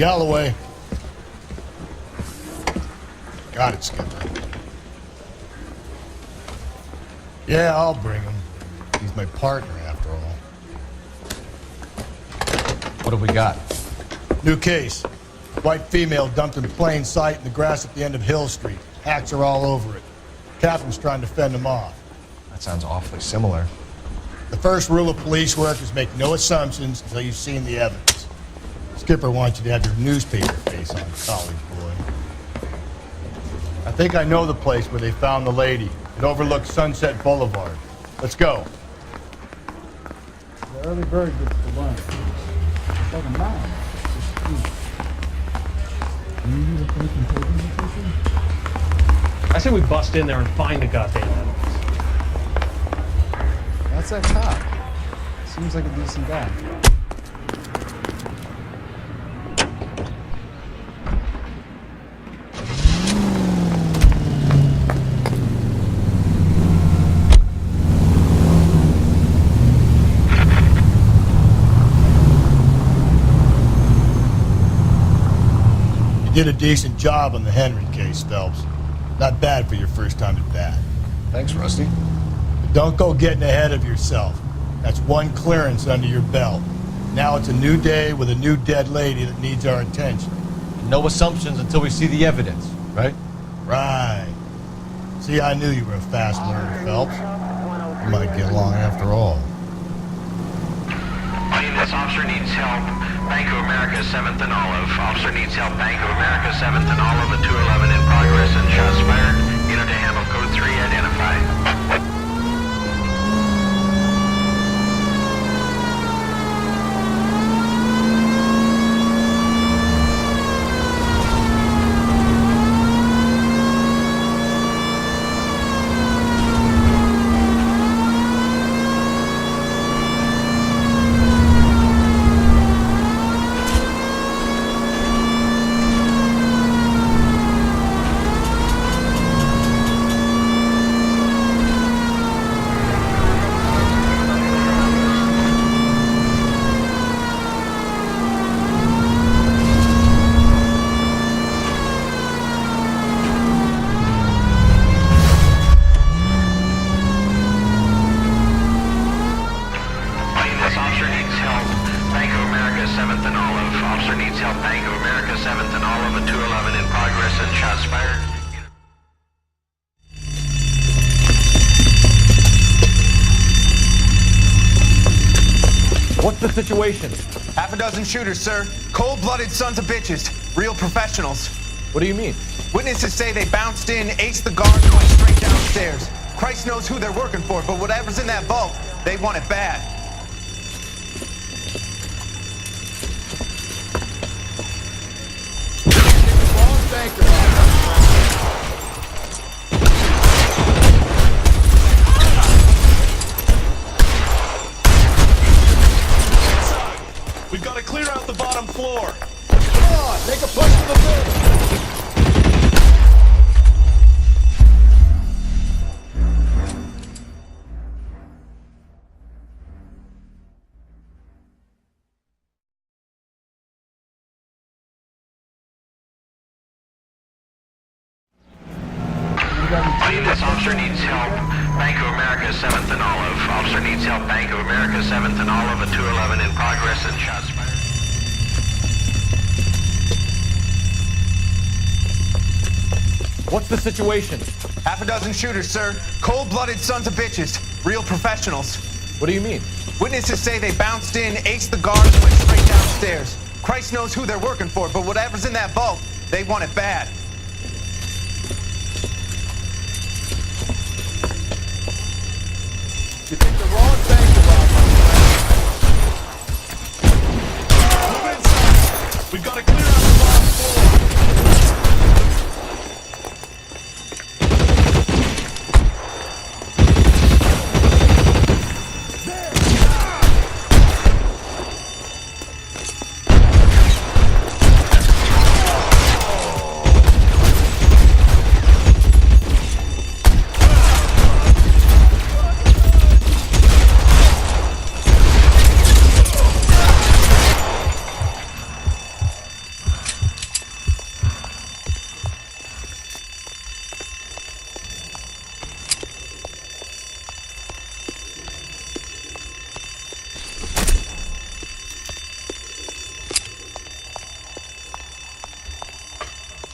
Galloway. Got it, Skipper. Yeah, I'll bring him. He's my partner, after all. What have we got? New case. White female dumped in plain sight in the grass at the end of Hill Street. Hacks are all over it. Captain's trying to fend them off. That sounds awfully similar. The first rule of police work is make no assumptions until you've seen the evidence. Skipper wants you to have your newspaper face on, college boy. I think I know the place where they found the lady. It overlooks Sunset Boulevard. Let's go. The early bird gets the worm. It's like a mouse. I say we bust in there and find the goddamn evidence. That's that cop. Seems like a decent guy. You did a decent job on the Henry case, Phelps. Not bad for your first time at bat. Thanks, Rusty. But don't go getting ahead of yourself. That's one clearance under your belt. Now it's a new day with a new dead lady that needs our attention. No assumptions until we see the evidence, right? Right. See, I knew you were a fast learner, Phelps. You might get along after all. This officer needs help. Bank of America, 7th and Olive. Officer needs help. Bank of America, 7th and Olive. A 211 in progress and shots fired. Unit to handle code 3 identified. What's the situation? Half a dozen shooters, sir. Cold-blooded sons of bitches. Real professionals. What do you mean? Witnesses say they bounced in, aced the guard, and went straight downstairs. Christ knows who they're working for, but whatever's in that vault, they want it bad. We've got to clear out the bottom floor. Come on, make a push to the building. This officer needs help. Bank of America, 7th and Olive. Officer needs help. Bank of America, 7th and Olive. A 211 in progress and shots fired. What's the situation? Half a dozen shooters, sir. Cold-blooded sons of bitches. Real professionals. What do you mean? Witnesses say they bounced in, aced the guard, and went straight downstairs. Christ knows who they're working for, but whatever's in that vault, they want it bad. You picked the wrong bank to rob. Move inside. We've got to clear out the bottom floor.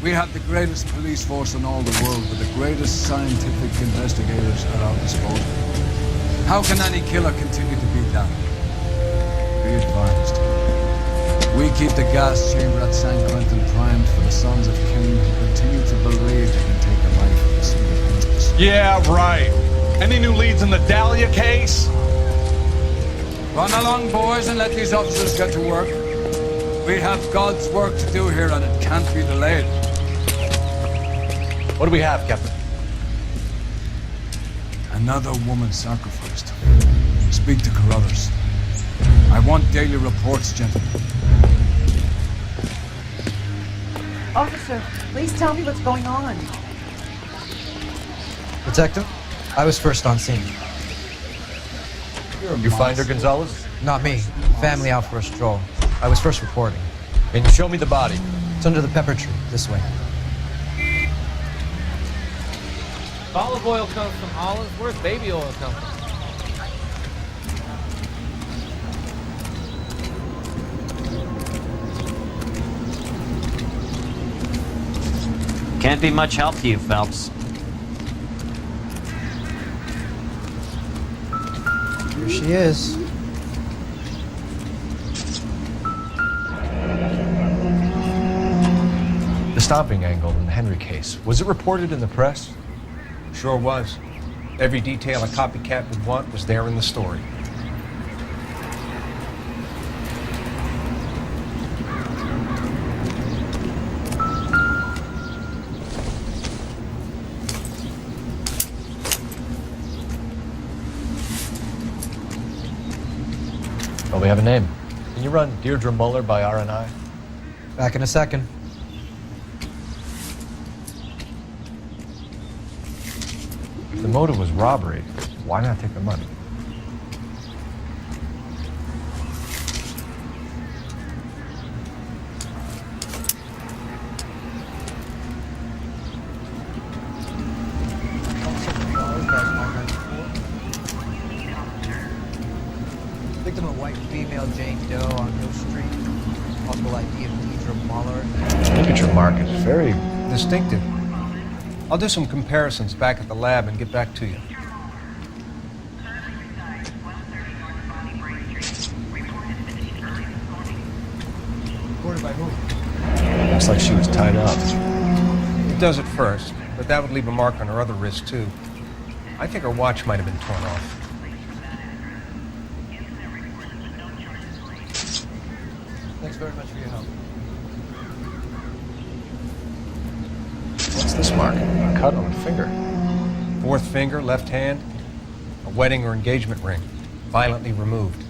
We have the greatest police force in all the world with the greatest scientific investigators at our disposal. How can any killer continue to beat that? Be advised. We keep the gas chamber at San Quentin primed for the sons of Cain who continue to believe they can take the life of a single innocent. Yeah, right. Any new leads in the Dahlia case? Run along, boys, and let these officers get to work. We have God's work to do here, and it can't be delayed. What do we have, Captain? Another woman sacrificed. Speak to Carruthers. I want daily reports, gentlemen. Officer, please tell me what's going on. Detective, I was first on scene. You find her, Gonzalez? Not me. Family out for a stroll. I was first reporting. Can you show me the body? It's under the pepper tree, this way. Olive oil comes from olives. Where's baby oil come from? Can't be much help to you, Phelps. Here she is. The stomping angle in the Henry case. Was it reported in the press? Sure was. Every detail a copycat would want was there in the story. Oh, we have a name. Can you run Deirdre Muller by RNI? Back in a second. If the motive was robbery, why not take the money? Victim a white female Jane Doe on Hill Street. Possible ID of Deirdre Muller. Signature mark is very Distinctive. I'll do some comparisons back at the lab and get back to you. Reported by whom? Looks like she was tied up. It does at first, but that would leave a mark on her other wrist, too. I think her watch might have been torn off. Thanks very much for your help. What's this mark? A cut on the finger. Fourth finger, left hand, a wedding or engagement ring, violently removed.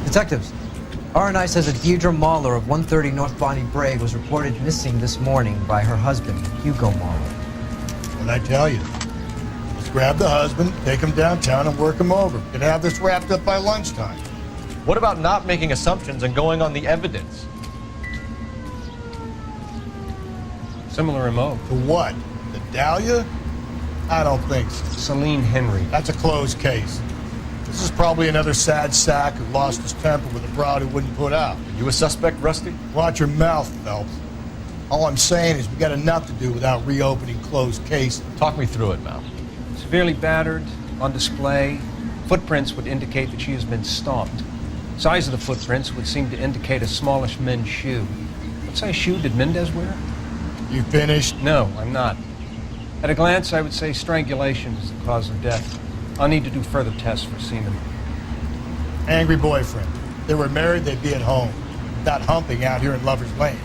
Detectives, RNI says that Deirdre Muller of 130 North Bonnie Brae was reported missing this morning by her husband, Hugo Muller. What'd I tell you? Let's grab the husband, take him downtown, and work him over. Could have this wrapped up by lunchtime. What about not making assumptions and going on the evidence? Similar MO. To what? The Dahlia? I don't think so. Celine Henry. That's a closed case. This is probably another sad sack who lost his temper with a broad who wouldn't put out. Are you a suspect, Rusty? Watch your mouth, Phelps. All I'm saying is we got enough to do without reopening closed cases. Talk me through it, Mal. Severely battered, on display. Footprints would indicate that she has been stomped. Size of the footprints would seem to indicate a smallish men's shoe. What size shoe did Mendez wear? You finished? No, I'm not. At a glance, I would say strangulation is the cause of death. I'll need to do further tests for semen. Angry boyfriend. If they were married, they'd be at home. Not humping out here in Lover's Lane.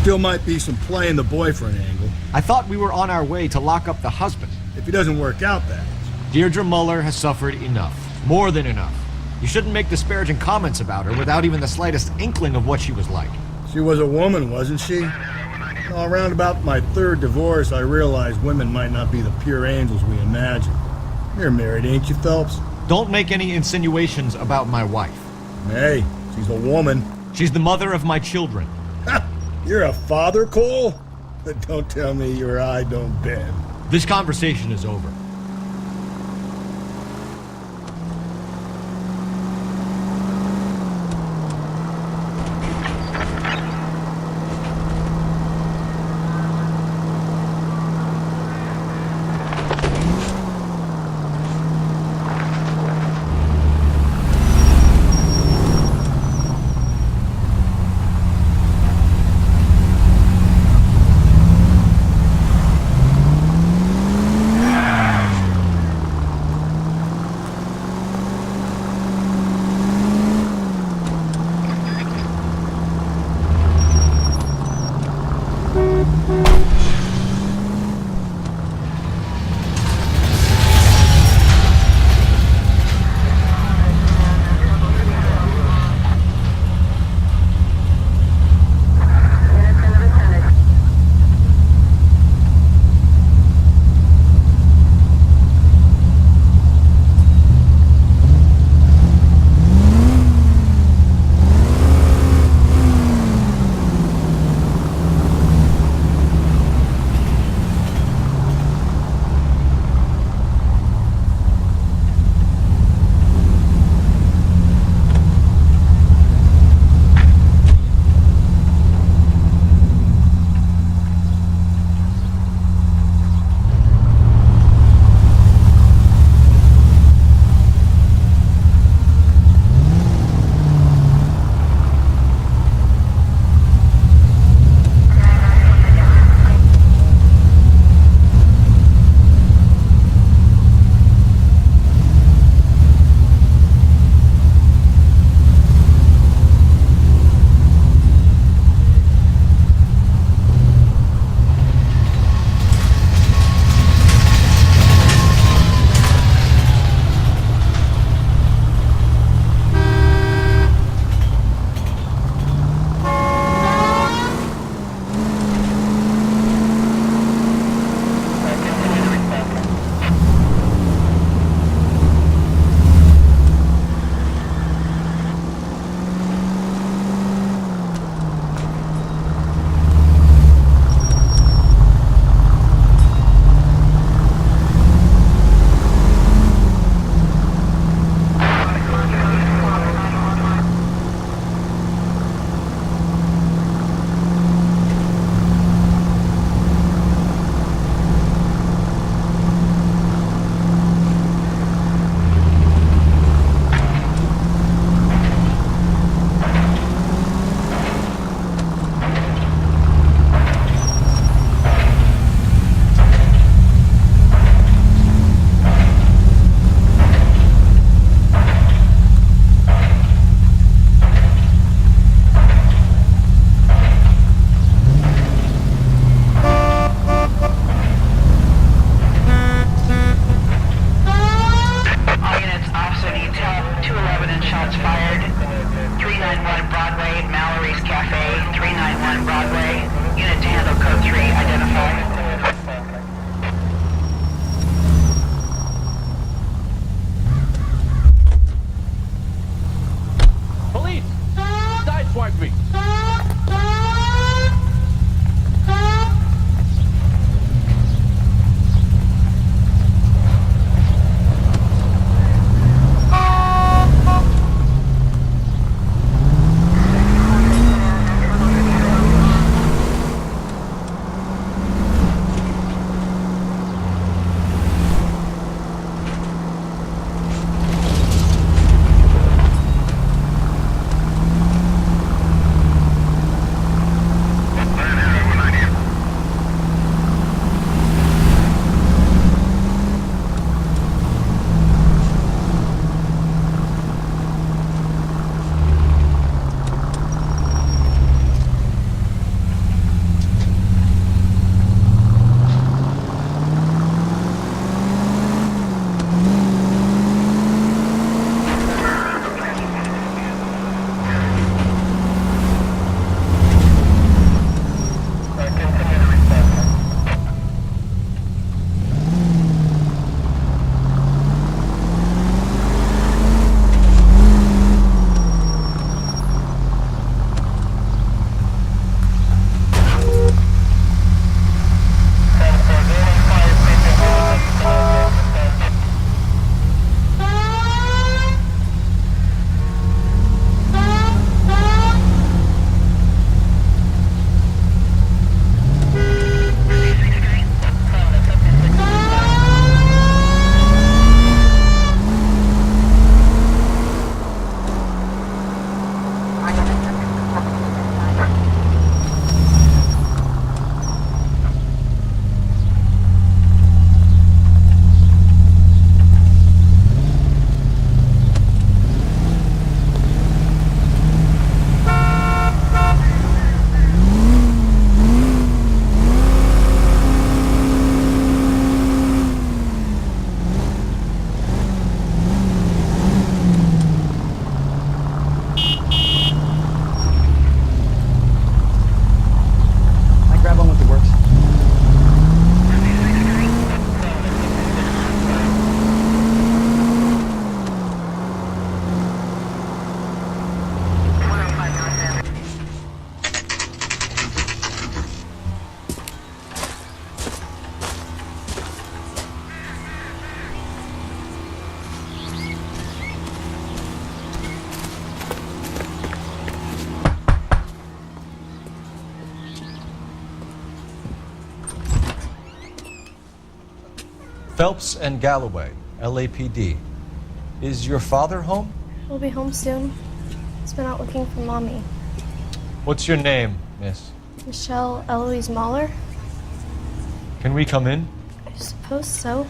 Still might be some play in the boyfriend angle. I thought we were on our way to lock up the husband. If he doesn't work out, that is. Deirdre Muller has suffered enough. More than enough. You shouldn't make disparaging comments about her without even the slightest inkling of what she was like. She was a woman, wasn't she? Around about my third divorce, I realized women might not be the pure angels we imagine. You're married, ain't you, Phelps? Don't make any insinuations about my wife. Hey, she's a woman. She's the mother of my children. Ha! You're a father, Cole? Don't tell me your eye don't bend. This conversation is over. Phelps and Galloway, LAPD. Is your father home? He'll be home soon. He's been out looking for Mommy. What's your name, miss? Michelle Eloise Mahler? Can we come in? I suppose so.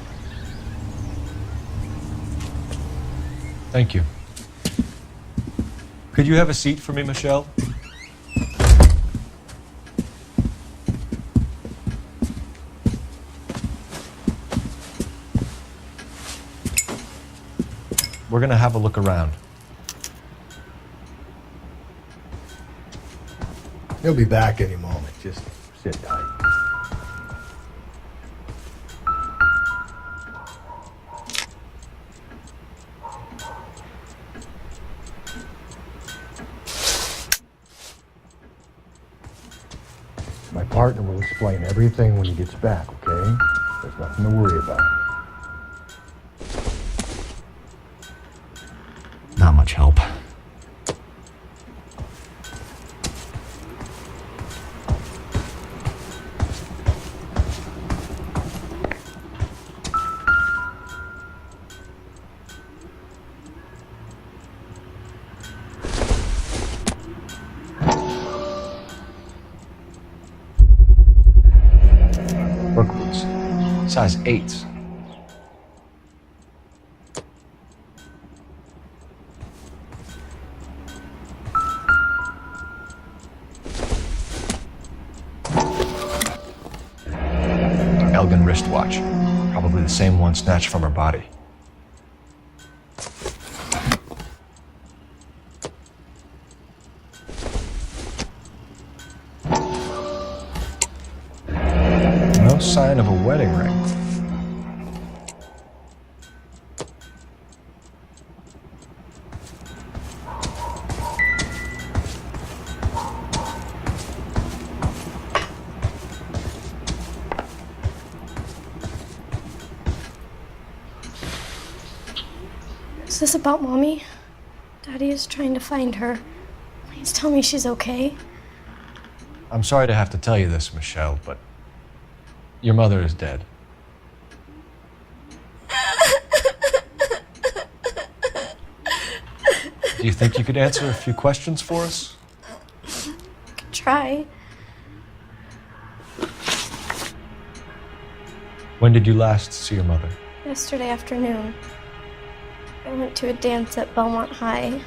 Thank you. Could you have a seat for me, Michelle? We're gonna have a look around. He'll be back any moment. Just sit tight. My partner will explain everything when he gets back, okay? There's nothing to worry about. Not much help. Brooklyn's size 8s. Elgin wristwatch. Probably the same one snatched from her body. No sign of a wedding ring. Is this about Mommy? Daddy is trying to find her. Please tell me she's okay. I'm sorry to have to tell you this, Michelle, but your mother is dead. Do you think you could answer a few questions for us? Could try. When did you last see your mother? Yesterday afternoon. I went to a dance at Belmont High.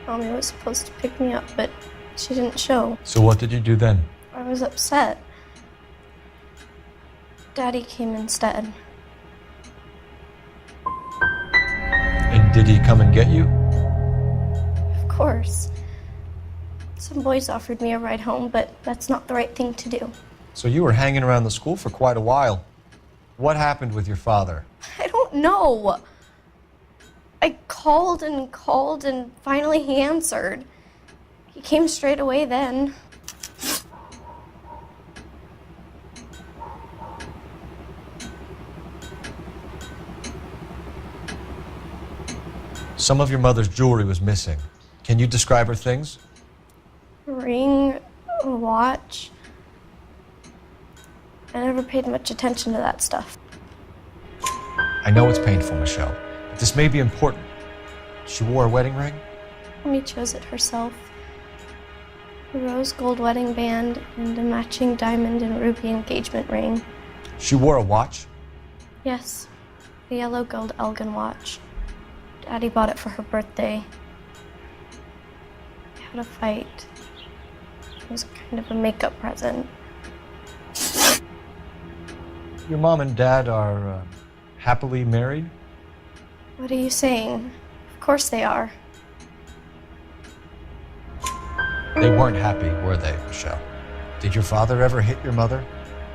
Mommy was supposed to pick me up, but she didn't show. So what did you do then? I was upset. Daddy came instead. And did he come and get you? Of course. Some boys offered me a ride home, but that's not the right thing to do. So you were hanging around the school for quite a while. What happened with your father? I don't know. I called and finally he answered. He came straight away then. Some of your mother's jewelry was missing. Can you describe her things? A ring, a watch. I never paid much attention to that stuff. I know it's painful, Michelle, but this may be important. She wore a wedding ring? Mommy chose it herself. A rose gold wedding band and a matching diamond and ruby engagement ring. She wore a watch? Yes, a yellow gold Elgin watch. Daddy bought it for her birthday. We had a fight. It was kind of a makeup present. Your mom and dad are happily married? What are you saying? Of course they are. They weren't happy, were they, Michelle? Did your father ever hit your mother?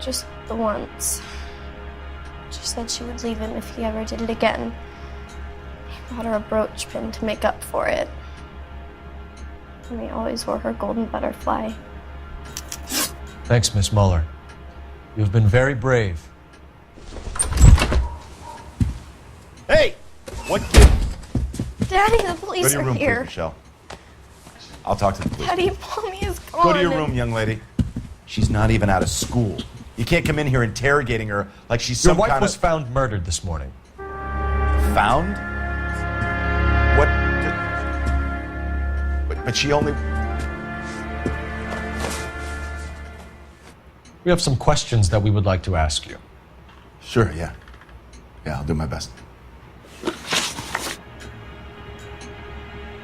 Just the once. She said she would leave him if he ever did it again. He bought her a brooch pin to make up for it. And he always wore her golden butterfly. Thanks, Miss Muller. You've been very brave. Hey! What kid? Daddy, the Go police to your are room, here. please, Michelle. I'll talk to the police. Daddy, Mommy is gone. Go to your room, young lady. She's not even out of school. You can't come in here interrogating her like she's Your some wife kind was of... found murdered this morning. Found? What? But she only... We have some questions that we would like to ask you. Sure, yeah. Yeah, I'll do my best.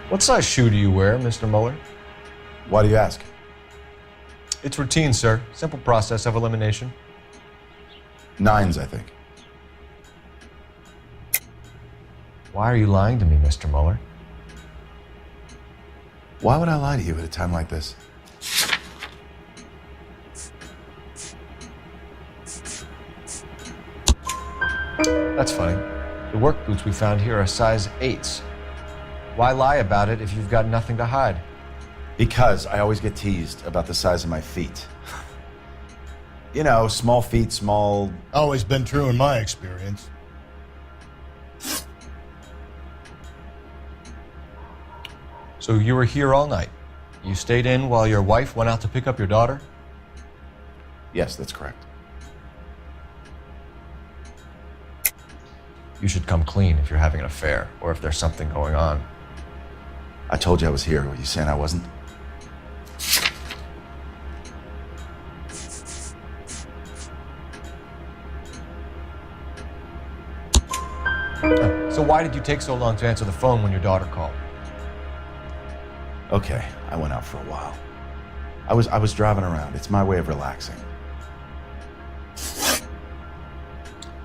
What size shoe do you wear, Mr. Mueller? Why do you ask? It's routine, sir. Simple process of elimination. 9s, I think. Why are you lying to me, Mr. Mueller? Why would I lie to you at a time like this? That's funny. The work boots we found here are size 8s. Why lie about it if you've got nothing to hide? Because I always get teased about the size of my feet. You know, small feet, small... Always been true in my experience. So you were here all night. You stayed in while your wife went out to pick up your daughter? Yes, that's correct. You should come clean if you're having an affair or if there's something going on. I told you I was here. Were you saying I wasn't? So why did you take so long to answer the phone when your daughter called? Okay, I went out for a while. I was driving around. It's my way of relaxing.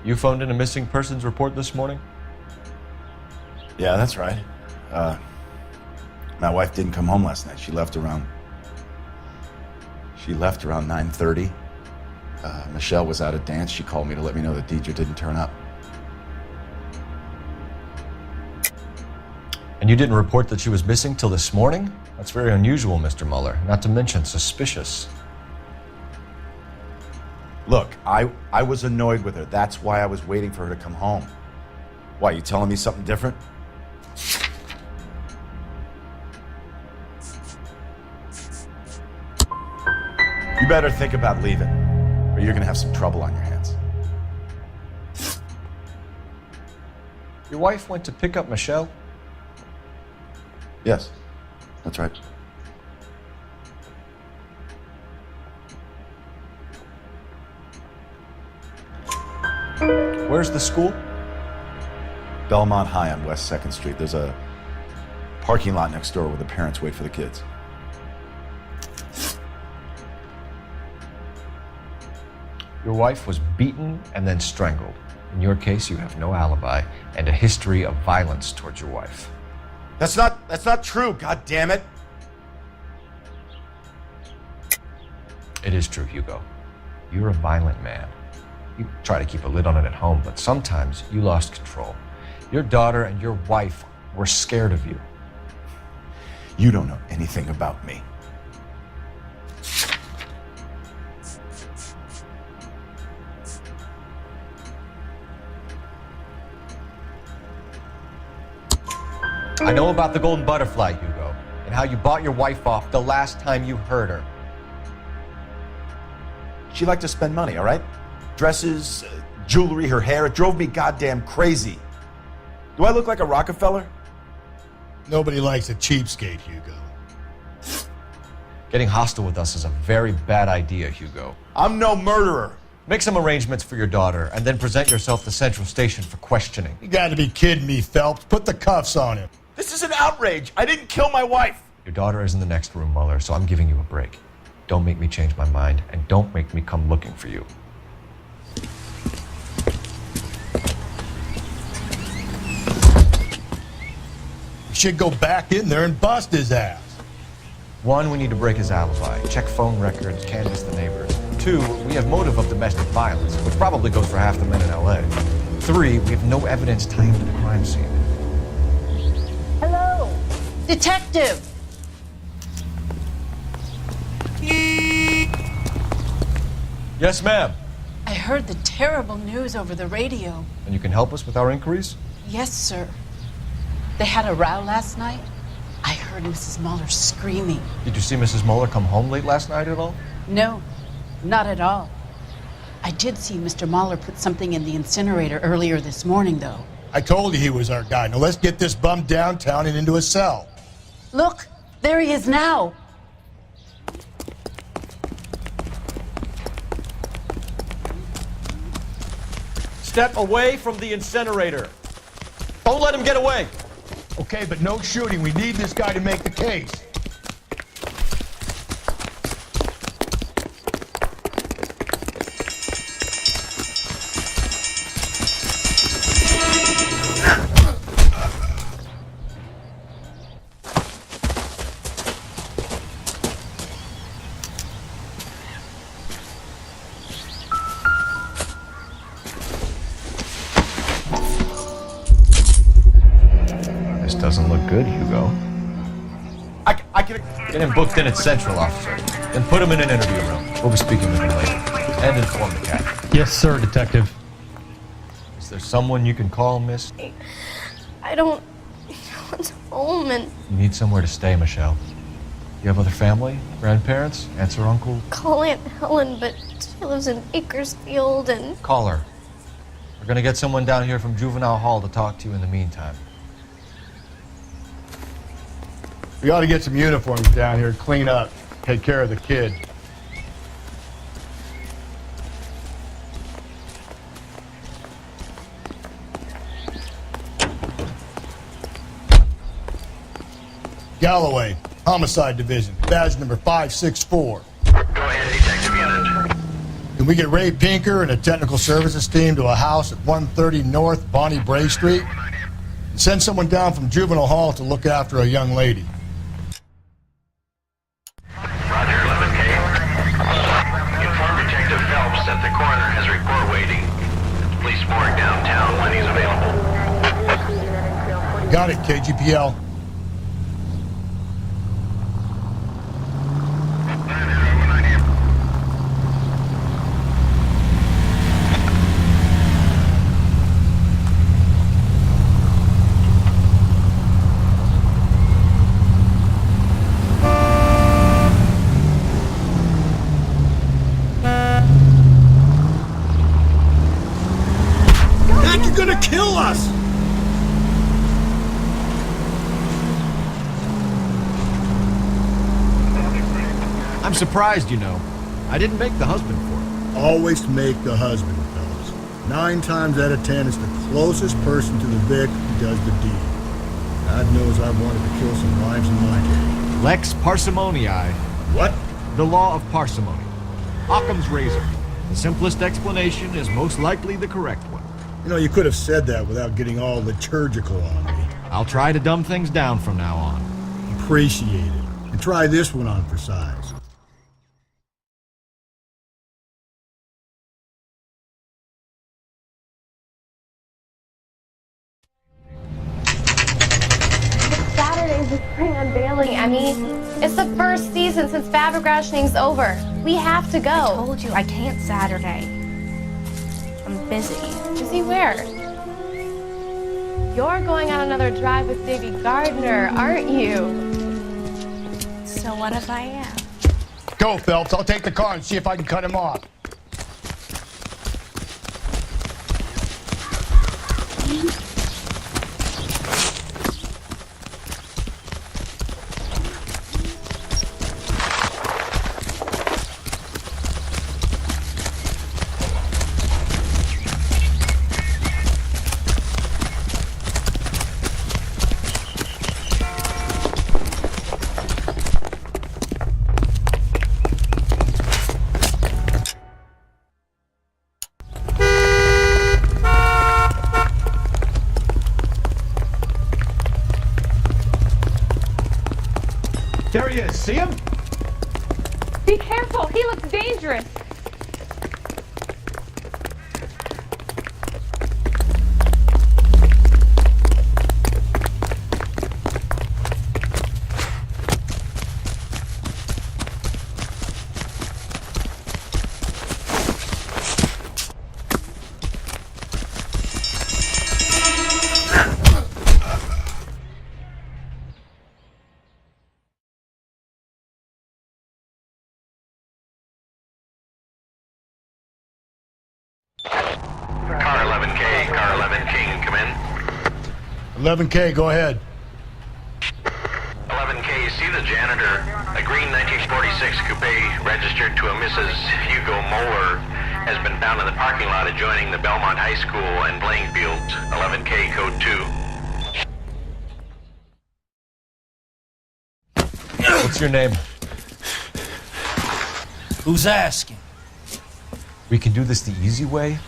You phoned in a missing persons report this morning? Yeah, that's right. My wife didn't come home last night. She left around 9:30. Michelle was out at dance. She called me to let me know that Deidre didn't turn up. And you didn't report that she was missing till this morning? That's very unusual, Mr. Mueller, not to mention suspicious. Look, I was annoyed with her. That's why I was waiting for her to come home. Why, you telling me something different? You better think about leaving, or you're gonna have some trouble on your hands. Your wife went to pick up Michelle? Yes, that's right. Where's the school? Belmont High on West 2nd Street. There's a parking lot next door where the parents wait for the kids. Your wife was beaten and then strangled. In your case, you have no alibi and a history of violence towards your wife. That's not true, God damn it. It is true, Hugo. You're a violent man. You try to keep a lid on it at home, but sometimes you lost control. Your daughter and your wife were scared of you. You don't know anything about me. I know about the golden butterfly, Hugo, and how you bought your wife off the last time you heard her. She liked to spend money, all right? Dresses, jewelry, her hair. It drove me goddamn crazy. Do I look like a Rockefeller? Nobody likes a cheapskate, Hugo. Getting hostile with us is a very bad idea, Hugo. I'm no murderer. Make some arrangements for your daughter, and then present yourself to Central Station for questioning. You gotta be kidding me, Phelps. Put the cuffs on him. This is an outrage. I didn't kill my wife. Your daughter is in the next room, Mueller, so I'm giving you a break. Don't make me change my mind, and don't make me come looking for you. We should go back in there and bust his ass. 1, we need to break his alibi, check phone records, canvass the neighbors. 2, we have motive of domestic violence, which probably goes for half the men in L.A. 3, we have no evidence tying him to the crime scene. Hello, detective. Yes, ma'am. I heard the terrible news over the radio. And you can help us with our inquiries? Yes, sir. They had a row last night. I heard Mrs. Mueller screaming. Did you see Mrs. Mueller come home late last night at all? No, not at all. I did see Mr. Mahler put something in the incinerator earlier this morning, though. I told you he was our guy. Now let's get this bum downtown and into a cell. Look, there he is now. Step away from the incinerator. Don't let him get away. Okay, but no shooting. We need this guy to make the case. This doesn't look good, Hugo. I can. Get him booked in at Central, officer. Then put him in an interview room. We'll be speaking with him later. And inform the captain. Yes, sir, Detective. Is there someone you can call, miss? I don't want home, and You need somewhere to stay, Michelle. You have other family? Grandparents? Aunts or uncle? call Aunt Helen, but she lives in Bakersfield, and Call her. We're gonna get someone down here from Juvenile Hall to talk to you in the meantime. We ought to get some uniforms down here, clean up, take care of the kid. Galloway, Homicide Division, badge number 564. Go ahead, Detective Unit. Can we get Ray Pinker and a technical services team to a house at 130 North Bonnie Bray Street? And send someone down from Juvenile Hall to look after a young lady. Roger, 11K. Inform Detective Phelps that the coroner has a report waiting. Police morgue downtown when he's available. Got it, KGPL. You're gonna kill us! I'm surprised, you know. I didn't make the husband for it. Always make the husband, fellas. 9 times out of 10, it's the closest person to the Vic who does the deed. God knows I've wanted to kill some lives in my day. Lex parsimoniae. What? The law of parsimony. Occam's razor. The simplest explanation is most likely the correct one. You know, you could have said that without getting all liturgical on me. I'll try to dumb things down from now on. Appreciate it. And try this one on for size. Saturday's the spring unveiling, Emmy. It's the first season since fabric rationing's over. We have to go. I told you I can't Saturday. I'm busy. Busy where? You're going on another drive with Davy Gardner, aren't you? So what if I am? Go, Phelps. I'll take the car and see if I can cut him off. There he is. See him? Be careful. He looks dangerous. 11K, go ahead. 11K, you see the janitor, a green 1946 coupe registered to a Mrs. Hugo Moeller, has been found in the parking lot adjoining the Belmont High School and playing fields. 11K, code 2. What's your name? Who's asking? We can do this the easy way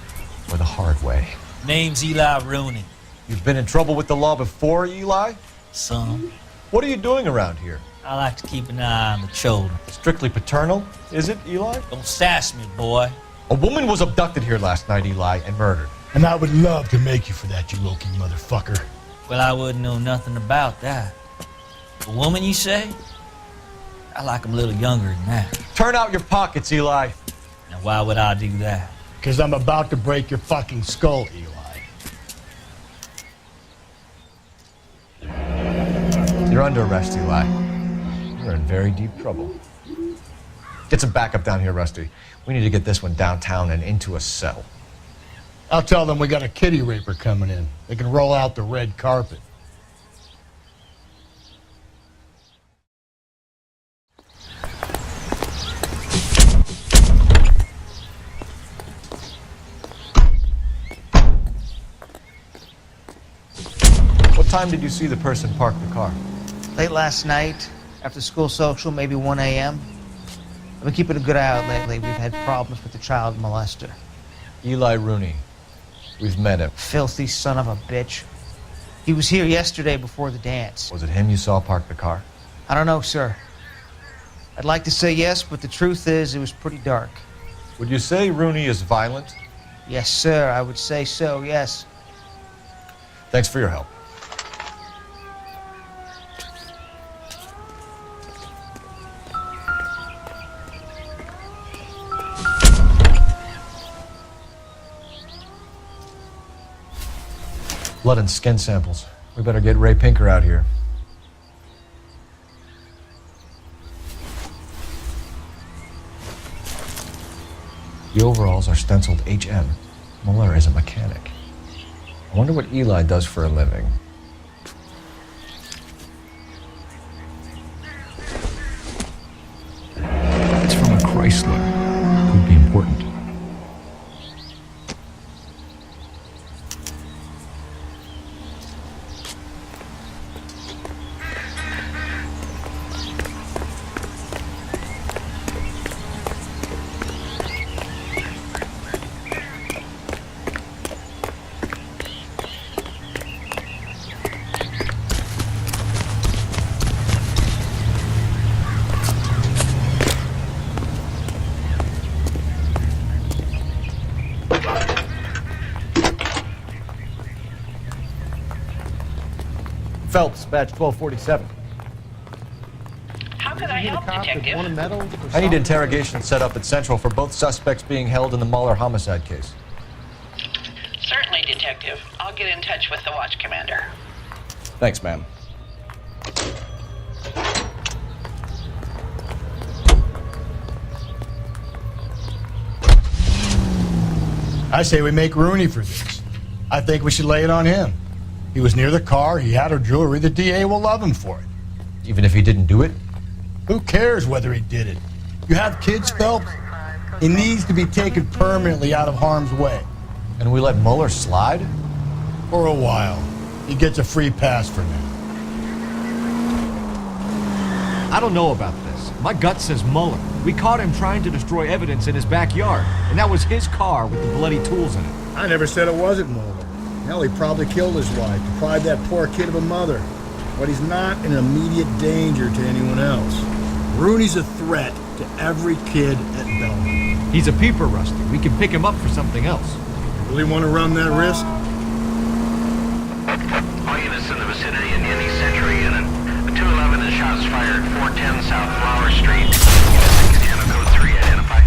or the hard way. Name's Eli Rooney. You've been in trouble with the law before, Eli? Some. What are you doing around here? I like to keep an eye on the children. Strictly paternal, is it, Eli? Don't sass me, boy. A woman was abducted here last night, Eli, and murdered. And I would love to make you for that, you low-key motherfucker. Well, I wouldn't know nothing about that. A woman, you say? I like 'em a little younger than that. Turn out your pockets, Eli. Now, why would I do that? Because I'm about to break your fucking skull, Eli. You're under arrest, Eli. You're in very deep trouble. Get some backup down here, Rusty. We need to get this one downtown and into a cell. I'll tell them we got a kitty raper coming in. They can roll out the red carpet. What time did you see the person park the car? Late last night, after school social, maybe 1 a.m. I've been keeping a good eye out lately. We've had problems with the child molester. Eli Rooney. We've met him. Filthy son of a bitch. He was here yesterday before the dance. Was it him you saw park the car? I don't know, sir. I'd like to say yes, but the truth is it was pretty dark. Would you say Rooney is violent? Yes, sir. I would say so, yes. Thanks for your help. Blood and skin samples. We better get Ray Pinker out here. The overalls are stenciled HM. Mueller is a mechanic. I wonder what Eli does for a living. It's from a Chrysler. Could be important. Phelps, badge 1247. How can I help, Detective? I need interrogation set up at Central for both suspects being held in the Mueller homicide case. Certainly, Detective. I'll get in touch with the watch commander. Thanks, ma'am. I say we make Rooney for this. I think we should lay it on him. He was near the car, he had her jewelry, the DA will love him for it. Even if he didn't do it? Who cares whether he did it? You have kids, Phelps? He needs to be taken permanently out of harm's way. And we let Mueller slide? For a while. He gets a free pass for now. I don't know about this. My gut says Mueller. We caught him trying to destroy evidence in his backyard, and that was his car with the bloody tools in it. I never said it wasn't Mueller. Hell, he probably killed his wife, deprived that poor kid of a mother. But he's not an immediate danger to anyone else. Rooney's a threat to every kid at Belmont. He's a peeper, Rusty. We can pick him up for something else. You really want to run that risk? All units in the vicinity in any Century Unit. The 211 and shots fired 410 South Flower Street. Unit 6 code 3 identified.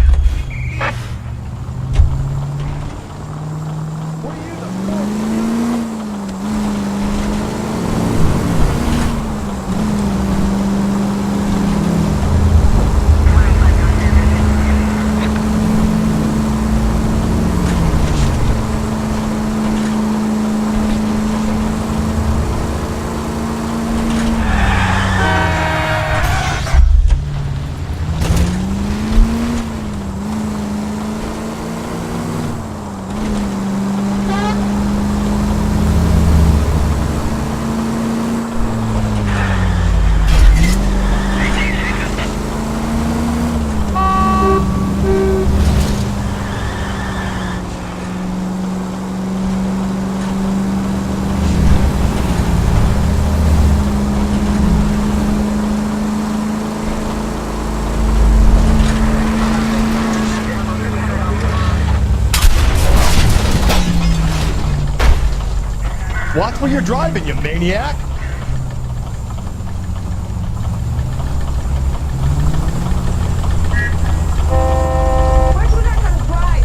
Watch where you're driving, you maniac! Why do not gonna drive?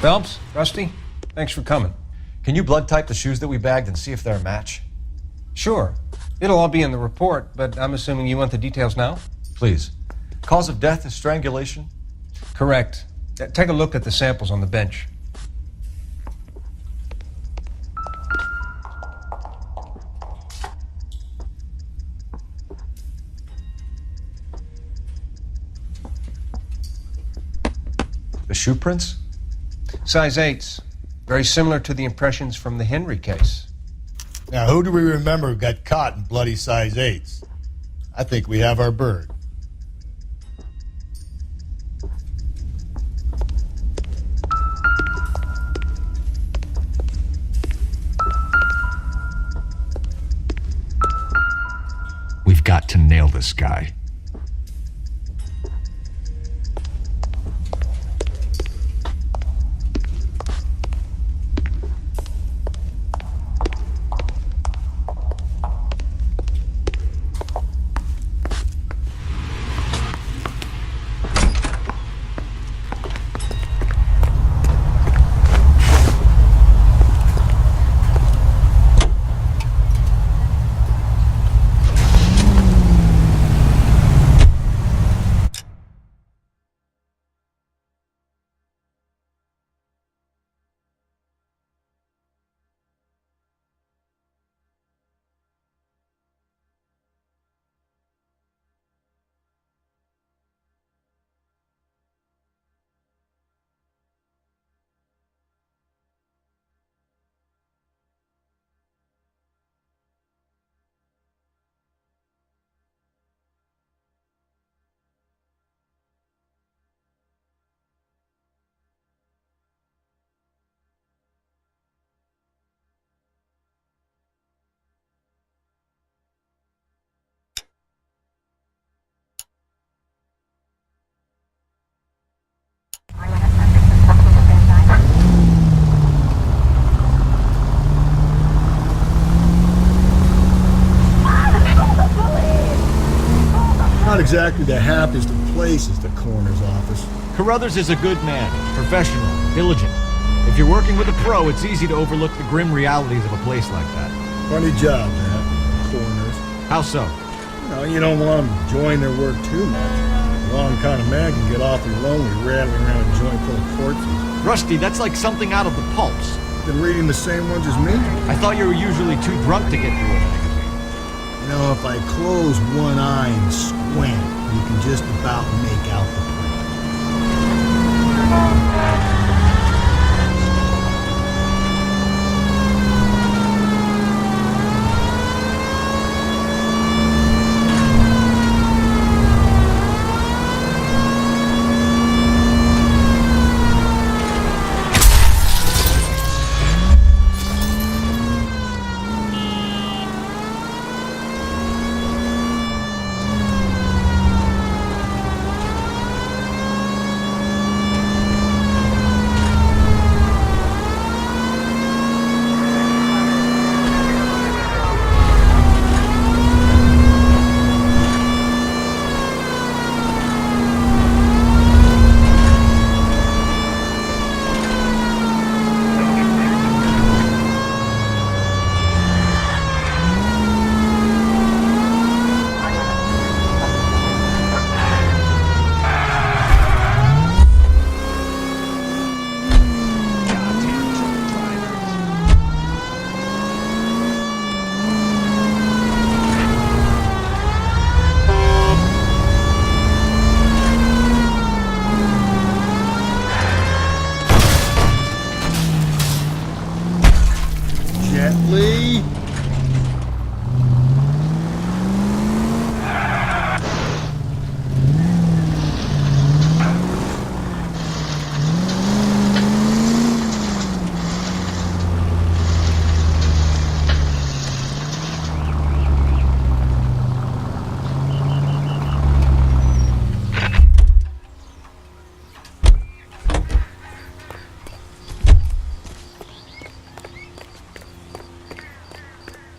Phelps, Rusty, thanks for coming. Can you blood type the shoes that we bagged and see if they're a match? Sure. It'll all be in the report, but I'm assuming you want the details now? Please. Cause of death is strangulation? Correct. Take a look at the samples on the bench. The shoe prints? Size 8s. Very similar to the impressions from the Henry case. Now, who do we remember got caught in bloody size 8s? I think we have our bird. We've got to nail this guy. Not exactly the happiest of places, the coroner's office. Carruthers is a good man, professional, diligent. If you're working with a pro, it's easy to overlook the grim realities of a place like that. Funny job, that, coroners. How so? You don't want them enjoying their work too much. The wrong kind of man can get awfully lonely rattling around a joint full of corpses. Rusty, that's like something out of the pulps. Been reading the same ones as me? I thought you were usually too drunk to get through a magazine. If I close one eye and squint, you can just about make out the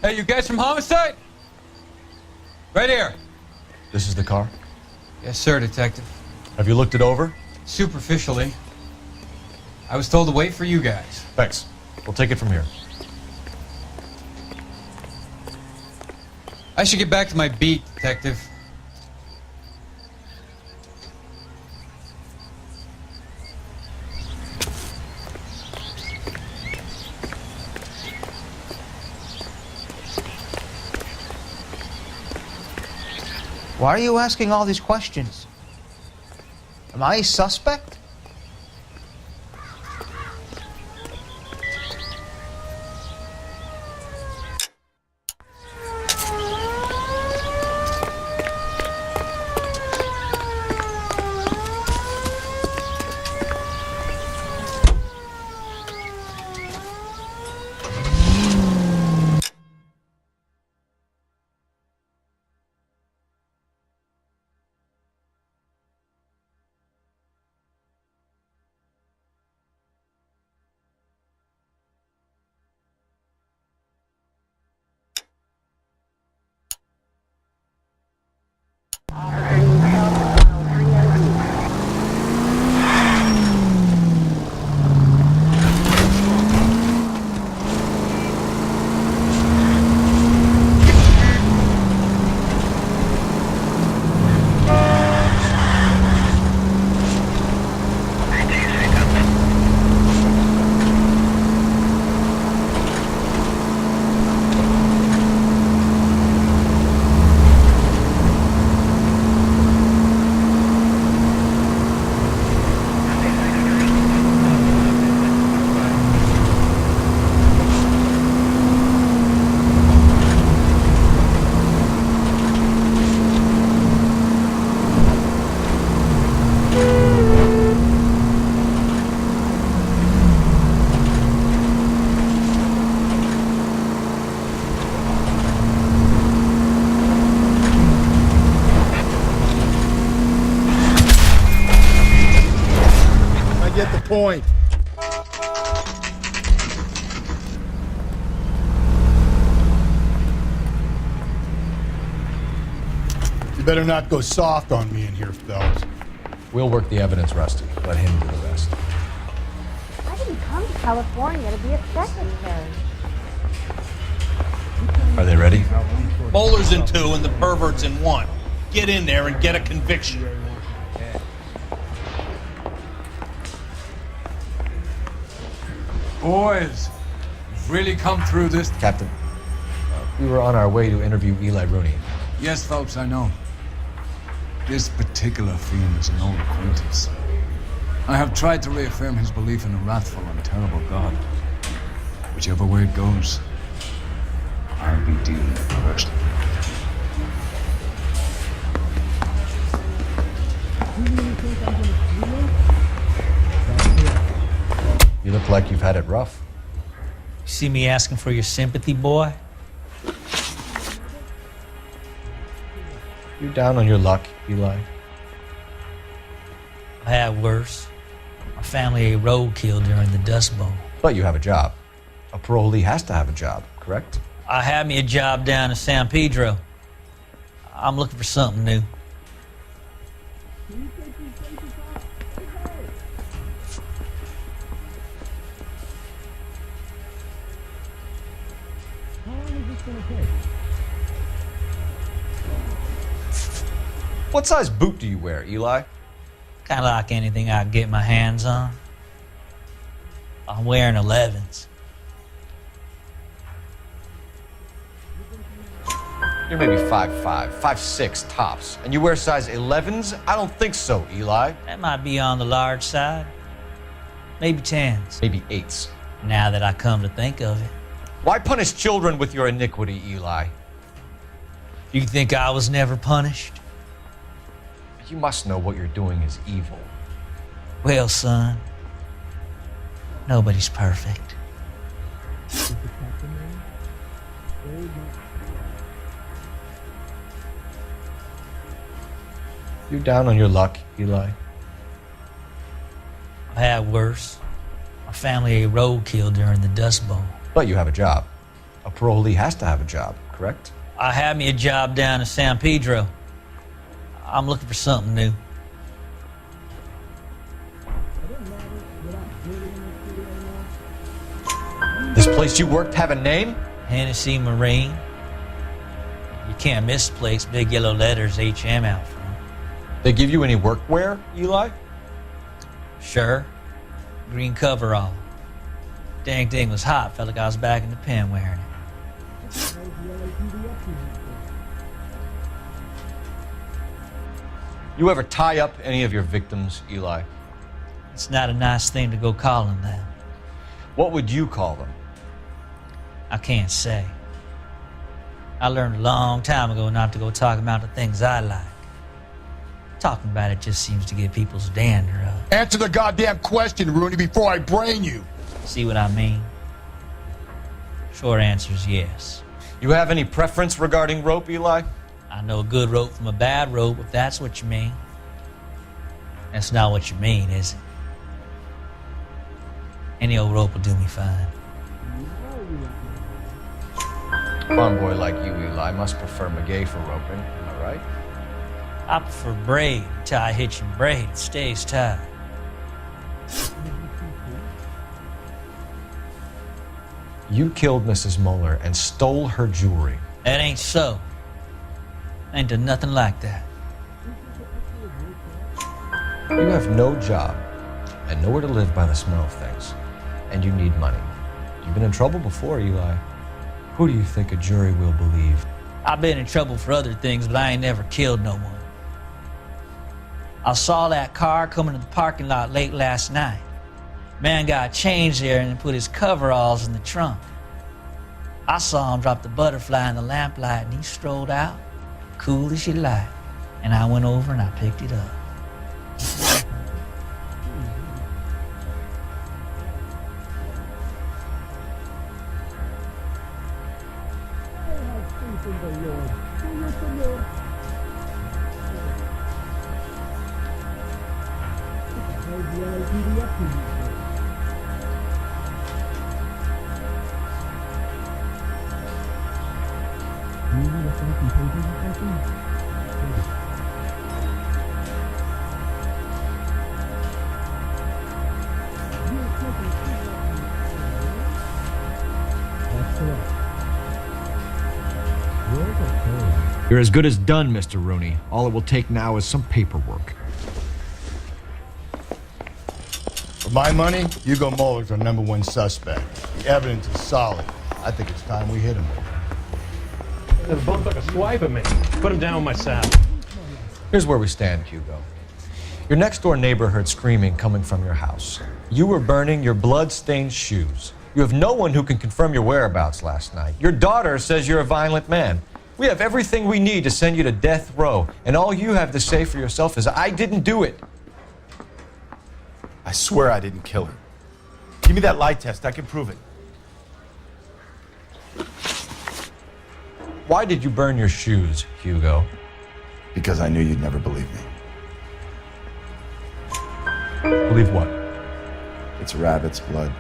Hey, you guys from Homicide? Right here. This is the car? Yes, sir, Detective. Have you looked it over? Superficially. I was told to wait for you guys. Thanks. We'll take it from here. I should get back to my beat, Detective. Why are you asking all these questions? Am I a suspect? Point. You better not go soft on me in here, Phelps. We'll work the evidence, Rusty. Let him do the rest. I didn't come to California to be a secretary. Are they ready? Bowler's in 2 and the pervert's in 1. Get in there and get a conviction. Boys, you've really come through this. Captain, we were on our way to interview Eli Rooney. Yes, Phelps, I know. This particular fiend is an old acquaintance. I have tried to reaffirm his belief in a wrathful and terrible God. Whichever way it goes, I'll be dealing with it first. You look like you've had it rough. You see me asking for your sympathy, boy? You down on your luck, Eli? I had worse. My family ate roadkill during the Dust Bowl. But you have a job. A parolee has to have a job, correct? I had me a job down in San Pedro. I'm looking for something new. What size boot do you wear, Eli? Kind of like anything I can get my hands on. I'm wearing 11s. You're maybe 5'5", 5'6", tops. And you wear size 11s? I don't think so, Eli. That might be on the large side. Maybe 10s. Maybe 8s. Now that I come to think of it. Why punish children with your iniquity, Eli? You think I was never punished? You must know what you're doing is evil. Well, son, nobody's perfect. You down on your luck, Eli? I had worse. My family ate roadkill during the Dust Bowl. But you have a job. A parolee has to have a job, correct? I had me a job down in San Pedro. I'm looking for something new. This place you worked have a name? Hennessy Marine. You can't miss the place. Big yellow letters HM out front. They give you any workwear, Eli? Sure. Green coverall. Dang thing was hot. Felt like I was back in the pen wearing it. You ever tie up any of your victims, Eli? It's not a nice thing to go calling them. What would you call them? I can't say. I learned a long time ago not to go talking about the things I like. Talking about it just seems to get people's dander up. Answer the goddamn question, Rooney, before I brain you. See what I mean? Short answer is yes. You have any preference regarding rope, Eli? I know a good rope from a bad rope, if that's what you mean. That's not what you mean, is it? Any old rope will do me fine. A farm boy like you, Eli, must prefer Magay for roping, am I right? I prefer braid. Tie hitching braid. It stays tight. You killed Mrs. Moeller and stole her jewelry. That ain't so. I ain't done nothing like that. You have no job and nowhere to live by the smell of things. And you need money. You've been in trouble before, Eli. Who do you think a jury will believe? I've been in trouble for other things, but I ain't never killed no one. I saw that car coming to the parking lot late last night. Man got changed there and put his coveralls in the trunk. I saw him drop the butterfly in the lamplight and he strolled out, cool as you like. And I went over and I picked it up. You're as good as done, Mr. Rooney. All it will take now is some paperwork. For my money, Hugo Moeller's our #1 suspect. The evidence is solid. I think it's time we hit him. They both took a swipe at me. Put him down with my saddle. Here's where we stand, Hugo. Your next-door neighbor heard screaming coming from your house. You were burning your blood-stained shoes. You have no one who can confirm your whereabouts last night. Your daughter says you're a violent man. We have everything we need to send you to death row, and all you have to say for yourself is, I didn't do it. I swear I didn't kill her. Give me that lie test. I can prove it. Why did you burn your shoes, Hugo? Because I knew you'd never believe me. Believe what? It's a rabbit's blood.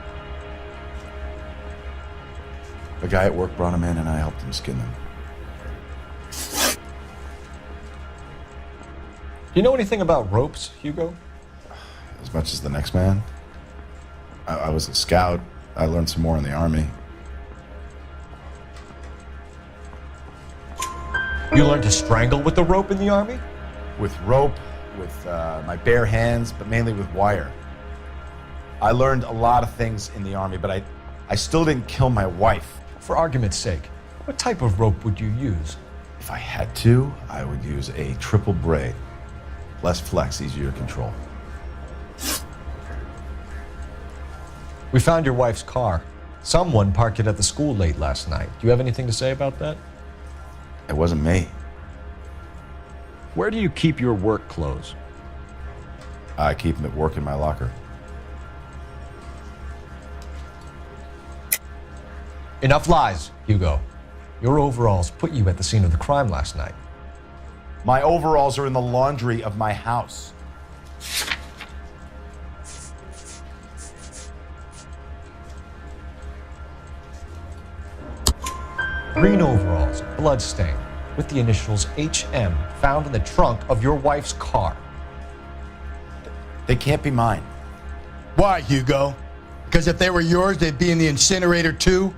A guy at work brought him in and I helped him skin them. Do you know anything about ropes, Hugo? As much as the next man. I was a scout. I learned some more in the Army. You learned to strangle with the rope in the Army? With rope, with my bare hands, but mainly with wire. I learned a lot of things in the Army, but I still didn't kill my wife. For argument's sake, what type of rope would you use? If I had to, I would use a triple braid. Less flex, easier to control. We found your wife's car. Someone parked it at the school late last night. Do you have anything to say about that? It wasn't me. Where do you keep your work clothes? I keep them at work in my locker. Enough lies, Hugo. Your overalls put you at the scene of the crime last night. My overalls are in the laundry of my house. green overalls, bloodstained, with the initials HM found in the trunk of your wife's car. They can't be mine. Why, Hugo? Because if they were yours, they'd be in the incinerator too?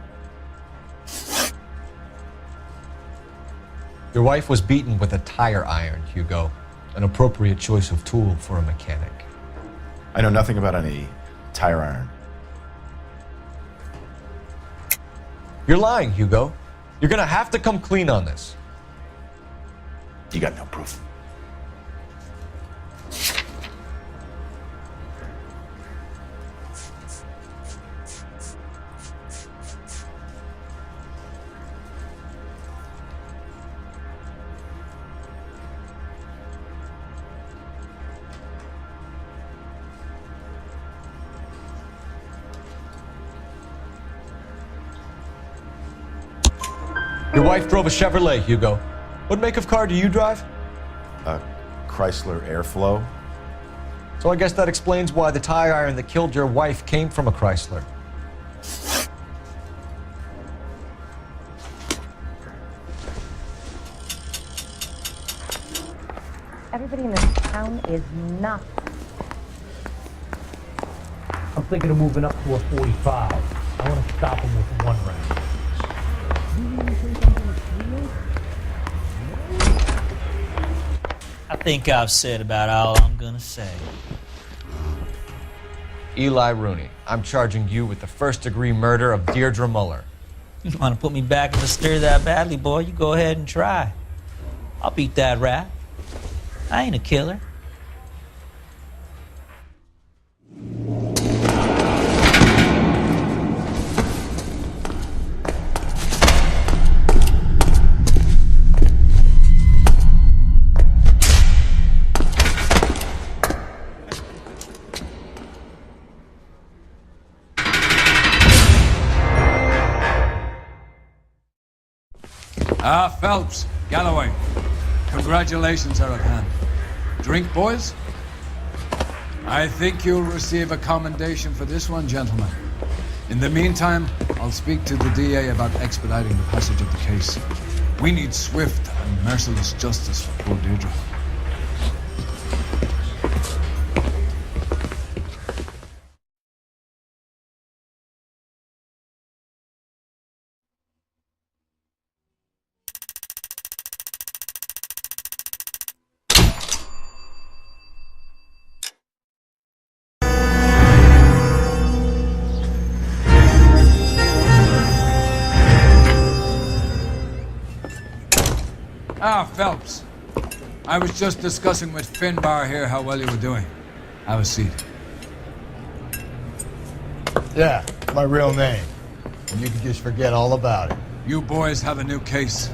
Your wife was beaten with a tire iron, Hugo. An appropriate choice of tool for a mechanic. I know nothing about any tire iron. You're lying, Hugo. You're gonna have to come clean on this. You got no proof. Your wife drove a Chevrolet, Hugo. What make of car do you drive? A Chrysler Airflow. So I guess that explains why the tire iron that killed your wife came from a Chrysler. Everybody in this town is nuts. I'm thinking of moving up to a 45. I want to stop him with one round. I think I've said about all I'm gonna say. Eli Rooney, I'm charging you with the first-degree murder of Deirdre Muller. You want to put me back in the stir that badly, boy? You go ahead and try. I'll beat that rap. I ain't a killer. Phelps, Galloway, congratulations are at hand. Drink, boys? I think you'll receive a commendation for this one, gentlemen. In the meantime, I'll speak to the DA about expediting the passage of the case. We need swift and merciless justice for poor Deirdre. Phelps. I was just discussing with Finbar here how well you were doing. Have a seat. Yeah, my real name. And you can just forget all about it. You boys have a new case.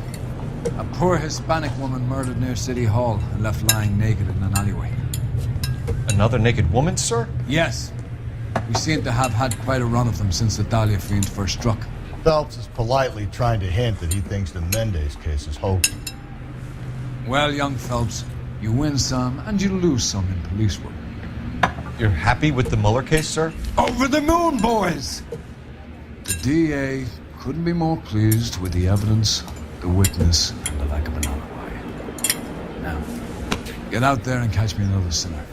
A poor Hispanic woman murdered near City Hall and left lying naked in an alleyway. Another naked woman, sir? Yes. We seem to have had quite a run of them since the Dahlia fiend first struck. Phelps is politely trying to hint that he thinks the Mendez case is hokey. Well, young Phelps, you win some and you lose some in police work. You're happy with the Muller case, sir? Over the moon, boys! The DA couldn't be more pleased with the evidence, the witness, and the lack of an alibi. Now, get out there and catch me another sinner.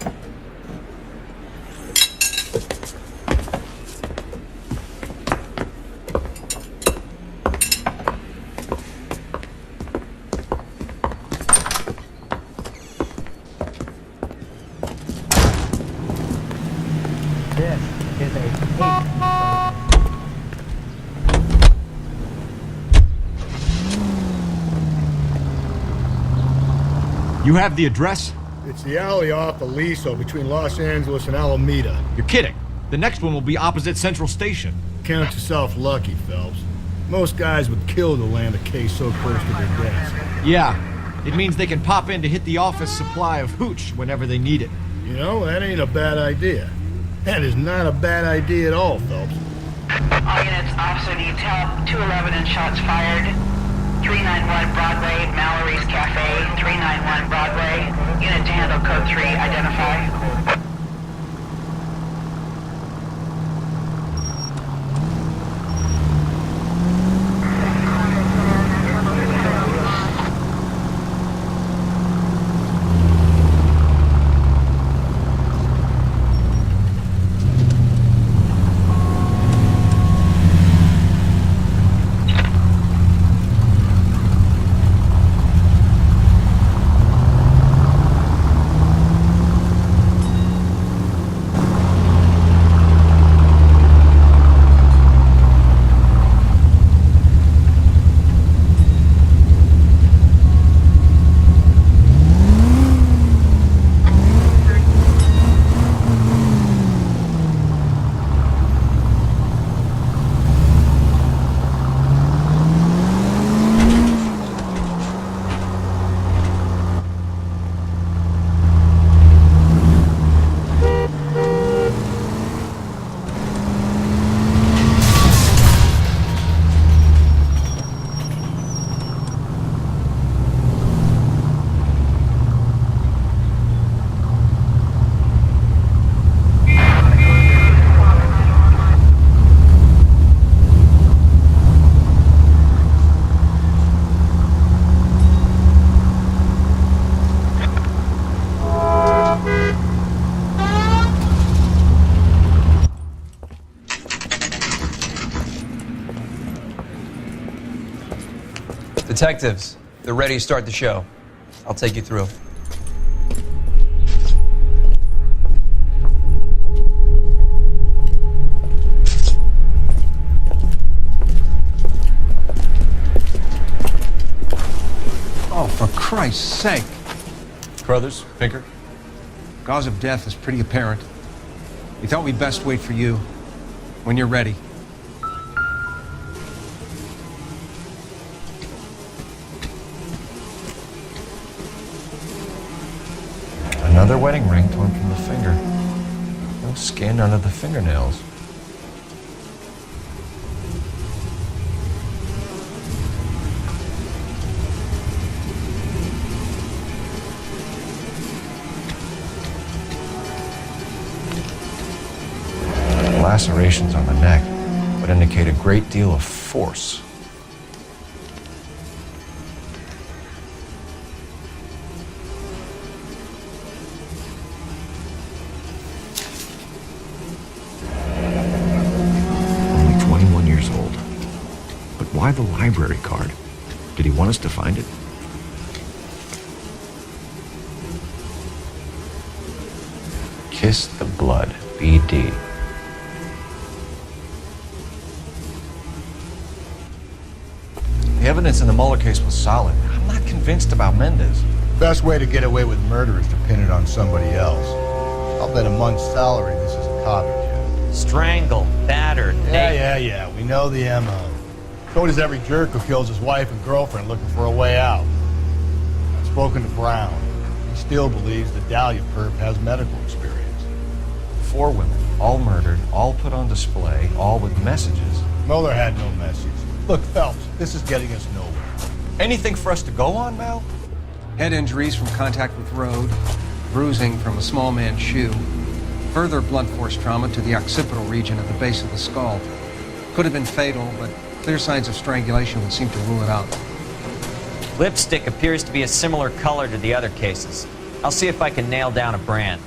You have the address? It's the alley off Aliso between Los Angeles and Alameda. You're kidding. The next one will be opposite Central Station. Count yourself lucky, Phelps. Most guys would kill to land a case so close to their desk. Yeah. It means they can pop in to hit the office supply of hooch whenever they need it. You know, that ain't a bad idea. That is not a bad idea at all, Phelps. All units, officer detail, 211 and shots fired. 391 Broadway, Mallory's Cafe, 391 Broadway. Unit to handle code 3, identify. Detectives, they're ready to start the show. I'll take you through. Oh, for Christ's sake. Carruthers, Pinker? Cause of death is pretty apparent. We thought we'd best wait for you. When you're ready. Another wedding ring torn from the finger. No skin under the fingernails. Lacerations on the neck would indicate a great deal of force. Only 21 years old. But why the library card? Did he want us to find it? Kiss the blood, BD. The evidence in the Mueller case was solid. I'm not convinced about Mendez. Best way to get away with murder is to pin it on somebody else. I'll bet a month's salary this is a copycat. Strangled, battered. Yeah. We know the MO. So does every jerk who kills his wife and girlfriend looking for a way out. I've spoken to Brown. He still believes the Dahlia perp has medical experience. 4 women, all murdered, all put on display, all with messages. Mueller had no message. Look, Phelps, this is getting us nowhere. Anything for us to go on, Mal? Head injuries from contact with road, bruising from a small man's shoe, further blunt force trauma to the occipital region at the base of the skull. Could have been fatal, but clear signs of strangulation would seem to rule it out. Lipstick appears to be a similar color to the other cases. I'll see if I can nail down a brand.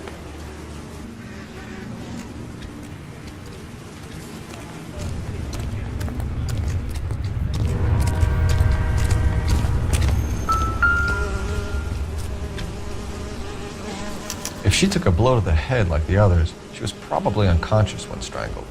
If she took a blow to the head like the others, she was probably unconscious when strangled.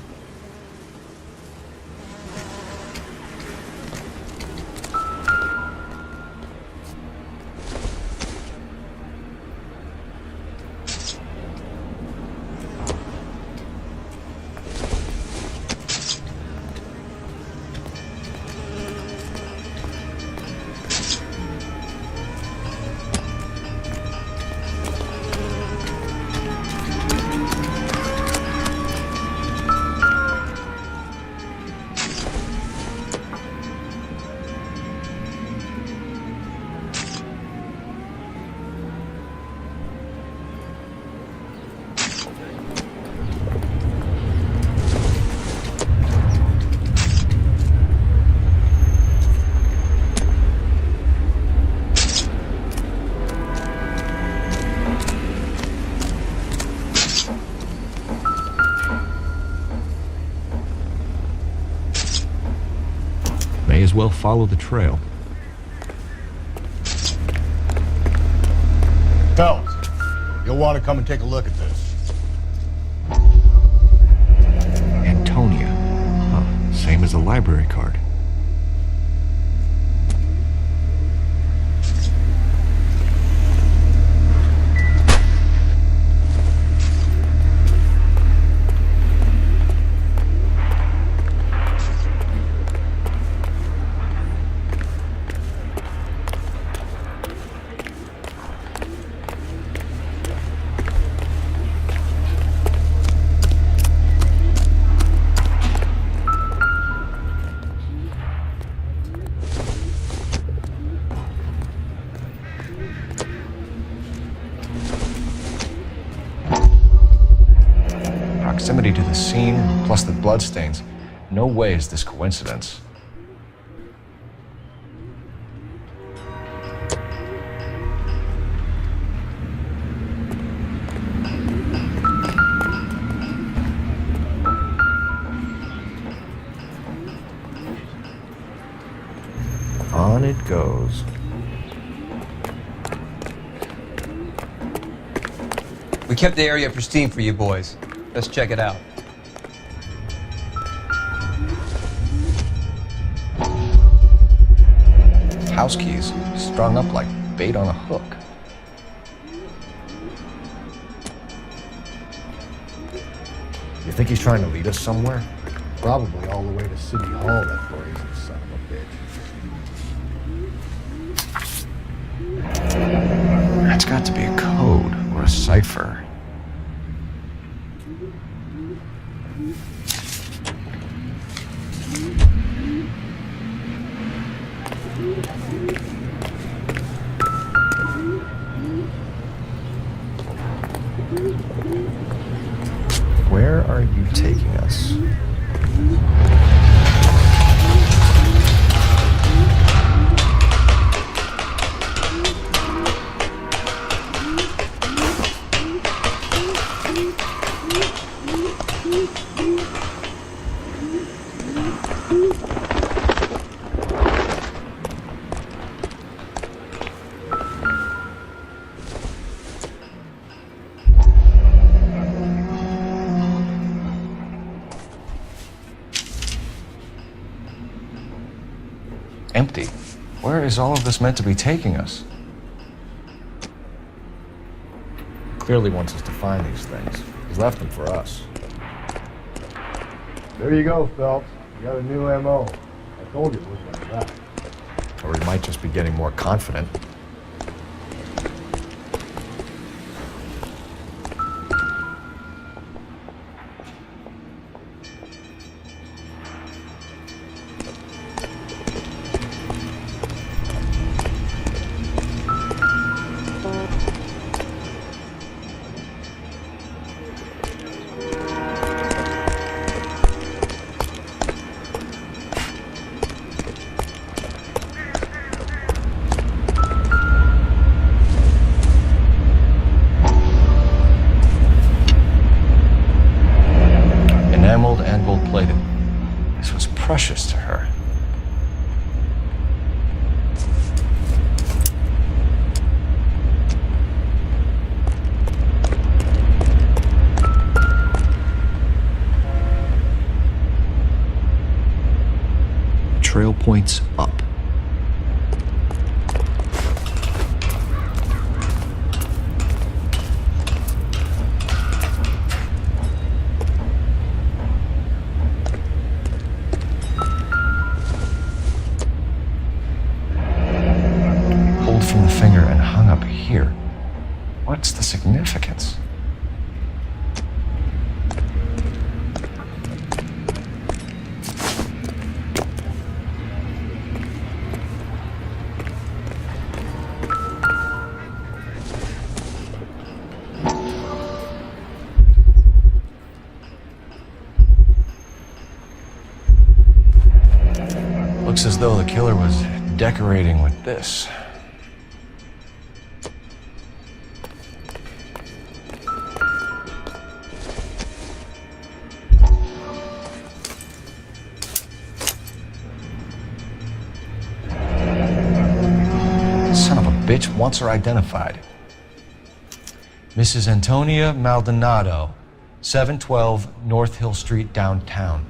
May as well follow the trail. Phelps, you'll want to come and take a look at this. Antonia. Huh, same as the library card. Proximity to the scene, plus the bloodstains. No way is this coincidence. On it goes. We kept the area pristine for you boys. Let's check it out. House keys strung up like bait on a hook. You think he's trying to lead us somewhere? Probably all the way to City Hall, that brazen son of a bitch. That's got to be a code or a cipher. Where are you taking us? Empty. Where is all of this meant to be taking us? Clearly wants us to find these things. He's left them for us. There you go, Phelps. You got a new M.O. I told you it was like that. Or he might just be getting more confident. Enameled and gold-plated. This was precious to her. Trail points up. From the finger and hung up here. What's the significance? Looks as though the killer was decorating with this. Bitch wants her identified. Mrs. Antonia Maldonado, 712 North Hill Street, downtown.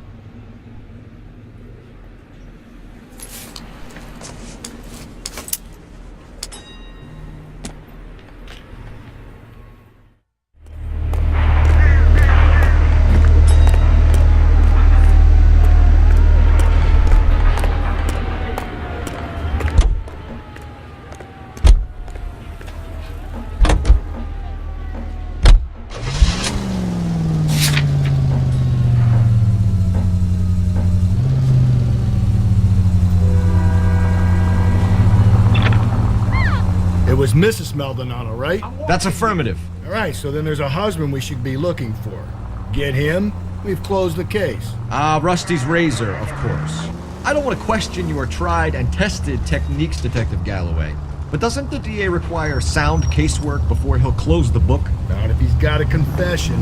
It was Mrs. Maldonado, right? That's affirmative. All right, so then there's a husband we should be looking for. Get him, we've closed the case. Rusty's razor, of course. I don't want to question your tried and tested techniques, Detective Galloway. But doesn't the DA require sound casework before he'll close the book? Not if he's got a confession.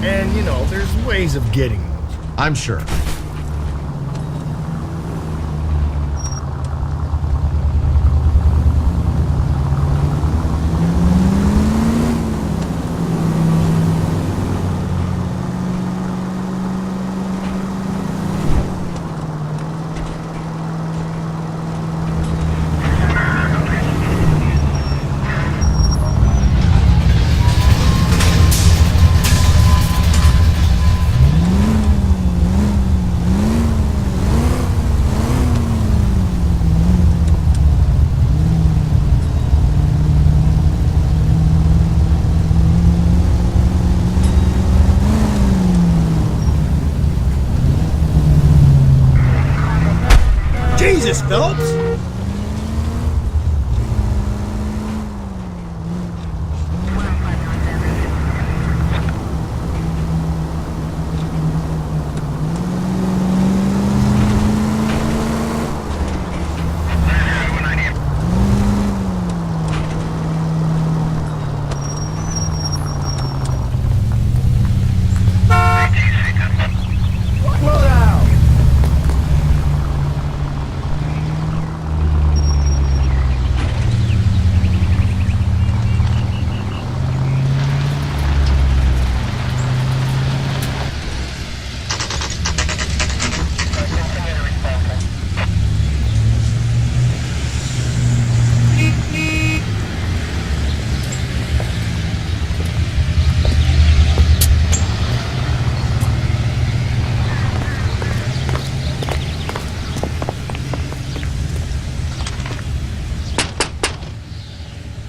And, you know, there's ways of getting those. I'm sure. Jesus, Phelps!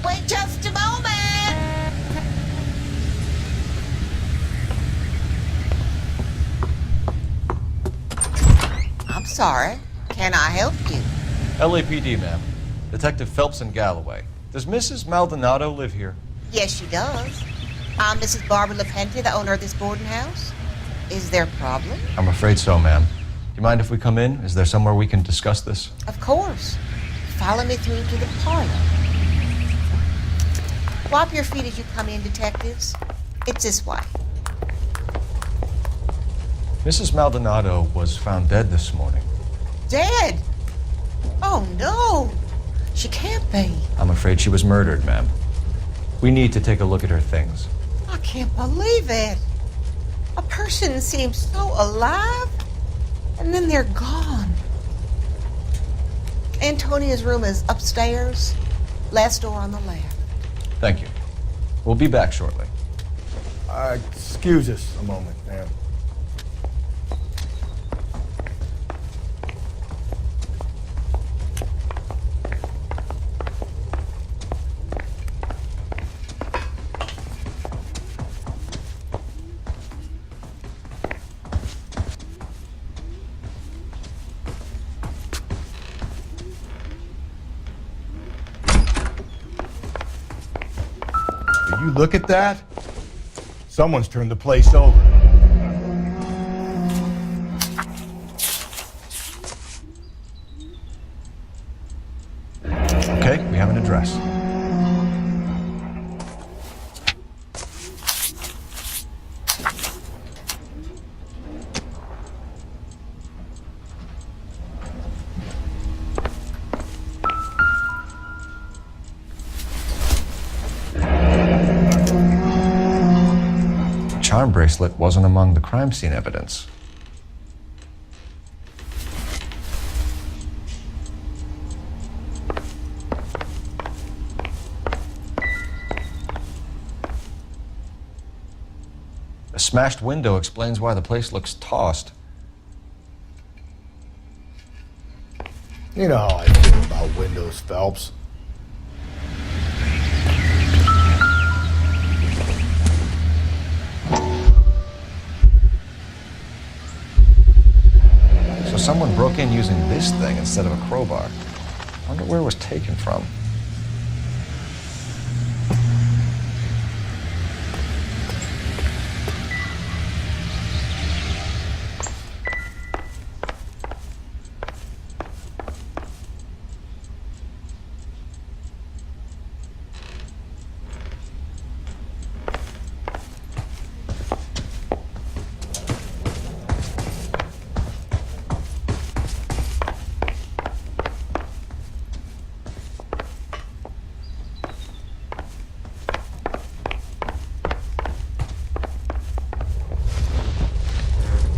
Wait just a moment! I'm sorry. Can I help you? LAPD, ma'am. Detective Phelps and Galloway. Does Mrs. Maldonado live here? Yes, she does. I'm Mrs. Barbara LaPente, the owner of this boarding house. Is there a problem? I'm afraid so, ma'am. Do you mind if we come in? Is there somewhere we can discuss this? Of course. Follow me through to the parlor. Wipe your feet as you come in, detectives. It's this way. Mrs. Maldonado was found dead this morning. Dead? Oh, no. She can't be. I'm afraid she was murdered, ma'am. We need to take a look at her things. I can't believe it. A person seems so alive, and then they're gone. Antonia's room is upstairs, last door on the left. Thank you. We'll be back shortly. Excuse us a moment, ma'am. You look at that? Someone's turned the place over. Okay, we have an address. Charm bracelet wasn't among the crime scene evidence. A smashed window explains why the place looks tossed. You know how I feel about windows, Phelps. So someone broke in using this thing instead of a crowbar. I wonder where it was taken from.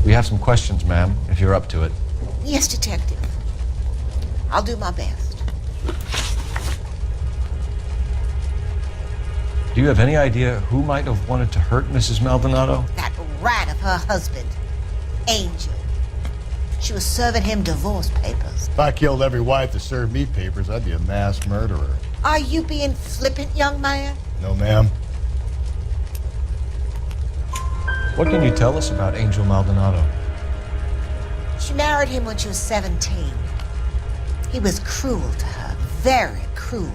We have some questions, ma'am, if you're up to it. Yes, detective. I'll do my best. Do you have any idea who might have wanted to hurt Mrs. Maldonado? That rat of her husband, Angel. She was serving him divorce papers. If I killed every wife that served me papers, I'd be a mass murderer. Are you being flippant, young man? No, ma'am. What can you tell us about Angel Maldonado? She married him when she was 17. He was cruel to her, very cruel.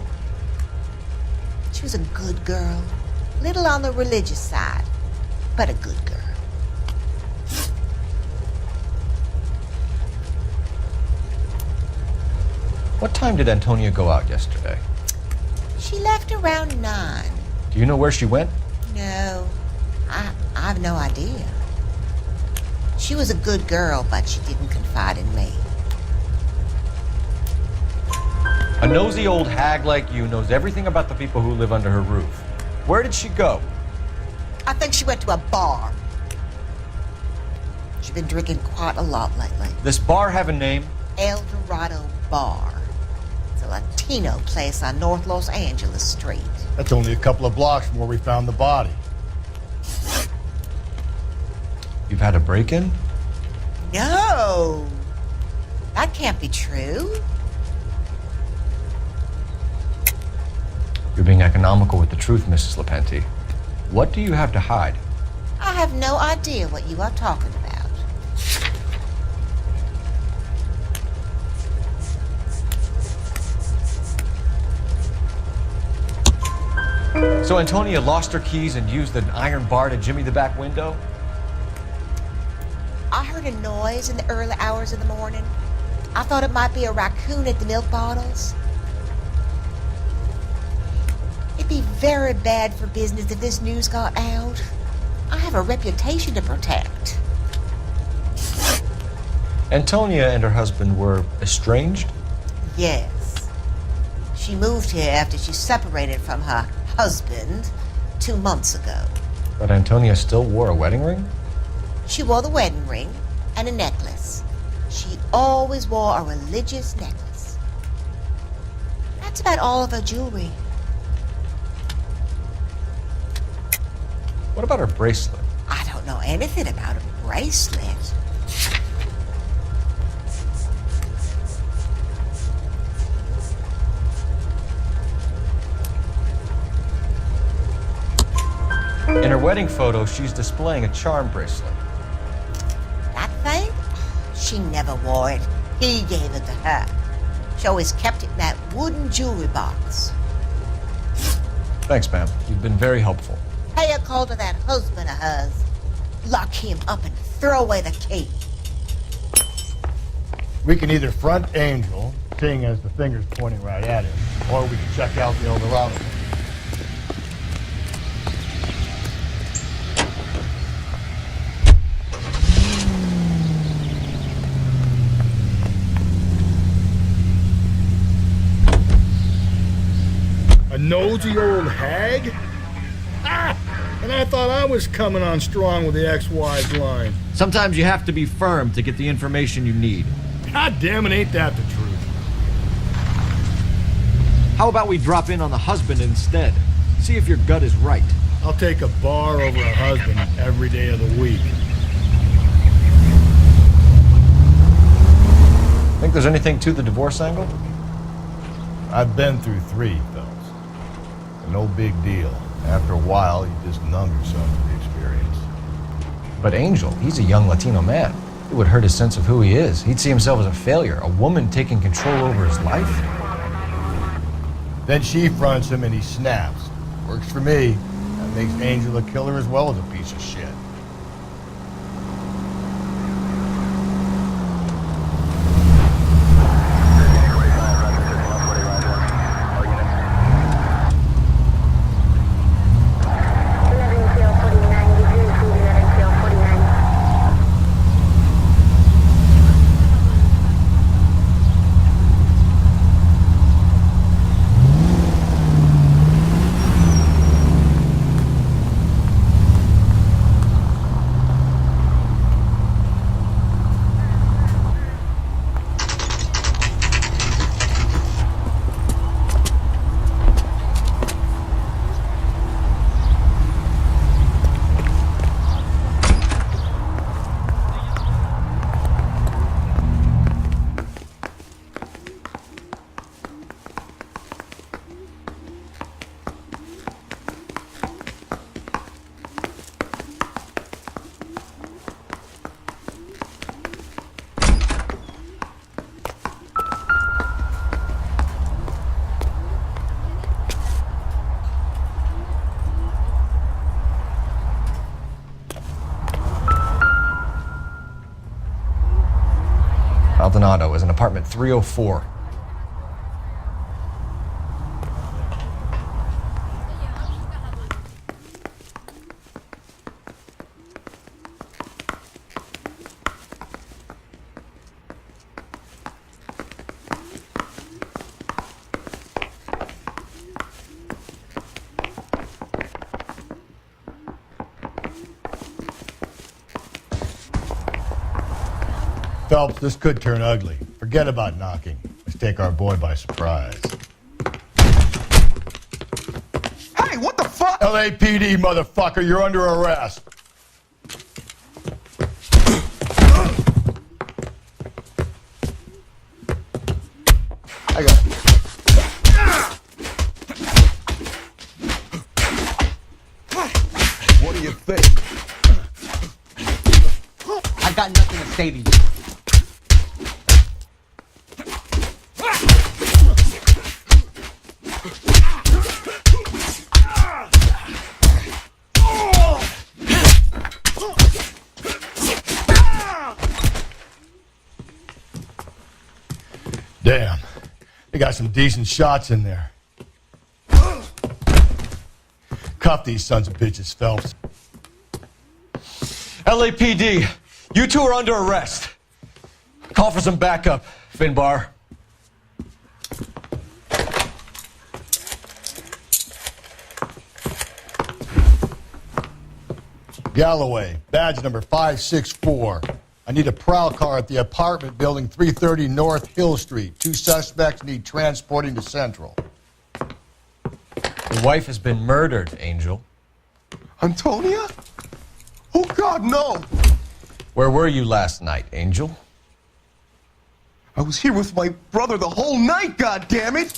She was a good girl, little on the religious side, but a good girl. What time did Antonia go out yesterday? She left around 9. Do you know where she went? No, I have no idea. She was a good girl, but she didn't confide in me. A nosy old hag like you knows everything about the people who live under her roof. Where did she go? I think she went to a bar. She's been drinking quite a lot lately. This bar have a name? El Dorado Bar. It's a Latino place on North Los Angeles Street. That's only a couple of blocks from where we found the body. You've had a break-in? No, that can't be true. You're being economical with the truth, Mrs. Lepenti. What do you have to hide? I have no idea what you are talking about. So Antonia lost her keys and used an iron bar to jimmy the back window? I heard a noise in the early hours of the morning. I thought it might be a raccoon at the milk bottles. It'd be very bad for business if this news got out. I have a reputation to protect. Antonia and her husband were estranged? Yes. She moved here after she separated from her husband 2 months ago. But Antonia still wore a wedding ring? She wore the wedding ring and a necklace. She always wore a religious necklace. That's about all of her jewelry. What about her bracelet? I don't know anything about a bracelet. In her wedding photo, she's displaying a charm bracelet. That thing? She never wore it. He gave it to her. She always kept it in that wooden jewelry box. Thanks, ma'am. You've been very helpful. Pay a call to that husband of hers. Lock him up and throw away the key. We can either front Angel, seeing as the finger's pointing right at him, or we can check out the El Dorado. A nosy old hag? Ah! And I thought I was coming on strong with the ex-wives line. Sometimes you have to be firm to get the information you need. God damn it, ain't that the truth? How about we drop in on the husband instead? See if your gut is right. I'll take a bar over a husband every day of the week. Think there's anything to the divorce angle? I've been through 3, fellas. No big deal. After a while, you just numb yourself to the experience. But Angel, he's a young Latino man. It would hurt his sense of who he is. He'd see himself as a failure, a woman taking control over his life. Then she fronts him and he snaps. Works for me. That makes Angel a killer as well as a piece of shit. Maldonado is in apartment 304. Phelps, this could turn ugly. Forget about knocking. Let's take our boy by surprise. Hey, what the fuck? LAPD, motherfucker, you're under arrest. I got it. What do you think? I got nothing to say to you. Damn. They got some decent shots in there. Cuff these sons of bitches, Phelps. LAPD, you two are under arrest. Call for some backup, Finbar. Galloway, badge number 564. I need a prowl car at the apartment building 330 North Hill Street. 2 suspects need transporting to Central. Your wife has been murdered, Angel. Antonia? Oh, God, no! Where were you last night, Angel? I was here with my brother the whole night, goddammit!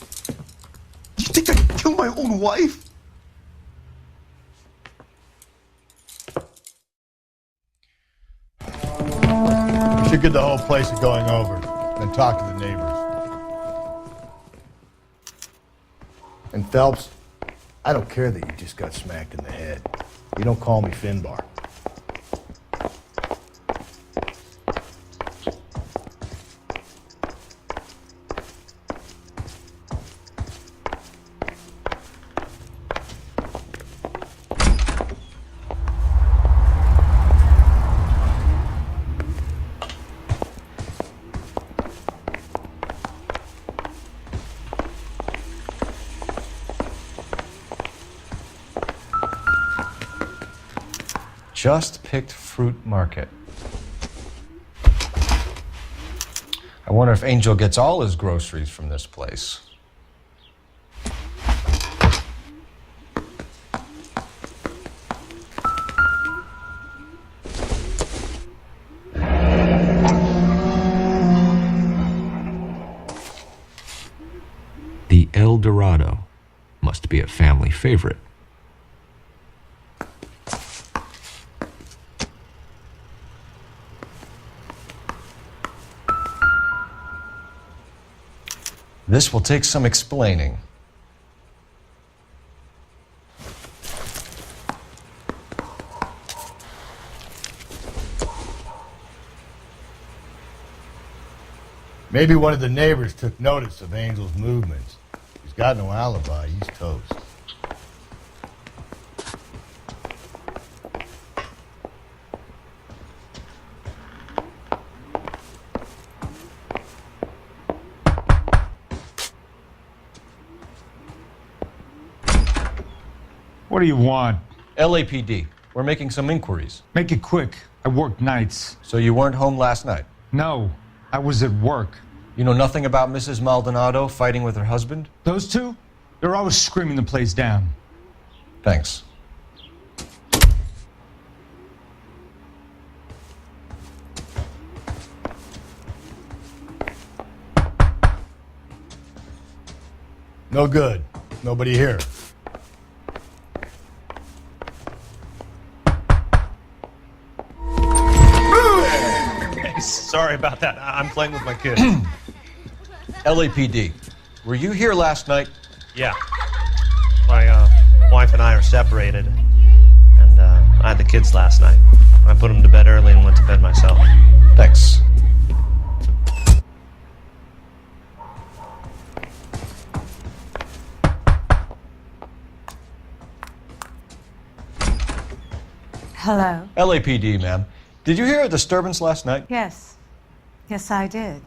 You think I'd kill my own wife? We should get the whole place going over, then talk to the neighbors. And Phelps, I don't care that you just got smacked in the head. You don't call me Finbar. Just picked fruit market. I wonder if Angel gets all his groceries from this place. The El.Dorado must be a family favorite. This will take some explaining. Maybe one of the neighbors took notice of Angel's movements. He's got no alibi. He's toast. What do you want? LAPD. We're making some inquiries. Make it quick. I work nights. So you weren't home last night? No, I was at work. You know nothing about Mrs. Maldonado fighting with her husband? Those two? They're always screaming the place down. Thanks. No good. Nobody here. Sorry about that. I'm playing with my kids. LAPD, were you here last night? Yeah. My wife and I are separated, and I had the kids last night. I put them to bed early and went to bed myself. Thanks. Hello? LAPD, ma'am. Did you hear a disturbance last night? Yes. Yes, I did.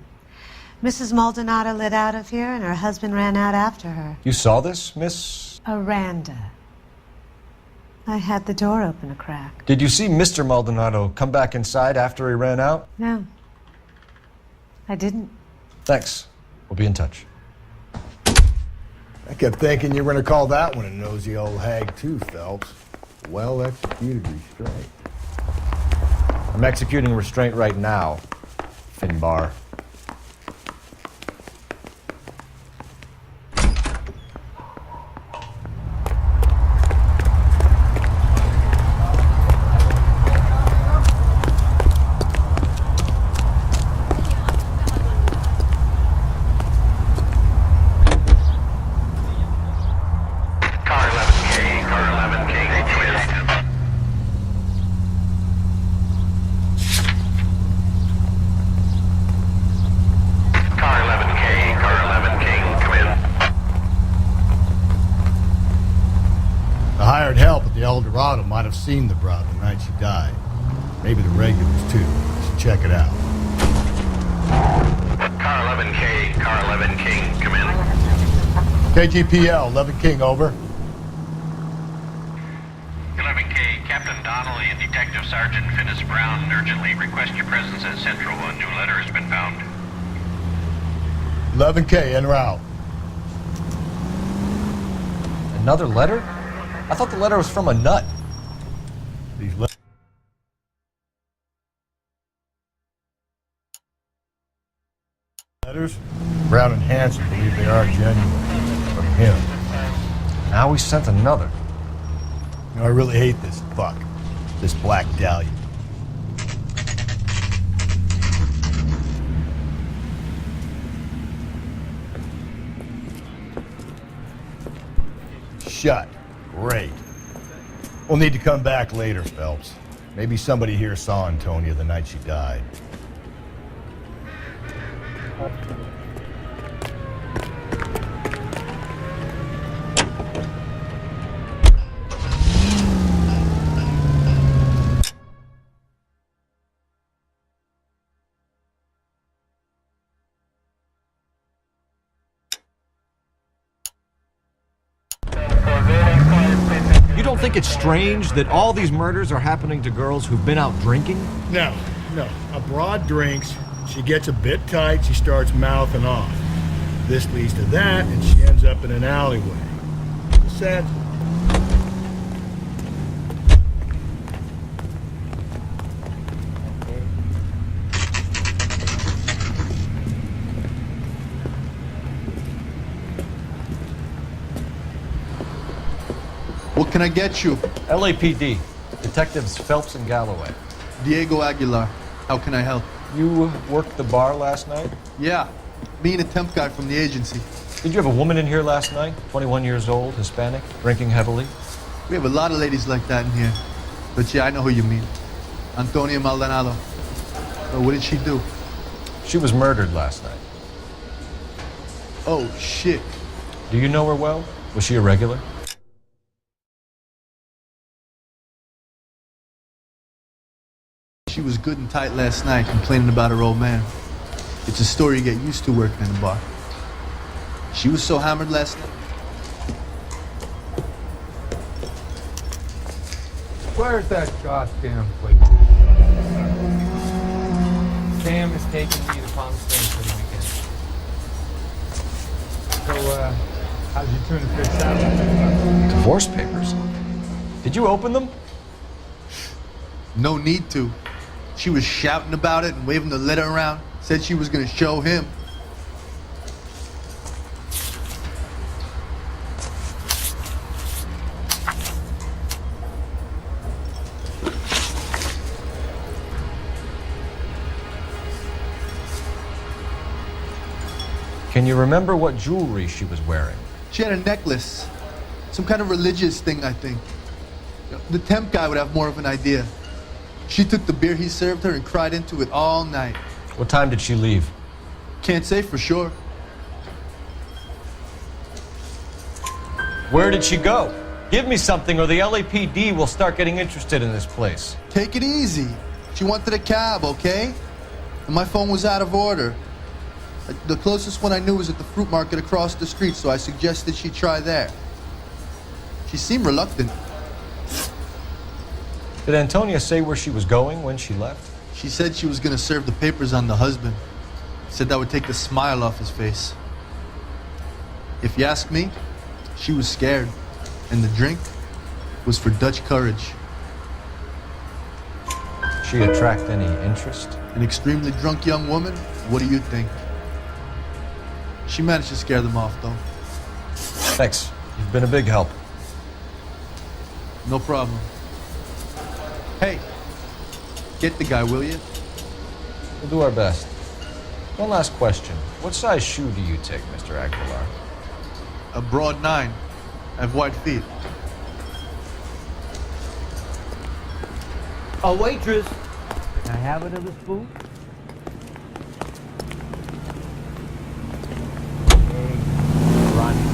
Mrs. Maldonado lit out of here, and her husband ran out after her. You saw this, Miss? Aranda. I had the door open a crack. Did you see Mr. Maldonado come back inside after he ran out? No. I didn't. Thanks. We'll be in touch. I kept thinking you were going to call that one a nosy old hag too, Phelps. Well executed restraint. I'm executing restraint right now, Finbar. The El.Dorado might have seen the broad the night she died. Maybe the regulars, too. Should check it out. Car 11K, Car 11 King, come in. KGPL, 11 King, over. 11K, Captain Donnelly and Detective Sergeant Finis Brown urgently request your presence at Central. A new letter has been found. 11K, en route. Another letter? I thought the letter was from a nut. These letters, Brown and Hanson believe they are genuine. From him. Now we sent another. You know, I really hate this fuck. This Black Dahlia. Shut. Great. We'll need to come back later, Phelps. Maybe somebody here saw Antonia the night she died. You don't think it's strange that all these murders are happening to girls who've been out drinking? No. A broad drinks, she gets a bit tight, she starts mouthing off. This leads to that, and she ends up in an alleyway. Sad. What can I get you? LAPD. Detectives Phelps and Galloway. Diego Aguilar. How can I help? You worked the bar last night? Yeah. Me and a temp guy from the agency. Did you have a woman in here last night? 21 years old, Hispanic, drinking heavily? We have a lot of ladies like that in here. But yeah, I know who you mean. Antonia Maldonado. So what did she do? She was murdered last night. Oh, shit. Do you know her well? Was she a regular? She was good and tight last night, complaining about her old man. It's a story you get used to working in a bar. She was so hammered last night. Where's that goddamn plate? Sam is taking me to Palm Springs for the weekend. So, how'd you turn the fish out? Divorce papers? Did you open them? No need to. She was shouting about it and waving the letter around. Said she was going to show him. Can you remember what jewelry she was wearing? She had a necklace. Some kind of religious thing, I think. The temp guy would have more of an idea. She took the beer he served her and cried into it all night. What time did she leave? Can't say for sure. Where did she go? Give me something or the LAPD will start getting interested in this place. Take it easy. She wanted a cab, okay? And my phone was out of order. The closest one I knew was at the fruit market across the street, so I suggested she try there. She seemed reluctant. Did Antonia say where she was going when she left? She said she was going to serve the papers on the husband. Said that would take the smile off his face. If you ask me, she was scared. And the drink was for Dutch courage. She attract any interest? An extremely drunk young woman? What do you think? She managed to scare them off, though. Thanks. You've been a big help. No problem. Hey, get the guy, will you? We'll do our best. One last question. What size shoe do you take, Mr. Aguilar? A broad 9. I have wide feet. A waitress. Can I have another spoon? Hey, Ronnie.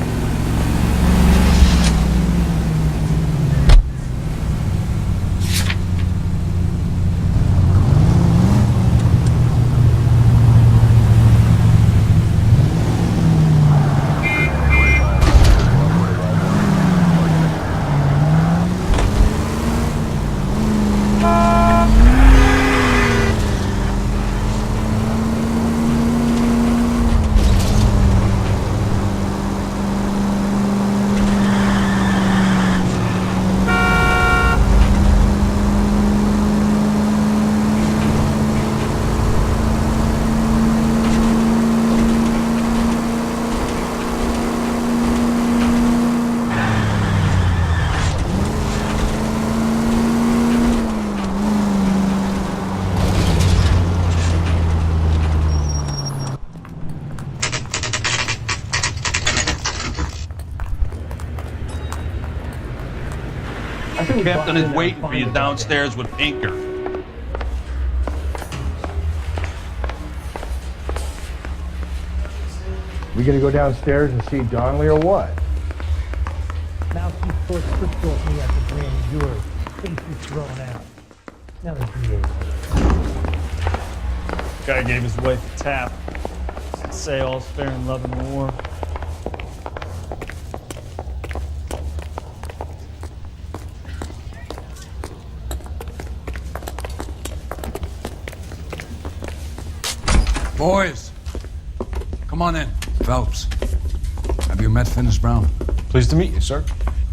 Captain is waiting for you downstairs with Pinker. We gonna go downstairs and see Donnelly or what? Now she's supposed to put me at the grand jury. Think he's thrown out. Now the DA. Guy gave his wife a tap. Say all's fair in love and war. Boys, come on in. Phelps, have you met Finis Brown? Pleased to meet you, sir.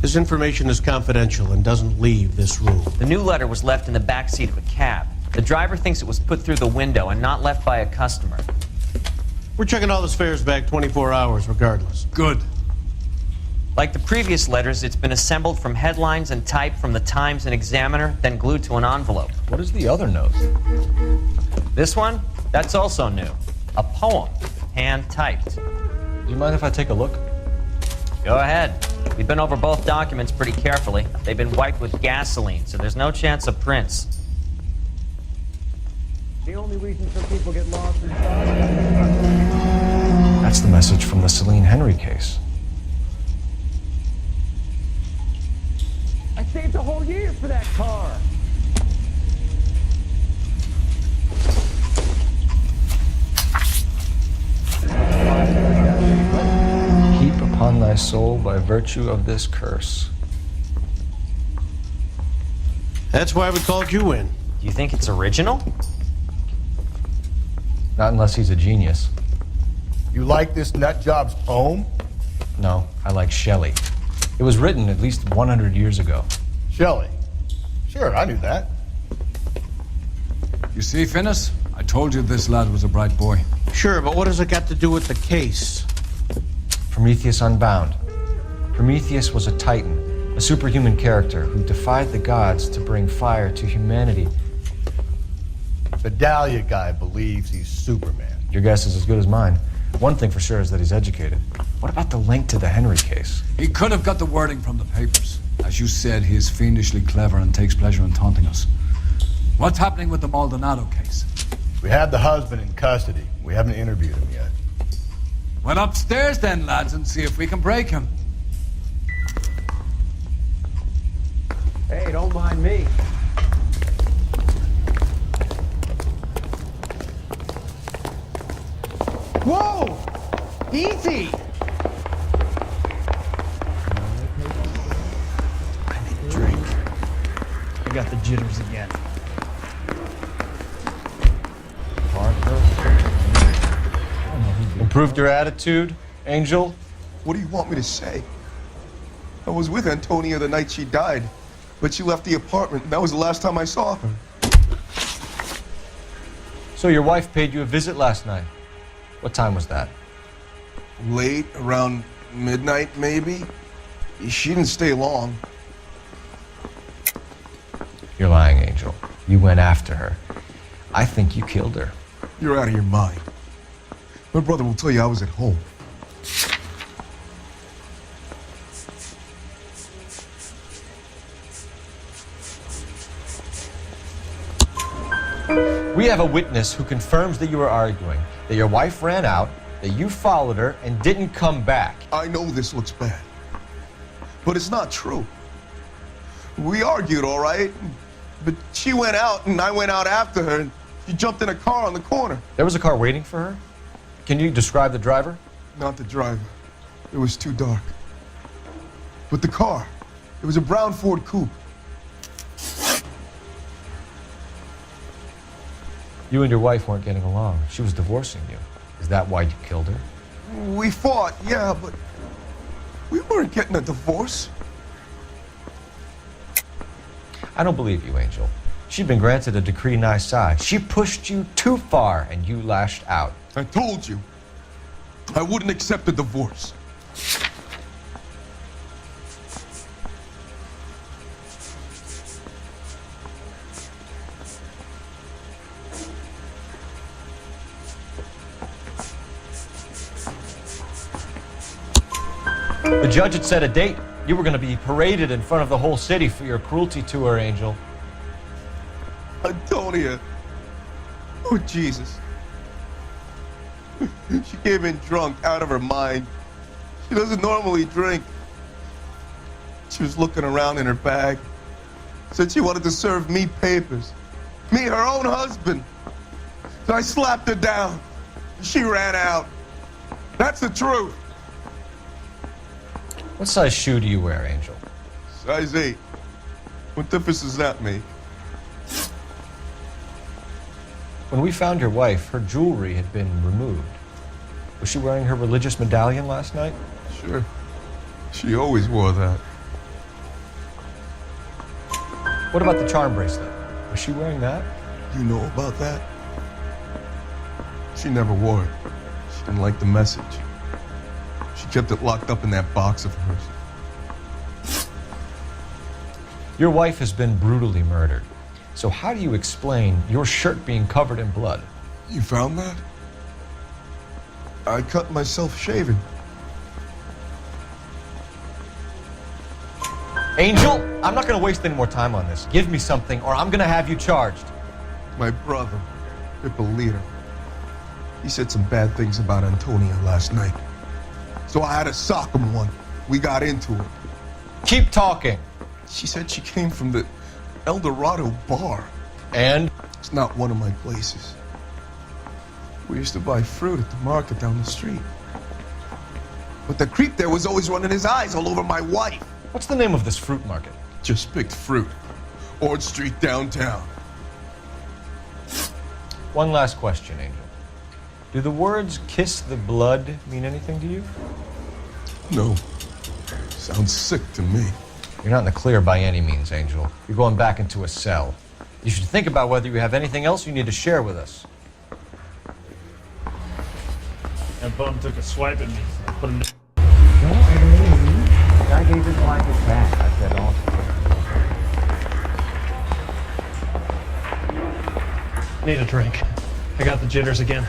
This information is confidential and doesn't leave this room. The new letter was left in the back seat of a cab. The driver thinks it was put through the window and not left by a customer. We're checking all this fares back 24 hours regardless. Good. Like the previous letters, it's been assembled from headlines and typed from the Times and Examiner, then glued to an envelope. What is the other note? This one? That's also new. A poem, hand-typed. Do you mind if I take a look? Go ahead. We've been over both documents pretty carefully. They've been wiped with gasoline, so there's no chance of prints. The only reason some people get lost in That's the message from the Celine Henry case. I saved a whole year for that car. Heap upon thy soul by virtue of this curse. That's why we called you in. Do you think it's original? Not unless he's a genius. You like this nut job's poem? No, I like Shelley. It was written at least 100 years ago. Shelley? Sure, I knew that. You see, Finis? I told you this lad was a bright boy. Sure, but what has it got to do with the case? Prometheus Unbound. Prometheus was a titan, a superhuman character who defied the gods to bring fire to humanity. The Dahlia guy believes he's Superman. Your guess is as good as mine. One thing for sure is that he's educated. What about the link to the Henry case? He could have got the wording from the papers. As you said, he is fiendishly clever and takes pleasure in taunting us. What's happening with the Maldonado case? We have the husband in custody. We haven't interviewed him yet. Well, upstairs then, lads, and see if we can break him. Hey, don't mind me. Whoa! Easy! I need a drink. I got the jitters again. Improved your attitude, Angel? What do you want me to say? I was with Antonia the night she died, but she left the apartment, and that was the last time I saw her. So your wife paid you a visit last night. What time was that? Late, around midnight, maybe? She didn't stay long. You're lying, Angel. You went after her. I think you killed her. You're out of your mind. My brother will tell you I was at home. We have a witness who confirms that you were arguing, that your wife ran out, that you followed her and didn't come back. I know this looks bad, but it's not true. We argued, all right, but she went out and I went out after her and she jumped in a car on the corner. There was a car waiting for her? Can you describe the driver? Not the driver. It was too dark. But the car, it was a brown Ford coupe. You and your wife weren't getting along. She was divorcing you. Is that why you killed her? We fought, yeah, but we weren't getting a divorce. I don't believe you, Angel. She'd been granted a decree nisi. She pushed you too far and you lashed out. I told you, I wouldn't accept a divorce. The judge had set a date. You were going to be paraded in front of the whole city for your cruelty to her, Angel. Antonia. Oh, Jesus. She came in drunk, out of her mind. She doesn't normally drink. She was looking around in her bag. Said she wanted to serve me papers. Me, her own husband. So I slapped her down. She ran out. That's the truth. What size shoe do you wear, Angel? Size 8. What difference does that make? When we found your wife, her jewelry had been removed. Was she wearing her religious medallion last night? Sure. She always wore that. What about the charm bracelet? Was she wearing that? You know about that? She never wore it. She didn't like the message. She kept it locked up in that box of hers. Your wife has been brutally murdered. So how do you explain your shirt being covered in blood? You found that? I cut myself shaving. Angel, I'm not going to waste any more time on this. Give me something or I'm going to have you charged. My brother, Ippolito, he said some bad things about Antonia last night. So I had to sock him one. We got into it. Keep talking. She said she came from the El.A.Noire bar. And? It's not one of my places. We used to buy fruit at the market down the street. But the creep there was always running his eyes all over my wife. What's the name of this fruit market? Just picked fruit. Ord Street downtown. One last question, Angel. Do the words kiss the blood mean anything to you? No. Sounds sick to me. You're not in the clear by any means, Angel. You're going back into a cell. You should think about whether you have anything else you need to share with us. That bum took a swipe at me, so I put him down. I gave his life back. I said also. Need a drink. I got the jitters again.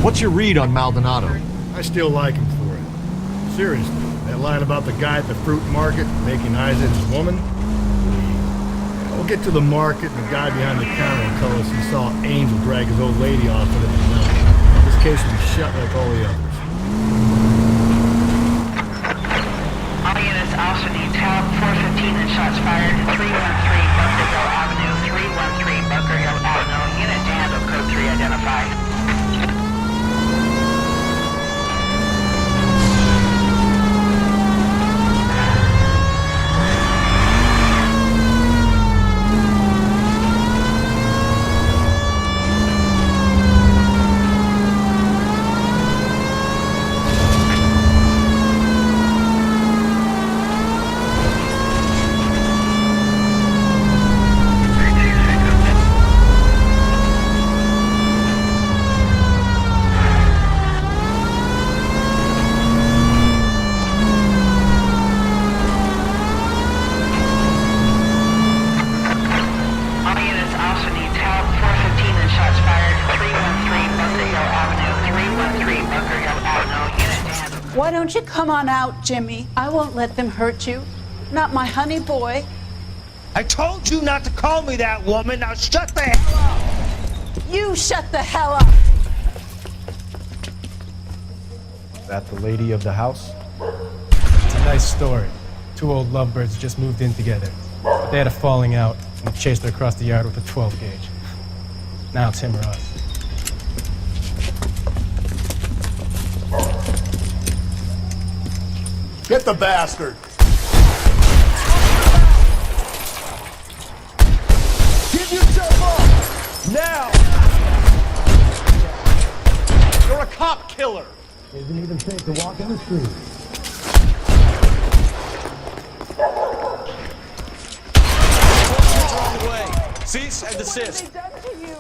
What's your read on Maldonado? I still like him for it. Seriously, that lying about the guy at the fruit market making eyes at his woman? We'll get to the market, and the guy behind the counter will tell us he saw Angel drag his old lady off into the night. This case will be shut like all the others. All units also need help. 415 and shots fired. 313 Bunker Hill Avenue. 313 Bunker Hill Avenue. Unit to handle code 3 identified. Why don't you come on out, Jimmy? I won't let them hurt you. Not my honey boy. I told you not to call me that, woman. Now shut the hell up. You shut the hell up. Is that the lady of the house? It's a nice story. Two old lovebirds just moved in together. But they had a falling out, and he chased her across the yard with a 12 gauge. Now it's him or us. Get the bastard! Give yourself up! Now! You're a cop killer! Isn't even safe to walk in the street. Wrong way. Cease and desist. What have they done to you?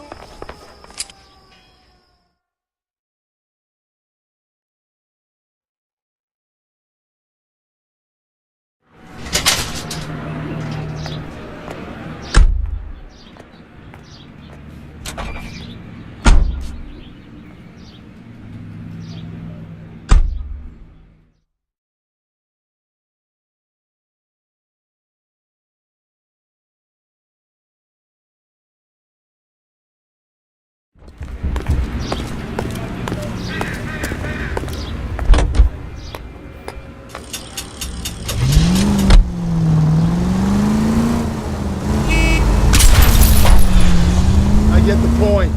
I get the point.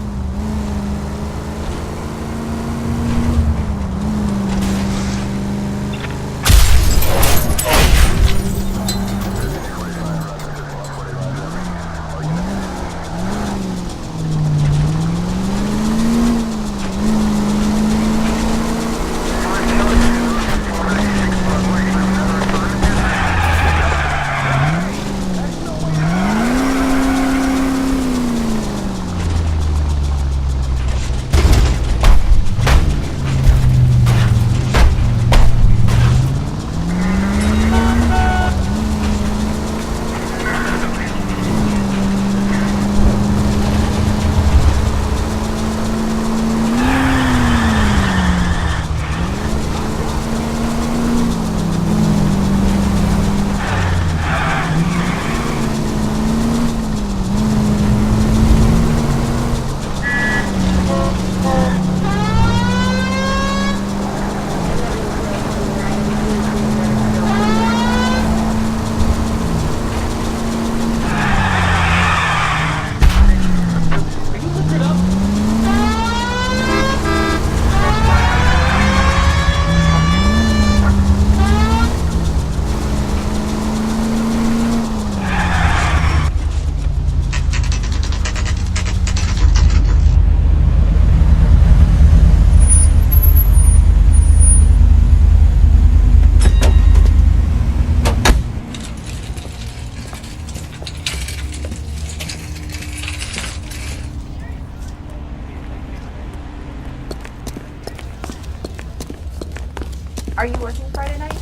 Are you working Friday night?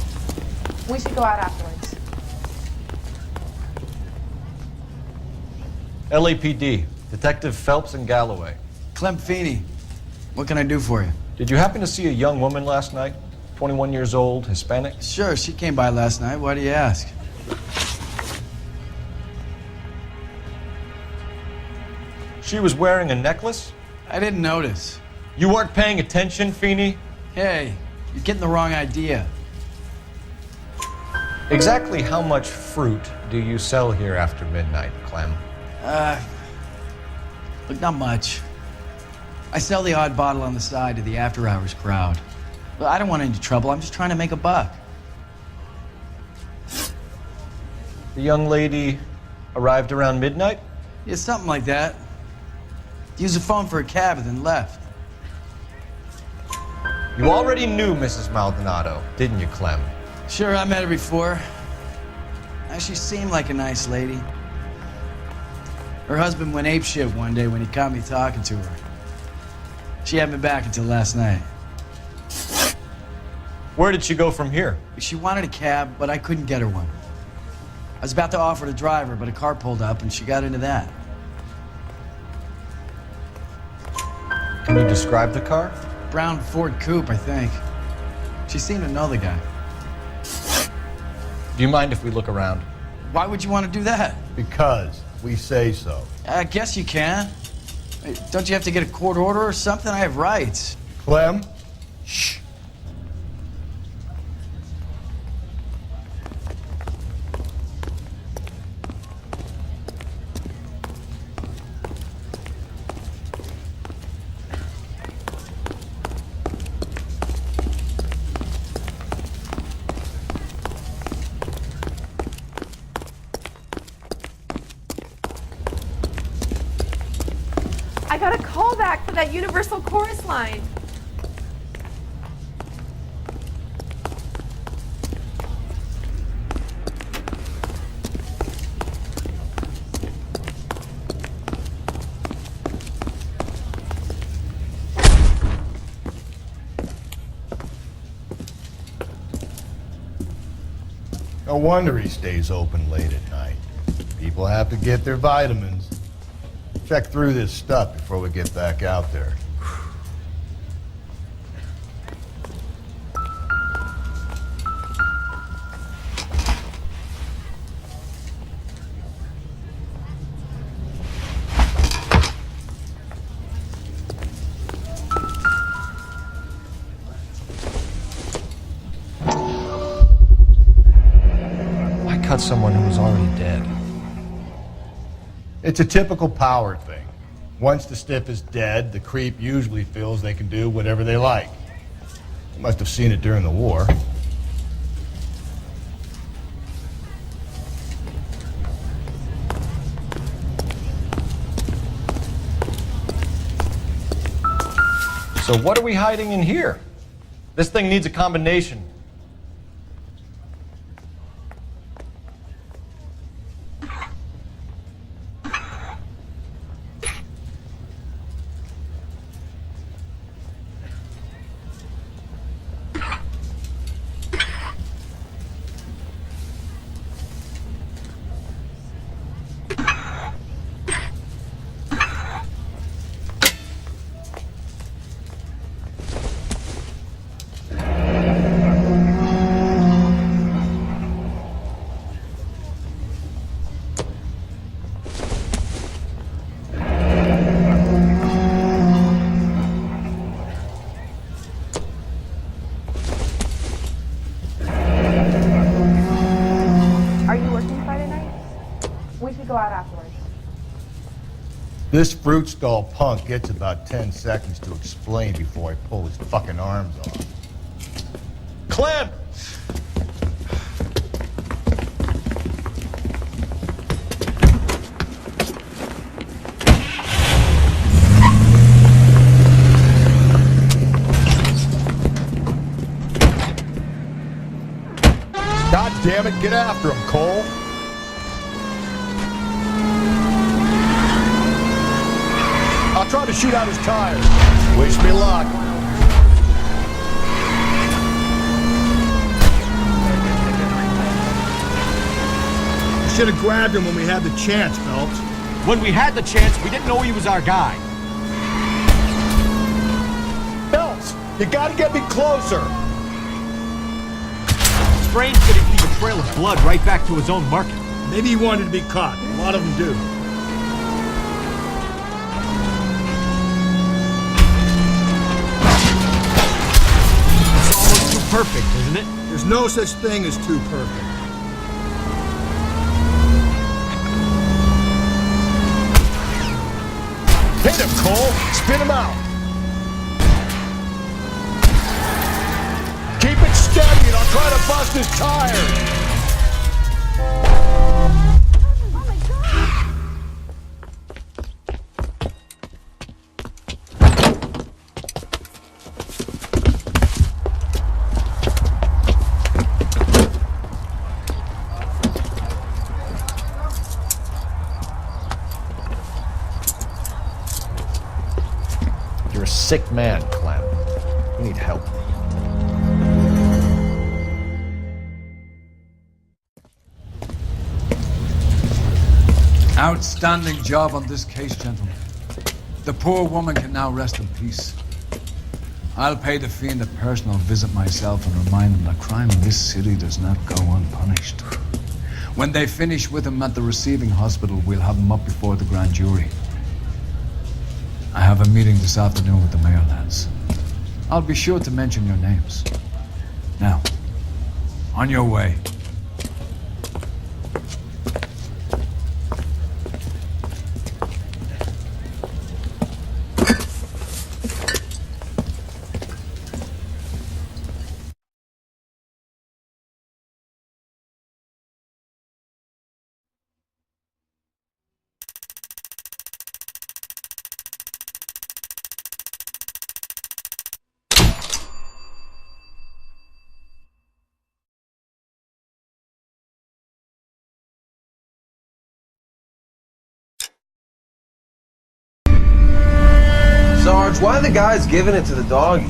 We should go out afterwards. LAPD, Detective Phelps and Galloway. Clem Feeney, what can I do for you? Did you happen to see a young woman last night? 21 years old, Hispanic? Sure, she came by last night. Why do you ask? She was wearing a necklace? I didn't notice. You weren't paying attention, Feeney? Hey, you're getting the wrong idea. Exactly how much fruit do you sell here after midnight, Clem? Look, not much. I sell the odd bottle on the side to the after-hours crowd. But I don't want any trouble. I'm just trying to make a buck. The young lady arrived around midnight? Yeah, something like that. Used the phone for a cab and then left. You already knew Mrs. Maldonado, didn't you, Clem? Sure, I met her before. She seemed like a nice lady. Her husband went apeshit one day when he caught me talking to her. She had me back until last night. Where did she go from here? She wanted a cab, but I couldn't get her one. I was about to offer to drive her, but a car pulled up and she got into that. Can you describe the car? Brown Ford Coupe, I think. She seemed to know the guy. Do you mind if we look around? Why would you want to do that? Because we say so. I guess you can. Don't you have to get a court order or something? I have rights. Clem? Shh. I got a call back for that Universal Chorus line. No wonder he stays open late at night. People have to get their vitamins. Check through this stuff before we get back out there. Why cut someone who was already dead? It's a typical power thing. Once the stiff is dead, the creep usually feels they can do whatever they like. You must have seen it during the war. So what are we hiding in here? This thing needs a combination. This fruit stall punk gets about 10 seconds to explain before I pull his fucking arms off. Clem! God damn it, get after him, Cole. I'll try to shoot out his tires. Wish me luck. You should have grabbed him when we had the chance, Phelps. When we had the chance, we didn't know he was our guy. Phelps, you gotta get me closer. brain's gonna leave a trail of blood right back to his own market. Maybe he wanted to be caught. A lot of them do. It's almost too perfect, isn't it? There's no such thing as too perfect. Hit him, Cole. Spin him out. Keep it steady and I'll try to bust his tires. You're a sick man, Clem. You need help. Outstanding job on this case, gentlemen. The poor woman can now rest in peace. I'll pay the fiend a personal visit myself and remind him that crime in this city does not go unpunished. When they finish with him at the receiving hospital, we'll have him up before the grand jury. I have a meeting this afternoon with the mayor, lads. I'll be sure to mention your names. Now, on your way. Sarge, why are the guys giving it to the doggies?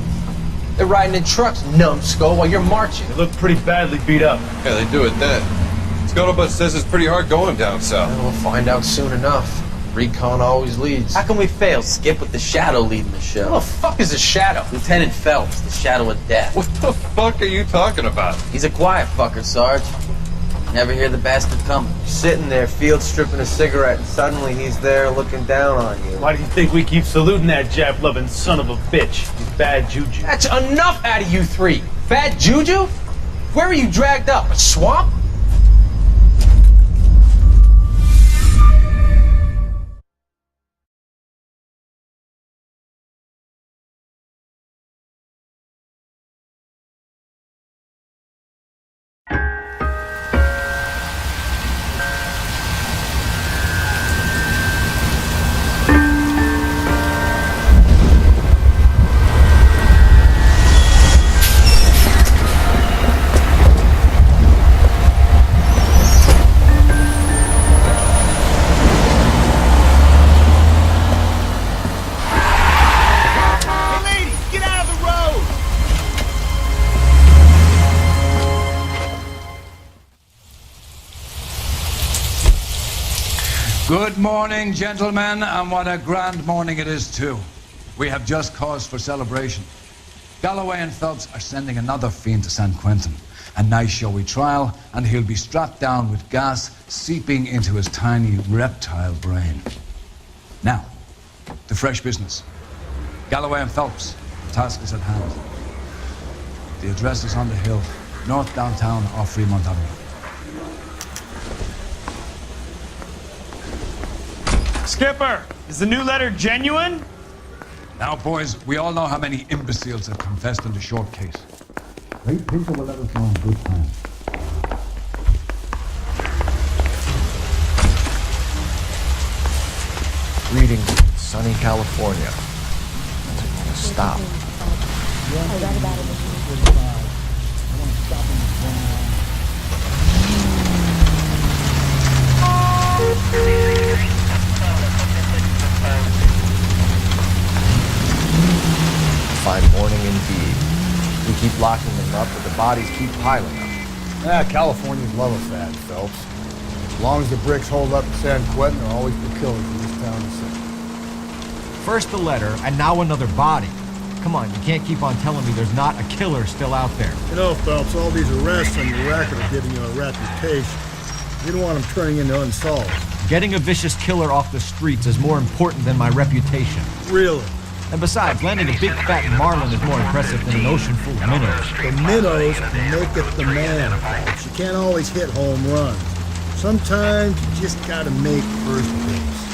They're riding in trucks, numbskull, while you're marching. They look pretty badly beat up. Yeah, they do at that. Scuttlebutt says it's pretty hard going down south. We'll find out soon enough. Recon always leads. How can we fail, Skip, with the Shadow leading the show? Who the fuck is the Shadow? Lieutenant Phelps, the Shadow of Death. What the fuck are you talking about? He's a quiet fucker, Sarge. Never hear the bastard coming. Sitting there, field stripping a cigarette, and suddenly he's there looking down on you. Why do you think we keep saluting that Jap-loving son of a bitch? He's bad juju. That's enough out of you three. Bad juju? Where were you dragged up? A swamp? Good morning, gentlemen, and what a grand morning it is, too. We have just cause for celebration. Galloway and Phelps are sending another fiend to San Quentin. A nice showy trial, and he'll be strapped down with gas seeping into his tiny reptile brain. Now, to fresh business. Galloway and Phelps, the task is at hand. The address is on the hill, north downtown off Fremont Avenue. Skipper, is the new letter genuine? Now, boys, we all know how many imbeciles have confessed in the short case. Great people will let us know in good time. Greetings, sunny California. Stop. I read about it in 45. I want to stop in this one. 'Fine morning indeed. We keep locking them up, but the bodies keep piling up. Californians love a fad, Phelps. As long as the bricks hold up in San Quentin, there will always be killers in this town to see. First the letter, and now another body. come on, you can't keep on telling me there's not a killer still out there. You know, Phelps, all these arrests on your record are giving you a reputation. You don't want them turning into unsolved. Getting a vicious killer off the streets is more important than my reputation. Really? And besides, landing a big fat marlin is more impressive than an ocean full of minnows. The minnows make it the man, Phelps. You can't always hit home runs. Sometimes you just gotta make first base.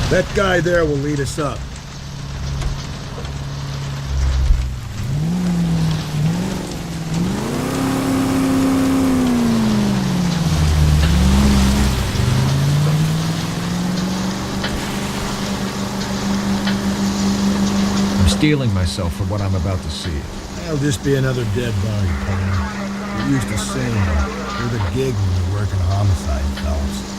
That guy there will lead us up. I'm steeling myself for what I'm about to see. That'll just be another dead body, Pam. You're used to seeing them. You're the gig when you're working homicide, fellas.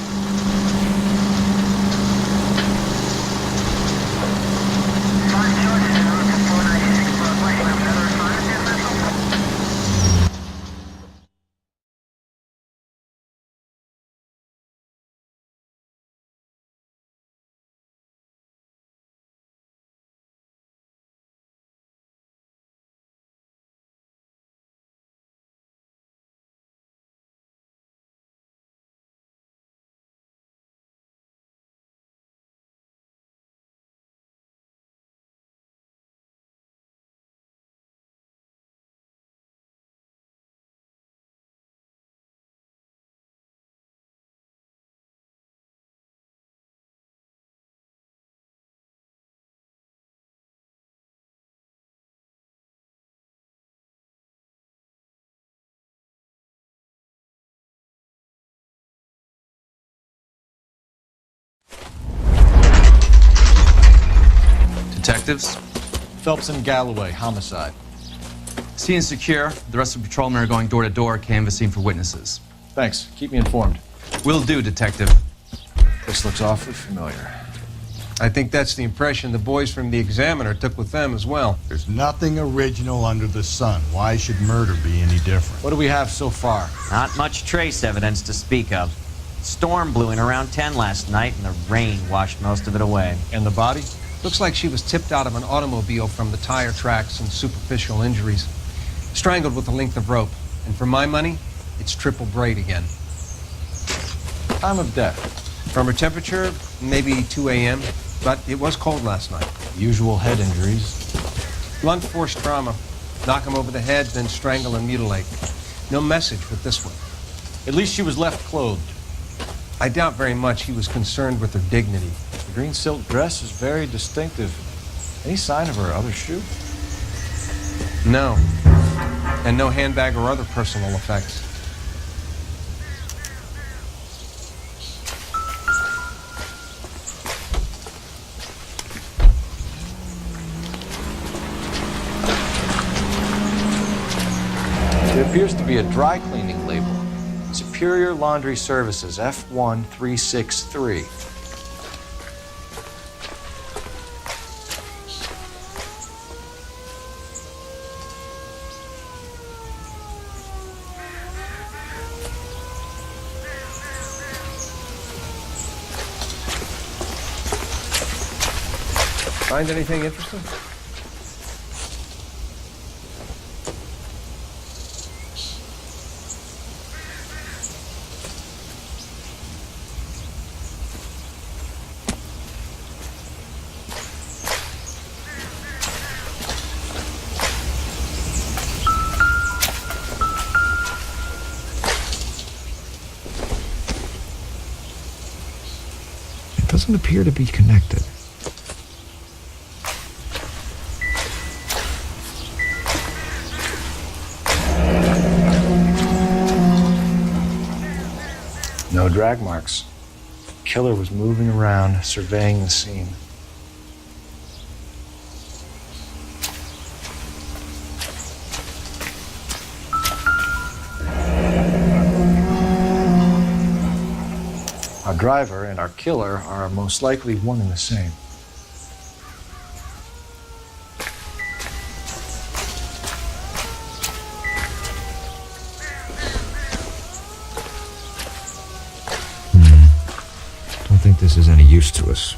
Detectives? Phelps and Galloway, homicide. Scene is secure. The rest of the patrolmen are going door to door, canvassing for witnesses. Thanks. Keep me informed. Will do, Detective. This looks awfully familiar. I think that's the impression the boys from the Examiner took with them as well. There's nothing original under the sun. Why should murder be any different? What do we have so far? Not much trace evidence to speak of. Storm blew in around 10 last night, and the rain washed most of it away. And the body? Looks like she was tipped out of an automobile from the tire tracks and superficial injuries. Strangled with a length of rope. And for my money, it's triple braid again. Time of death? From her temperature, maybe 2 a.m., but it was cold last night. Usual head injuries. Blunt force trauma. Knock him over the head, then strangle and mutilate. No message with this one. At least she was left clothed. I doubt very much he was concerned with her dignity. The green silk dress is very distinctive. Any sign of her other shoe? No. And no handbag or other personal effects. It appears to be a dry cleaning label. Superior Laundry Services, F1363. Find anything interesting? It doesn't appear to be connected. No drag marks. Killer was moving around, surveying the scene. Our driver and our killer are most likely one and the same. Don't think this is any use to us.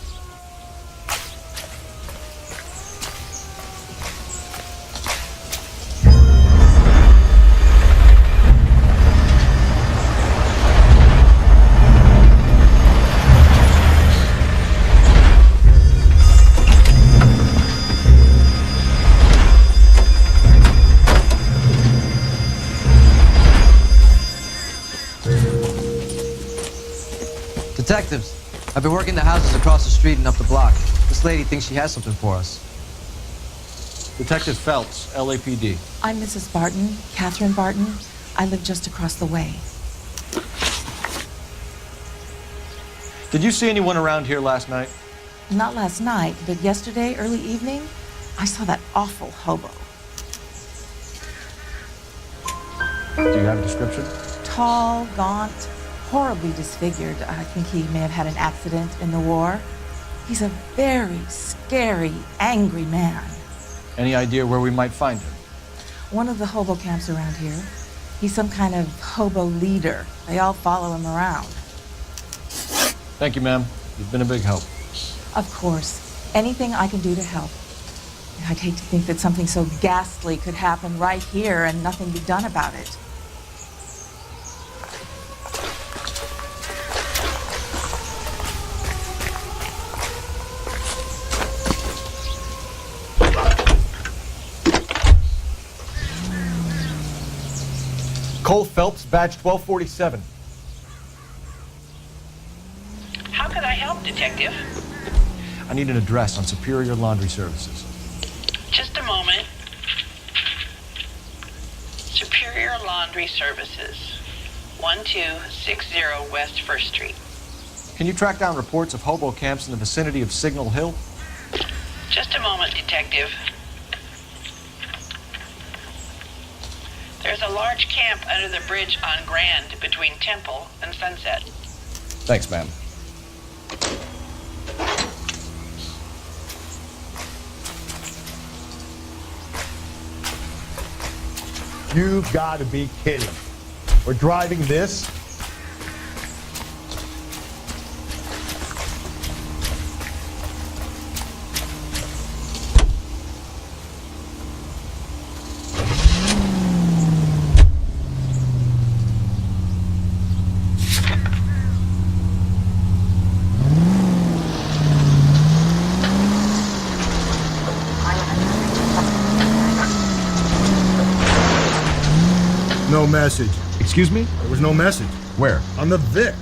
Detectives, I've been working the houses across the street and up the block. This lady thinks she has something for us. Detective Phelps, LAPD. I'm Mrs. Barton, Catherine Barton. I live just across the way. Did you see anyone around here last night? Not last night, but yesterday, early evening, I saw that awful hobo. Do you have a description? Tall, gaunt, horribly disfigured. I think he may have had an accident in the war. He's a very scary, angry man. Any idea where we might find him? One of the hobo camps around here. He's some kind of hobo leader. They all follow him around. Thank you, ma'am. You've been a big help. Of course. Anything I can do to help. I'd hate to think that something so ghastly could happen right here and nothing be done about it. Cole Phelps, badge 1247. How could I help, Detective? I need an address on Superior Laundry Services. Just a moment. Superior Laundry Services, 1260 West 1st Street. Can you track down reports of hobo camps in the vicinity of Signal Hill? Just a moment, Detective. There's a large camp under the bridge on Grand between Temple and Sunset. Thanks, ma'am. You've got to be kidding. We're driving this? No message. Excuse me? There was no message. Where? On the Vic.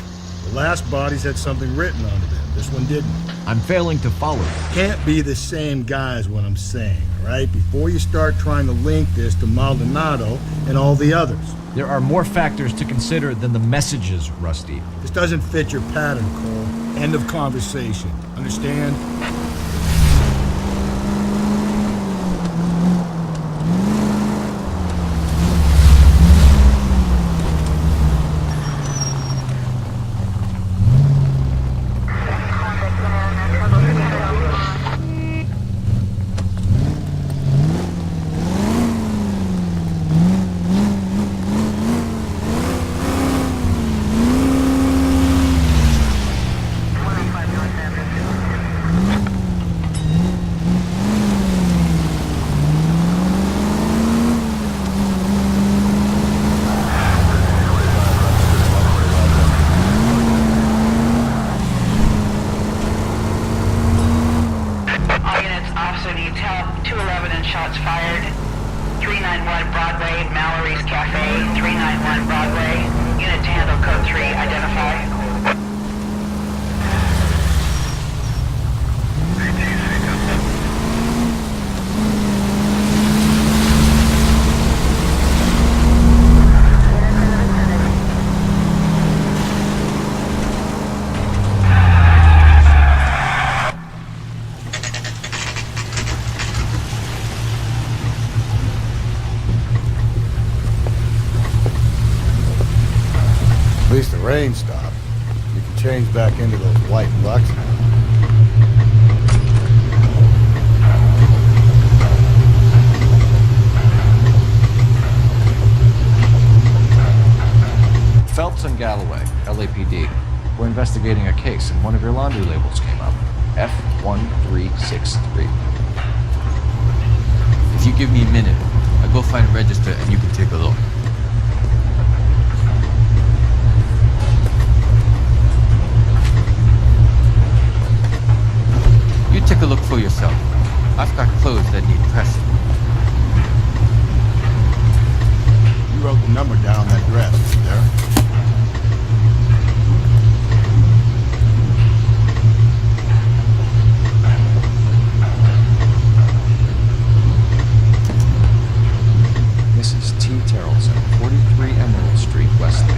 The last bodies had something written onto them. This one didn't. I'm failing to follow. Can't be the same guy is what I'm saying, all right? Before you start trying to link this to Maldonado and all the others. There are more factors to consider than the messages, Rusty. This doesn't fit your pattern, Cole. End of conversation. Understand? At least the rain stopped. You can change back into those white bucks now. Phelps and Galloway, LAPD. We're investigating a case, and one of your laundry labels came up. F1363. If you give me a minute, I'll go find a register and you can take a look. You take a look for yourself. I've got clothes that need pressing. You wrote the number down on that dress, there. Mrs. T. Terrellson, 43 Emerald Street, Westlake.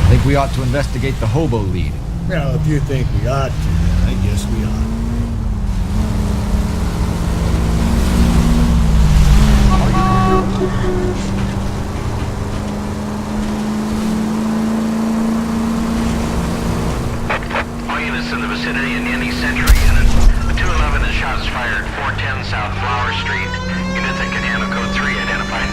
I think we ought to investigate the hobo lead. Well, if you think we ought to, I guess we ought. All units in the vicinity in any Century unit. A 211 and shots fired, 410 South Flower Street. Units that can handle code 3 identified.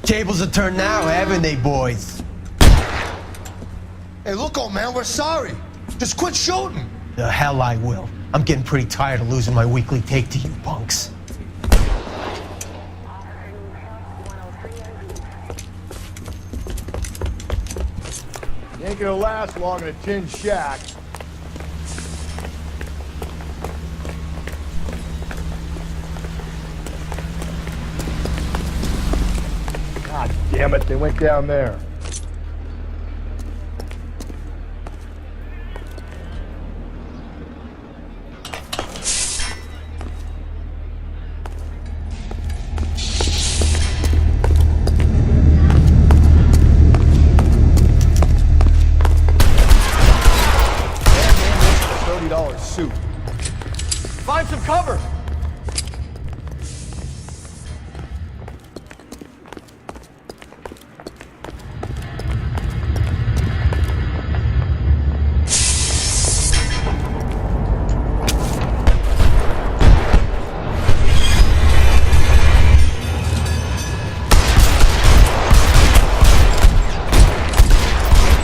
Tables are turned now, haven't they, boys? Hey, look, old man, we're sorry. Just quit shooting. The hell I will. I'm getting pretty tired of losing my weekly take to you punks. You ain't gonna last long in a tin shack. God damn it, they went down there. $30 suit. Find some cover!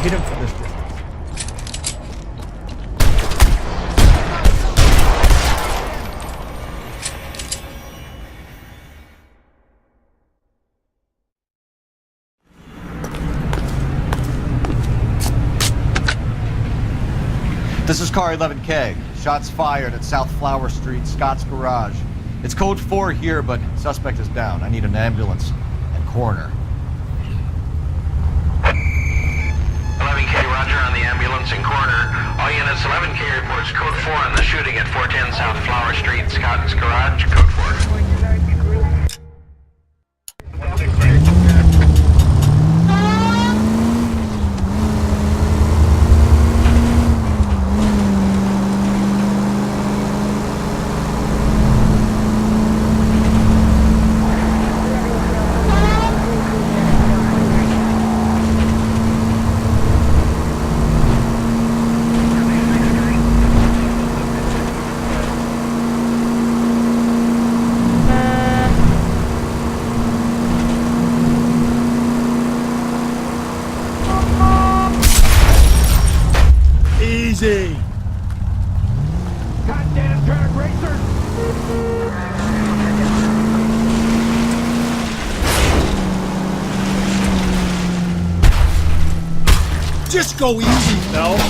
Hit him from this distance. This is car 11K. Shots fired at South Flower Street, Scott's Garage. It's code 4 here, but suspect is down. I need an ambulance and coroner. 11K, roger on the ambulance and coroner. All units, 11K reports code 4 on the shooting at 410 South Flower Street, Scott's Garage, code 4. Just go easy, Phelps.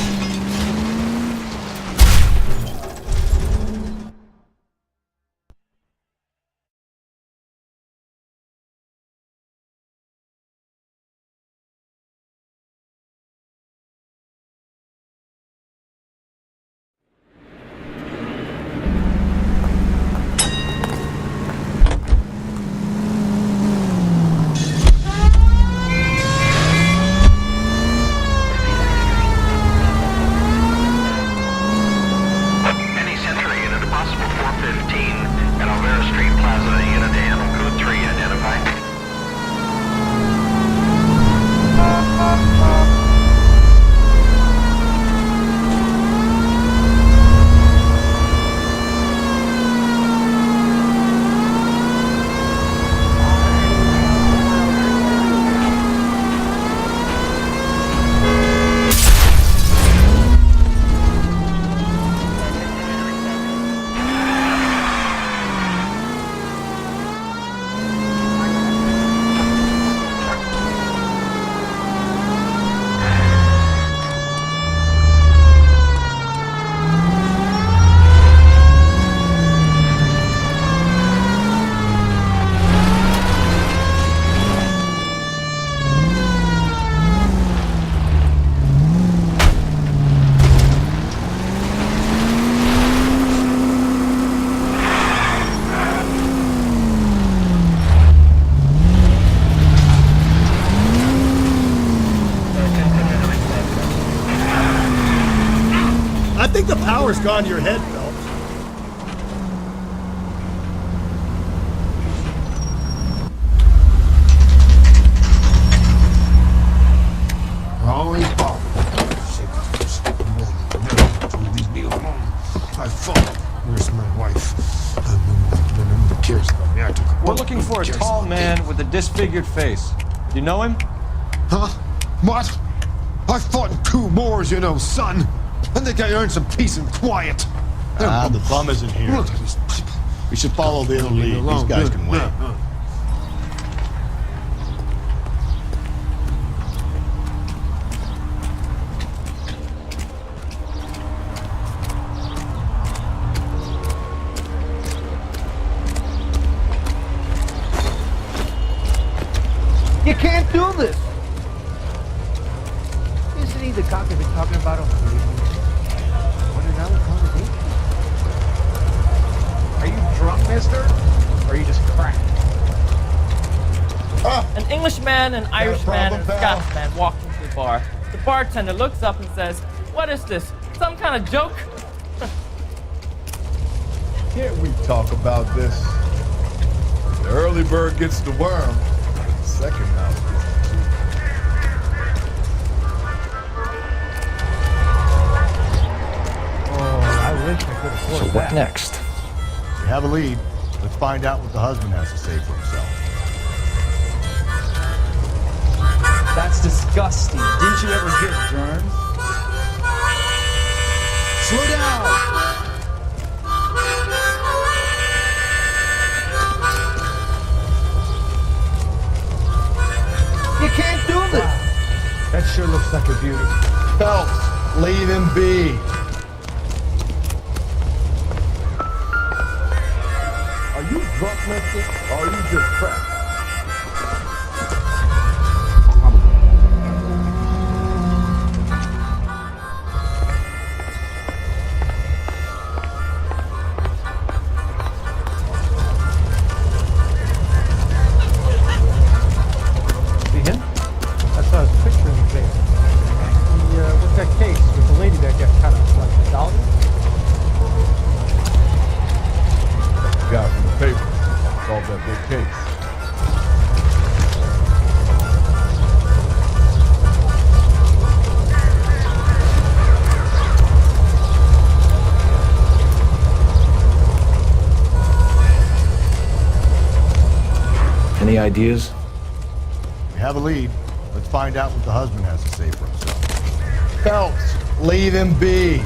Any Central unit, possible 415 at Alvera Street Plaza, unit to handle code 3, identify. I think the power's gone to your head, Phelps. Always bother. Leave me alone. I fought. Where's my wife? Nobody cares about me. We're looking for a tall man with a disfigured face. Do you know him? Huh? What? I fought in 2 wars, you know, son. I think I earned some peace and quiet. The bum isn't here. Look at these people. We should follow the other lead. These guys can wait. You can't do this! Isn't he the cop they've been talking about on the radio? $100 conversation? Are you drunk, mister? Or are you just cracked? An Englishman, an Irishman, and a problem, pal? Scotsman walk into the bar. The bartender looks up and says, "What is this? Some kind of joke?" Can't we talk about this? The early bird gets the worm. The second mouse gets the cheese. Oh, I wish I could afford So that. what next? We have a lead. Let's find out what the husband has to say for himself. That's disgusting. Didn't you ever get germs? Slow down! You can't do this! That sure looks like a beauty. Phelps, leave him be. Are you drunk, mister? Or are you just cracked? See him? I saw his picture in the paper. What's that case with the lady that got kind of like a dollar? Guy from the paper. Solved that big case. Any ideas? We have a lead. Let's find out what the husband has to say for himself. Phelps, leave him be.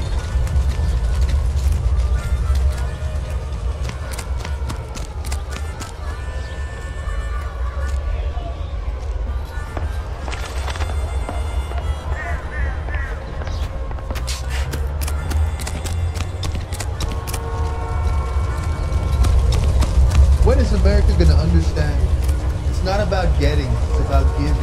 about getting, it's about giving.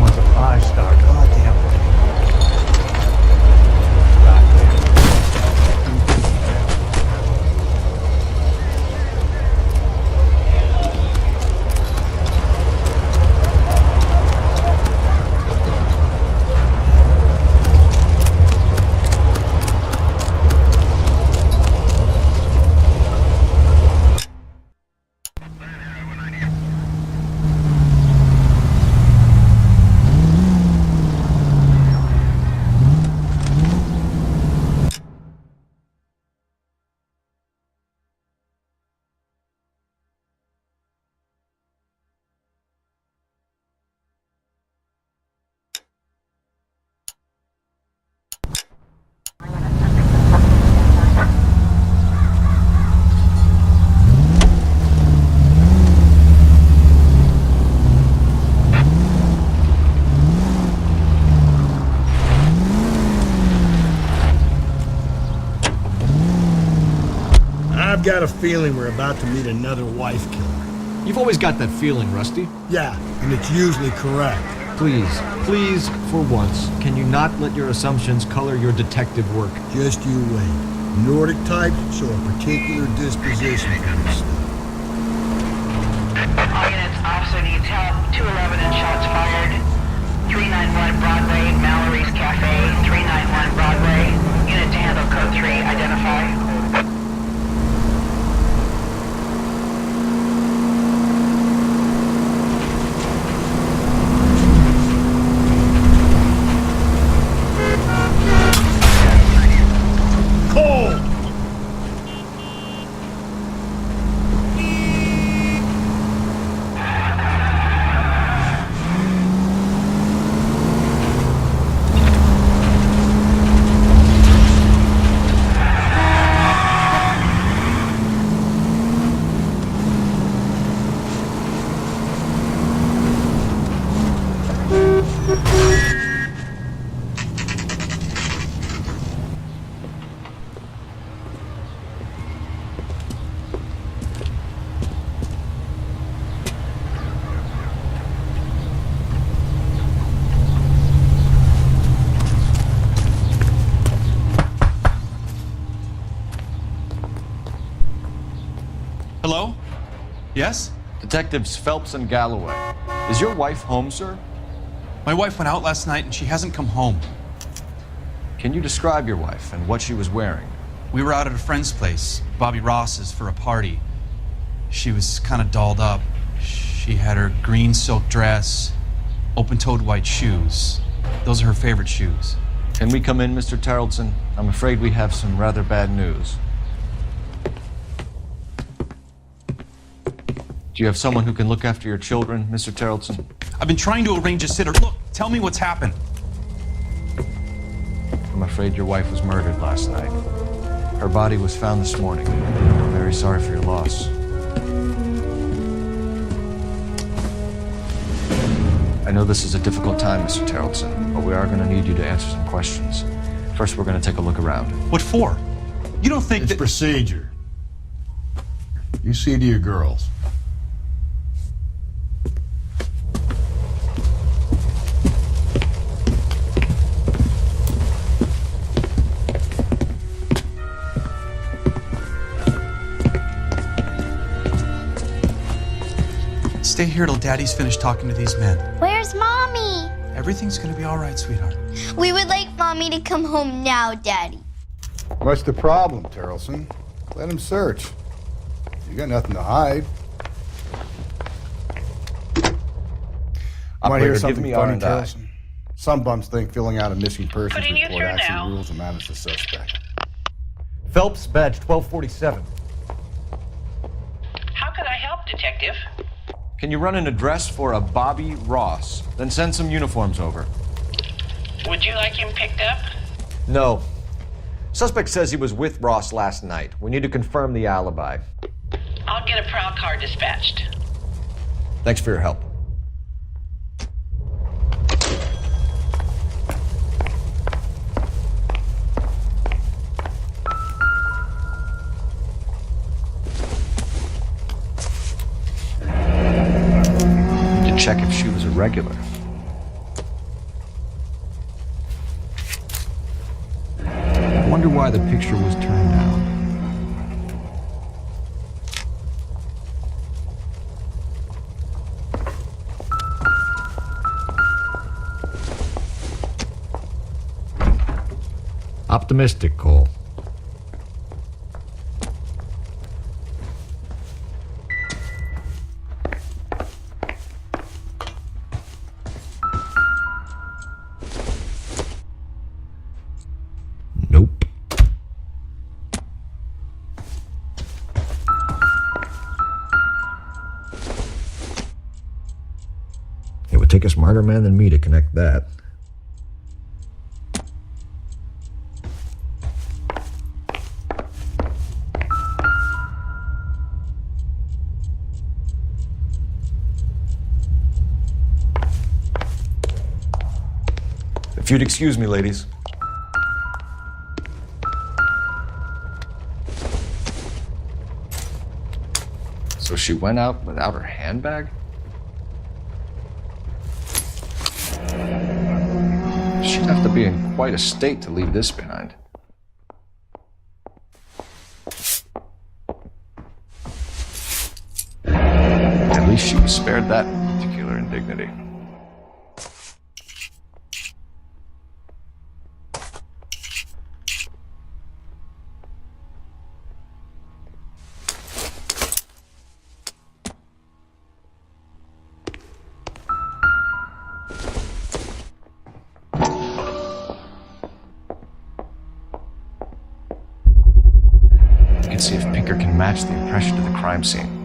Wants a 5-star. Goddamn. I've got a feeling we're about to meet another wife killer. You've always got that feeling, Rusty. Yeah, and it's usually correct. Please, for once, can you not let your assumptions color your detective work? Just you wait. Nordic types show a particular disposition for this stuff. All units, officer detail 211 and shots fired. 391 Broadway, Mallory's Cafe. 391 Broadway. Unit to handle code 3, identify. Hello? Yes? Detectives Phelps and Galloway. Is your wife home, sir? My wife went out last night and she hasn't come home. Can you describe your wife and what she was wearing? We were out at a friend's place, Bobby Ross's, for a party. She was kind of dolled up. She had her green silk dress, open-toed white shoes. Those are her favorite shoes. Can we come in, Mr. Tarleton? I'm afraid we have some rather bad news. Do you have someone who can look after your children, Mr. Tarleton? I've been trying to arrange a sitter. Look, tell me what's happened. I'm afraid your wife was murdered last night. Her body was found this morning. I'm very sorry for your loss. I know this is a difficult time, Mr. Tarleton, but we are going to need you to answer some questions. First, we're going to take a look around. What for? You don't think it's procedure. You see to your girls. Stay here till Daddy's finished talking to these men. Where's Mommy? Everything's gonna be all right, sweetheart. We would like Mommy to come home now, Daddy. What's the problem, Tarleton? Let him search. You got nothing to hide. Want to hear something funny, Tarleton? Some bums think filling out a missing persons report actually rules them out as a suspect. Phelps, badge 1247. How can I help, Detective? Can you run an address for a Bobby Ross? Then send some uniforms over. Would you like him picked up? No. Suspect says he was with Ross last night. We need to confirm the alibi. I'll get a prowl car dispatched. Thanks for your help. check if she was a regular. I wonder why the picture was turned down. Optimistic, Cole. Nope. It would take a smarter man than me to connect that. If you'd excuse me, ladies. So she went out without her handbag? She'd have to be in quite a state to leave this behind. At least she was spared that particular indignity. See if Pinker can match the impression of the crime scene.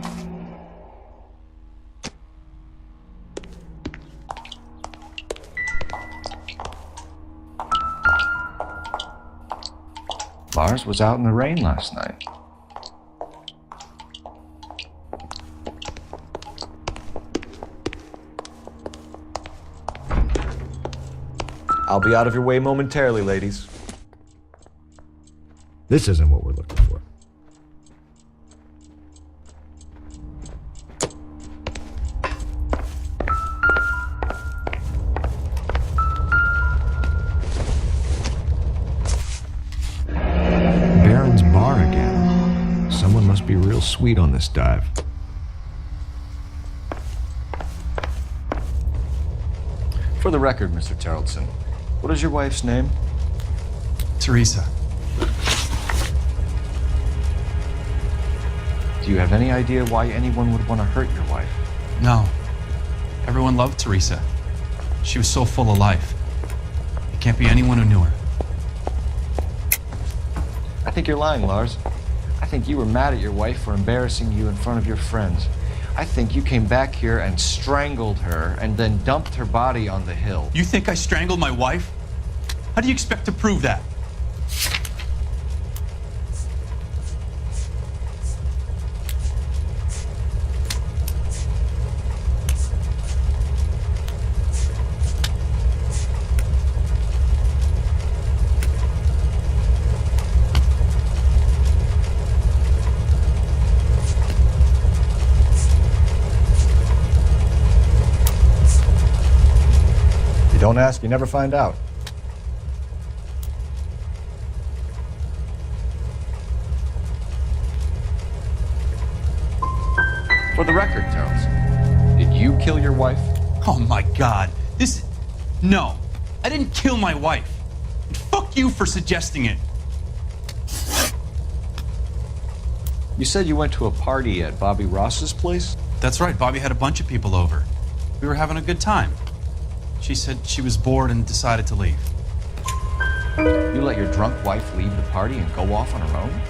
Lars was out in the rain last night. I'll be out of your way momentarily, ladies. This isn't what we're looking for. Be real sweet on this dive. For the record, Mr. Tarleton, what is your wife's name? Teresa. Do you have any idea why anyone would want to hurt your wife? No. Everyone loved Teresa. She was so full of life. It can't be anyone who knew her. I think you're lying, Lars. I think you were mad at your wife for embarrassing you in front of your friends. I think you came back here and strangled her and then dumped her body on the hill. You think I strangled my wife? How do you expect to prove that? Don't ask, you never find out. For the record, Charles, did you kill your wife? Oh my God. No, I didn't kill my wife. And fuck you for suggesting it. You said you went to a party at Bobby Ross's place? That's right, Bobby had a bunch of people over. We were having a good time. She said she was bored and decided to leave. You let your drunk wife leave the party and go off on her own?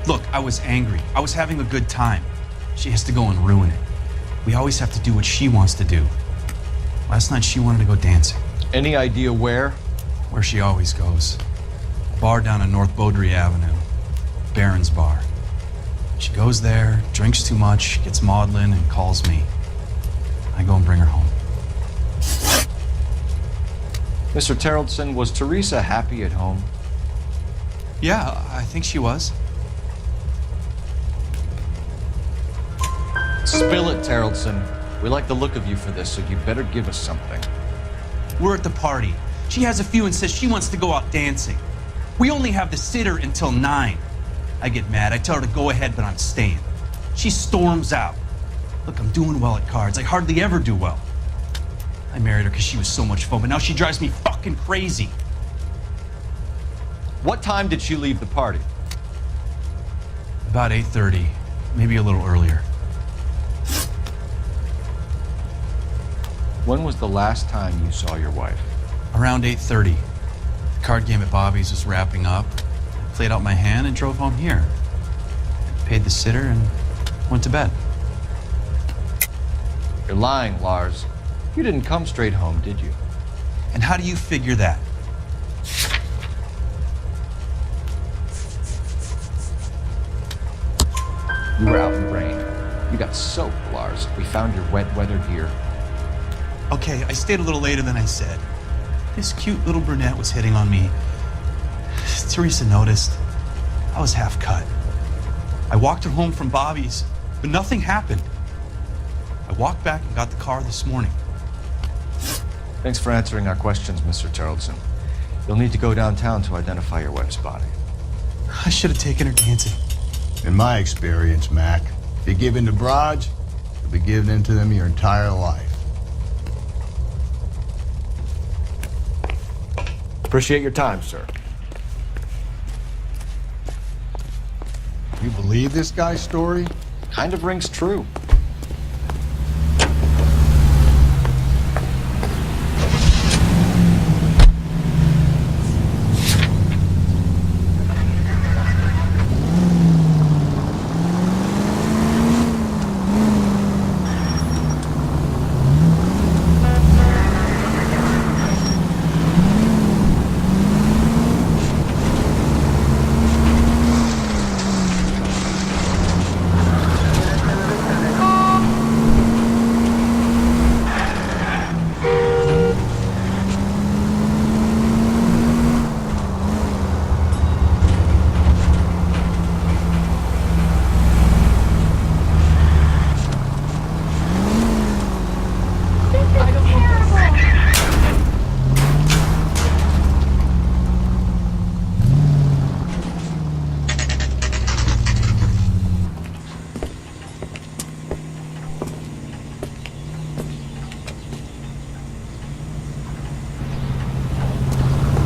Look, I was angry. I was having a good time. She has to go and ruin it. We always have to do what she wants to do. Last night she wanted to go dancing. Any idea where? Where she always goes. A bar down on North Beaudry Avenue. Barron's Bar. She goes there, drinks too much, gets maudlin, and calls me. I go and bring her home. Mr. Tarleton, was Teresa happy at home? Yeah, I think she was. Spill it, Tarleton. We like the look of you for this, so you better give us something. We're at the party. She has a few and says she wants to go out dancing. We only have the sitter until 9. I get mad. I tell her to go ahead, but I'm staying. She storms out. Look, I'm doing well at cards. I hardly ever do well. I married her because she was so much fun, but now she drives me fucking crazy. What time did she leave the party? About 8:30, maybe a little earlier. When was the last time you saw your wife? Around 8:30. The card game at Bobby's was wrapping up. I played out my hand and drove home here. I paid the sitter and went to bed. You're lying, Lars. You didn't come straight home, did you? And how do you figure that? You were out in the rain. You got soaked, Lars. We found your wet weather gear. Okay, I stayed a little later than I said. This cute little brunette was hitting on me. Teresa noticed. I was half cut. I walked her home from Bobby's, but nothing happened. I walked back and got the car this morning. Thanks for answering our questions, Mr. Terrelson. You'll need to go downtown to identify your wife's body. I should have taken her dancing. In my experience, Mac, if you give in to broads, you'll be giving in to them your entire life. Appreciate your time, sir. You believe this guy's story? Kind of rings true.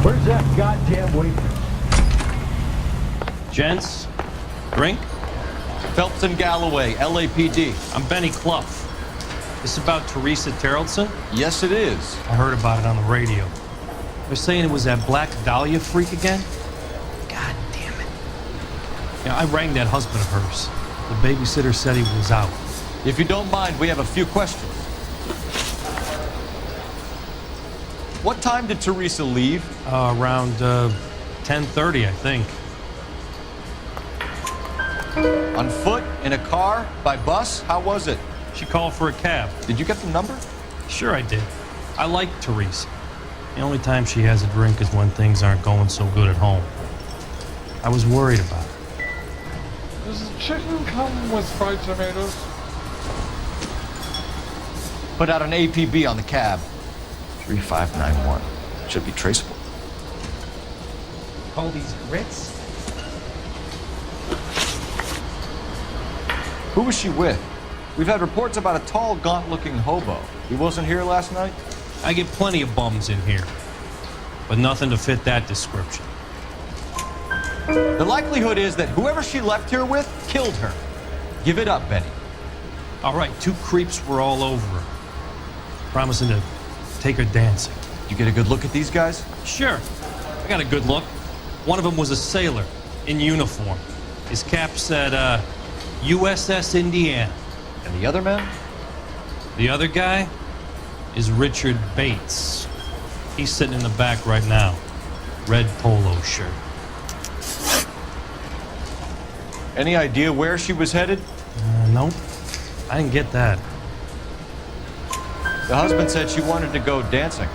Where's that goddamn waitress? Gents, drink? Phelps and Galloway, LAPD. I'm Benny Clough. This about Teresa Terrelson? Yes, it is. I heard about it on the radio. They're saying it was that Black Dahlia freak again? God damn it. Yeah, I rang that husband of hers. The babysitter said he was out. If you don't mind, we have a few questions. What time did Teresa leave? Around 10:30, I think. On foot? In a car? By bus? How was it? She called for a cab. Did you get the number? Sure I did. I like Teresa. The only time she has a drink is when things aren't going so good at home. I was worried about her. Does the chicken come with fried tomatoes? Put out an APB on the cab. 3591. Should be traceable. All these grits? Who was she with? We've had reports about a tall, gaunt-looking hobo. He wasn't here last night? I get plenty of bums in here, but nothing to fit that description. The likelihood is that whoever she left here with killed her. Give it up, Benny. All right, 2 creeps were all over her, promising to take her dancing. You get a good look at these guys? Sure. I got a good look. One of them was a sailor in uniform. His cap said, USS Indiana. And the other man? The other guy is Richard Bates. He's sitting in the back right now. Red polo shirt. Any idea where she was headed? Nope. I didn't get that. The husband said she wanted to go dancing.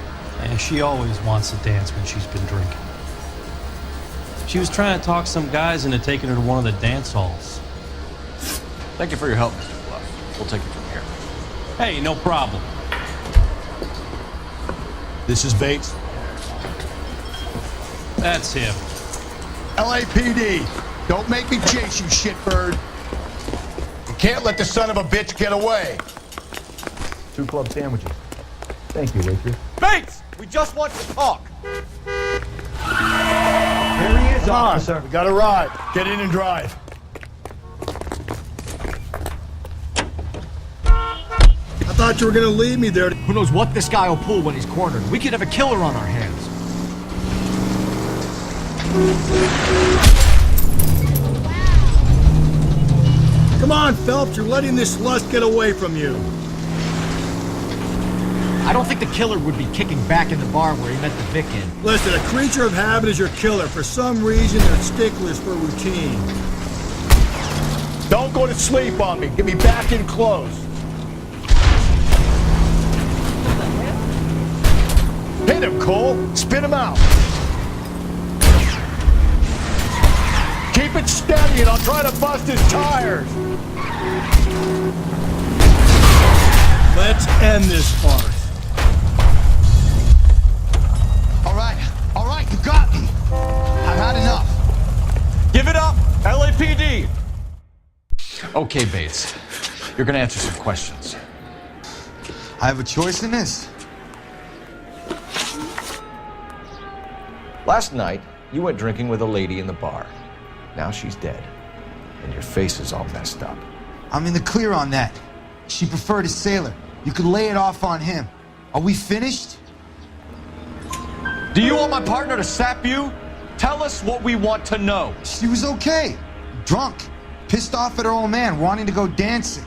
Yeah, she always wants to dance when she's been drinking. She was trying to talk some guys into taking her to one of the dance halls. Thank you for your help, Mr. Bluff. We'll take it from here. Hey, no problem. This is Bates. That's him. LAPD, don't make me chase you, shitbird. You can't let the son of a bitch get away. 2 club sandwiches. Thank you, waitress. Bates! We just want to talk. Here he is, Come on, officer. we got a ride. Get in and drive. I thought you were gonna leave me there. Who knows what this guy will pull when he's cornered? We could have a killer on our hands. Come on, Phelps, you're letting this lust get away from you. I don't think the killer would be kicking back in the bar where he met the Vic in. Listen, a creature of habit is your killer. For some reason, they're sticklers for routine. Don't go to sleep on me. Get me back in close. Hit him, Cole. Spit him out. Keep it steady and I'll try to bust his tires. Let's end this farce. All right, you got me. I've had enough. Give it up, LAPD. Okay, Bates. You're gonna answer some questions. I have a choice in this. Last night, you went drinking with a lady in the bar. Now she's dead. And your face is all messed up. I'm in the clear on that. She preferred a sailor. You could lay it off on him. Are we finished? Do you want my partner to sap you? Tell us what we want to know. She was okay. Drunk. Pissed off at her old man, wanting to go dancing.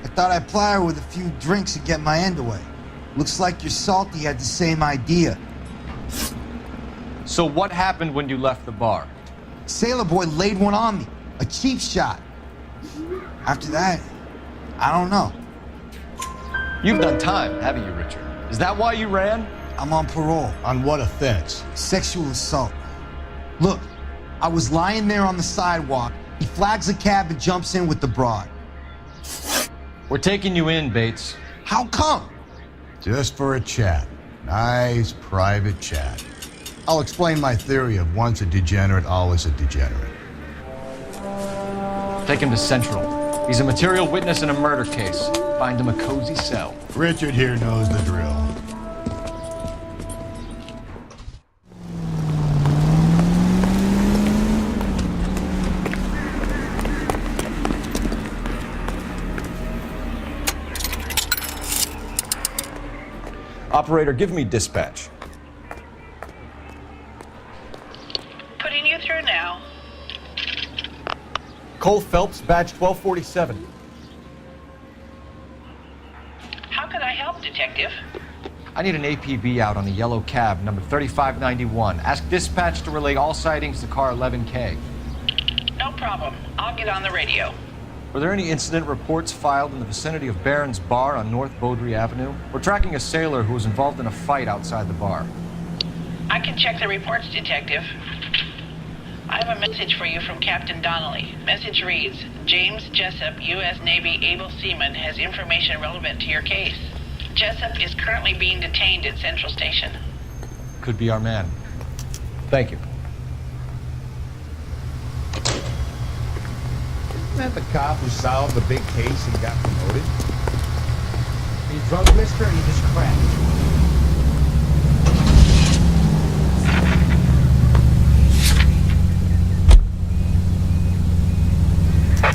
I thought I'd ply her with a few drinks and get my end away. Looks like your salty had the same idea. So what happened when you left the bar? Sailor boy laid one on me. A cheap shot. After that, I don't know. You've done time, haven't you, Richard? Is that why you ran? I'm on parole. On what offense? Sexual assault. Look, I was lying there on the sidewalk. He flags a cab and jumps in with the broad. We're taking you in, Bates. How come? Just for a chat. Nice private chat. I'll explain my theory of once a degenerate, always a degenerate. Take him to Central. He's a material witness in a murder case. Find him a cozy cell. Richard here knows the drill. Operator, give me dispatch. Putting you through now. Cole Phelps, badge 1247. How can I help, Detective? I need an APB out on a yellow cab, number 3591. Ask dispatch to relay all sightings to car 11K. No problem. I'll get on the radio. Were there any incident reports filed in the vicinity of Barron's Bar on North Beaudry Avenue? We're tracking a sailor who was involved in a fight outside the bar. I can check the reports, Detective. I have a message for you from Captain Donnelly. Message reads, James Jessup, U.S. Navy able seaman, has information relevant to your case. Jessup is currently being detained at Central Station. Could be our man. Thank you. Isn't that the cop who solved the big case and got promoted? Are you drunk, mister, or you just cracked?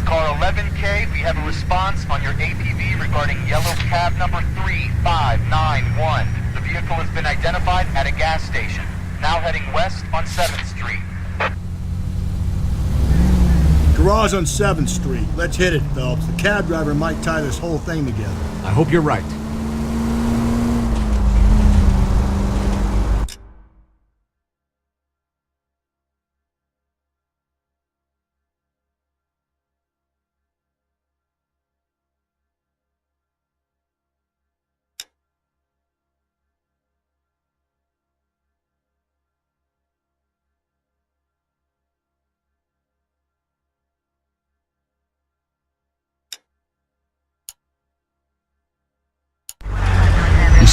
Car 11K, we have a response on your APV regarding yellow cab number 3591. The vehicle has been identified at a gas station. Now heading west on 7th Street. Garage on 7th Street. Let's hit it, Phelps. The cab driver might tie this whole thing together. I hope you're right.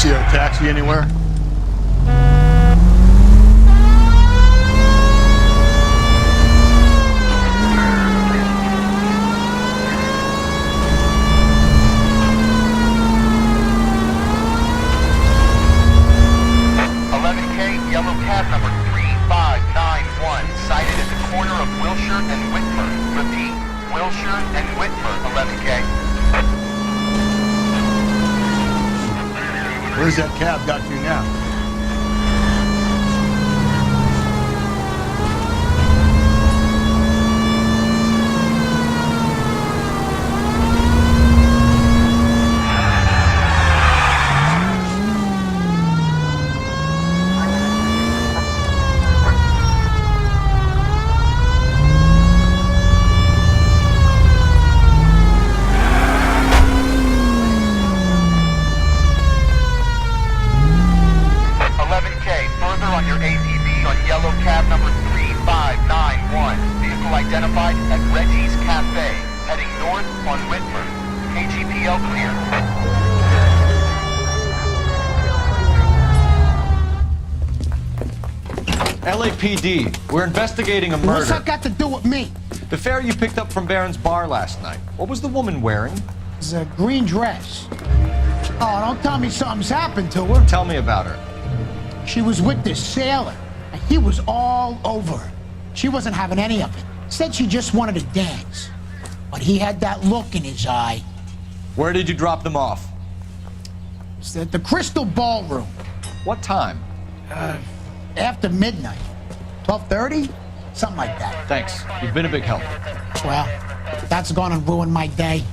see our taxi anywhere? Yellow cab number 3591, sighted at the corner of Wilshire and Whitmer. Repeat, Wilshire and Whitmer, 11K. Where's that cab got to now? Identified at Reggie's Cafe, heading north on Whitmer. KGPL clear. LAPD, we're investigating a murder. What's that got to do with me? The fare you picked up from Barron's bar last night. What was the woman wearing? It's a green dress. Oh, don't tell me something's happened to her. Tell me about her. She was with this sailor, and he was all over her. She wasn't having any of it. Said she just wanted to dance, but he had that look in his eye. Where did you drop them off? It's at the Crystal Ballroom. What time? After midnight. 12:30? Something like that. Thanks. You've been a big help. Well, that's gonna ruin my day.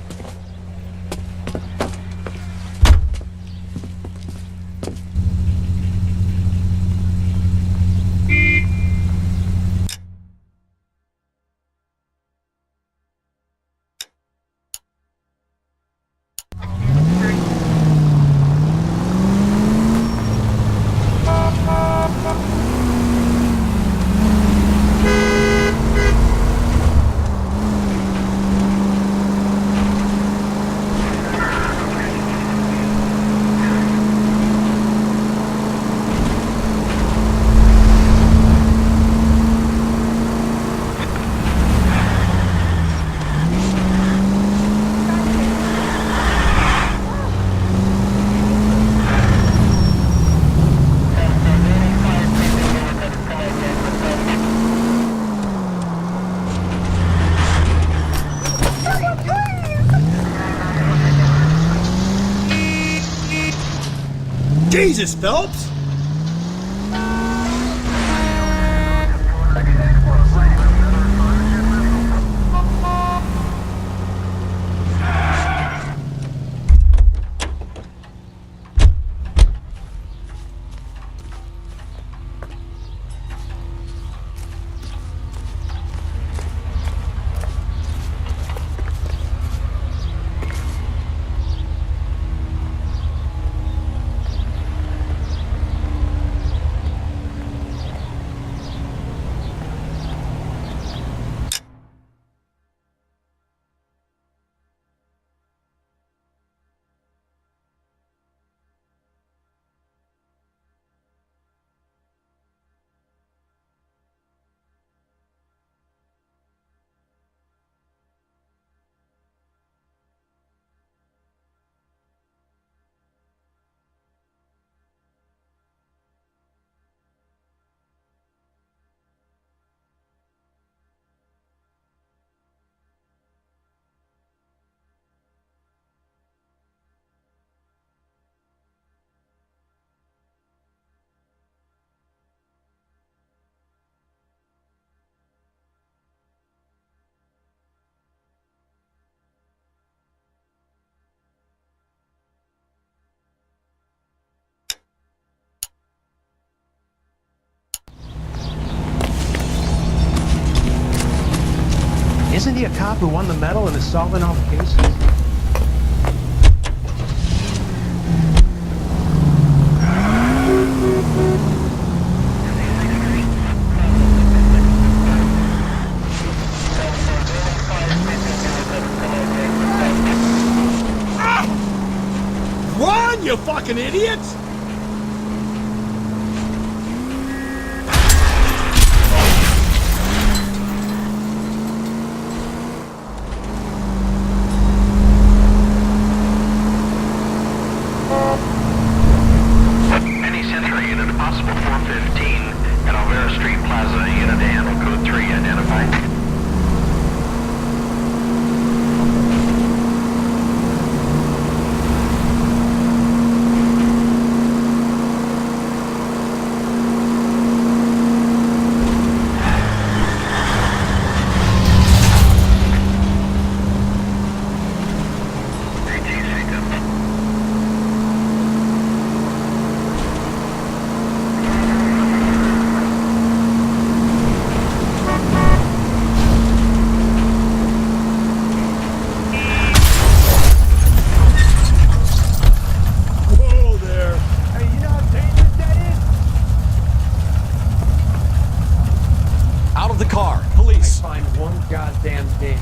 Jesus, Phelps! Isn't he a cop who won the medal and is solving all the cases? Run, you fucking idiots! the car. Police. Find one goddamn thing.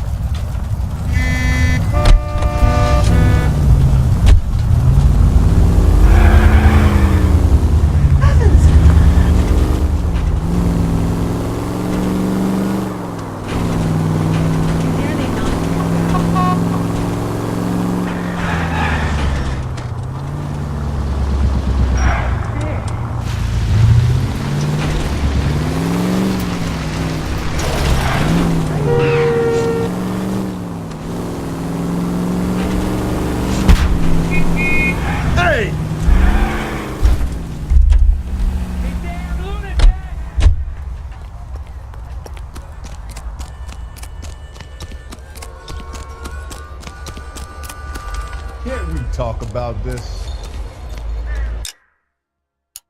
Can't we talk about this?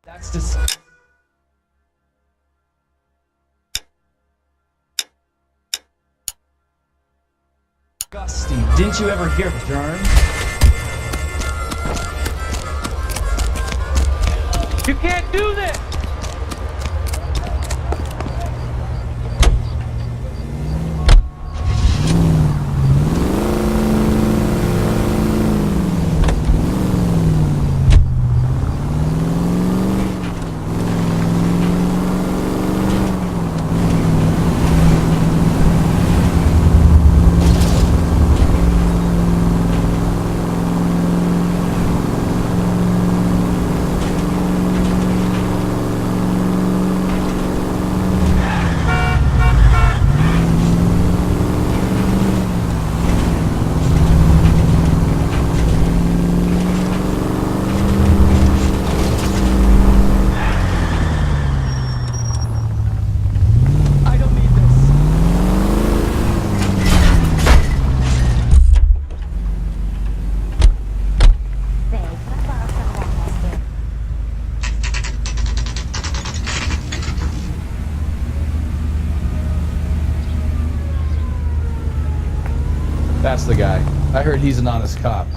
That's just... disgusting. Didn't you ever hear of germs? You can't do this! That's the guy. I heard he's an honest cop.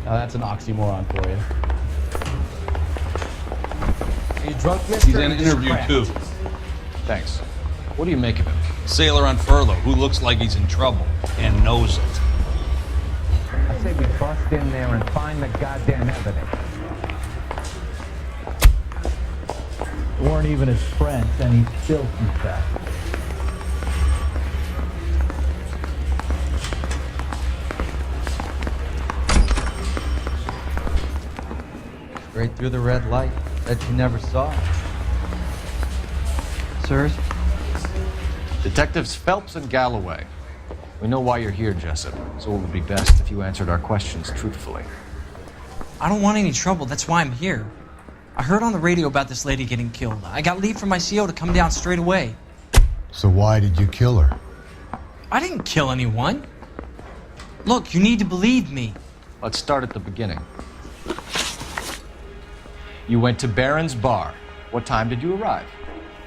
Now that's an oxymoron for you. Are you drunk, mister? He's in an interview, too. Thanks. What do you make of him? Sailor on furlough who looks like he's in trouble and knows it. I say we bust in there and find the goddamn evidence. We weren't even his friends, and he still confessed. Straight through the red light that you never saw. Sirs? Detectives Phelps and Galloway. We know why you're here, Jessup, so it would be best if you answered our questions truthfully. I don't want any trouble. That's why I'm here. I heard on the radio about this lady getting killed. I got leave from my CO to come down straight away. So why did you kill her? I didn't kill anyone. Look, you need to believe me. Let's start at the beginning. You went to Barron's Bar. What time did you arrive?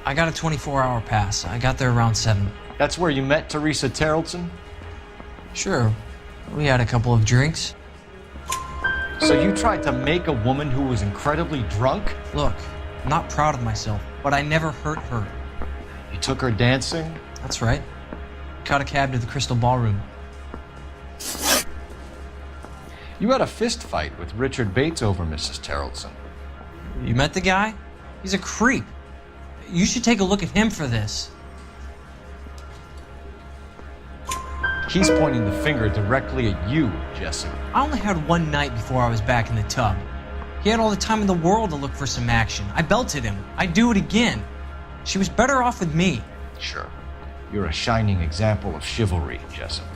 I got a 24-hour pass. I got there around 7. That's where you met Teresa Terrelson? Sure. We had a couple of drinks. So you tried to make a woman who was incredibly drunk? Look, I'm not proud of myself, but I never hurt her. You took her dancing? That's right. Caught a cab to the Crystal Ballroom. You had a fist fight with Richard Bates over Mrs. Terrelson. You met the guy? He's a creep. You should take a look at him for this. He's pointing the finger directly at you, Jessup. I only had one night before I was back in the tub. He had all the time in the world to look for some action. I belted him. I'd do it again. She was better off with me. Sure. You're a shining example of chivalry, Jessup.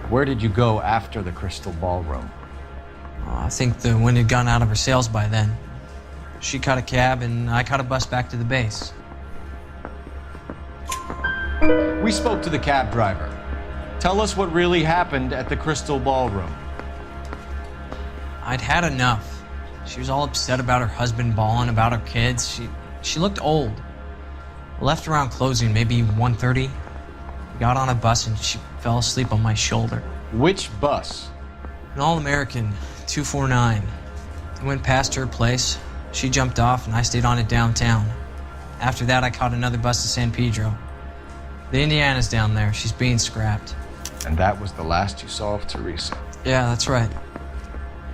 Where did you go after the Crystal Ballroom? I think the wind had gone out of her sails by then. She caught a cab and I caught a bus back to the base. We spoke to the cab driver. Tell us what really happened at the Crystal Ballroom. I'd had enough. She was all upset about her husband bawling about her kids. She looked old. I left around closing, maybe 1:30. Got on a bus and she fell asleep on my shoulder. Which bus? An All-American 249. I went past her place. She jumped off and I stayed on it downtown. After that, I caught another bus to San Pedro. The Indiana's down there. She's being scrapped. And that was the last you saw of Teresa? Yeah, that's right.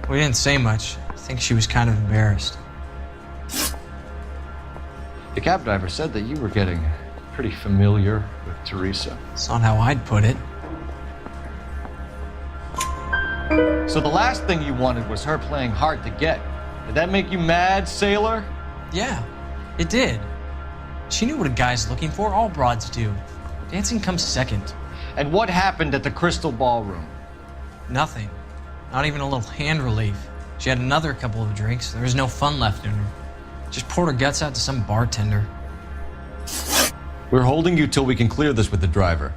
We didn't say much. I think she was kind of embarrassed. The cab driver said that you were getting pretty familiar with Teresa. It's not how I'd put it. So the last thing you wanted was her playing hard to get. Did that make you mad, sailor? Yeah, it did. She knew what a guy's looking for. All broads do. Dancing comes second. And what happened at the Crystal Ballroom? Nothing. Not even a little hand relief. She had another couple of drinks. There was no fun left in her. Just poured her guts out to some bartender. We're holding you till we can clear this with the driver.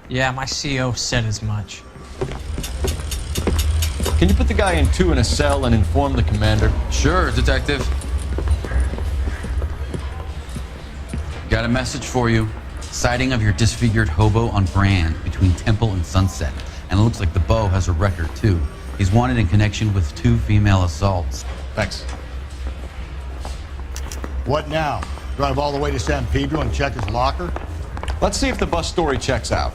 Yeah, my CO said as much. Can you put the guy in 2 in a cell and inform the commander? Sure, Detective. Got a message for you. Sighting of your disfigured hobo on Brand between Temple and Sunset. And it looks like the Beau has a record, too. He's wanted in connection with 2 female assaults. Thanks. What now? Drive all the way to San Pedro and check his locker? Let's see if the bus story checks out.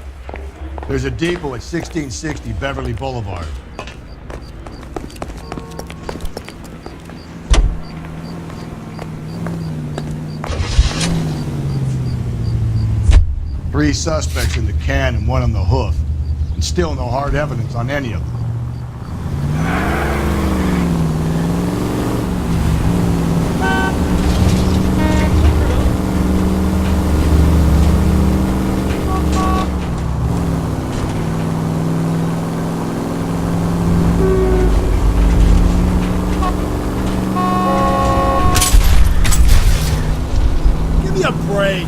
There's a depot at 1660 Beverly Boulevard. Three suspects in the can and 1 on the hoof. And still no hard evidence on any of them. Give me a break.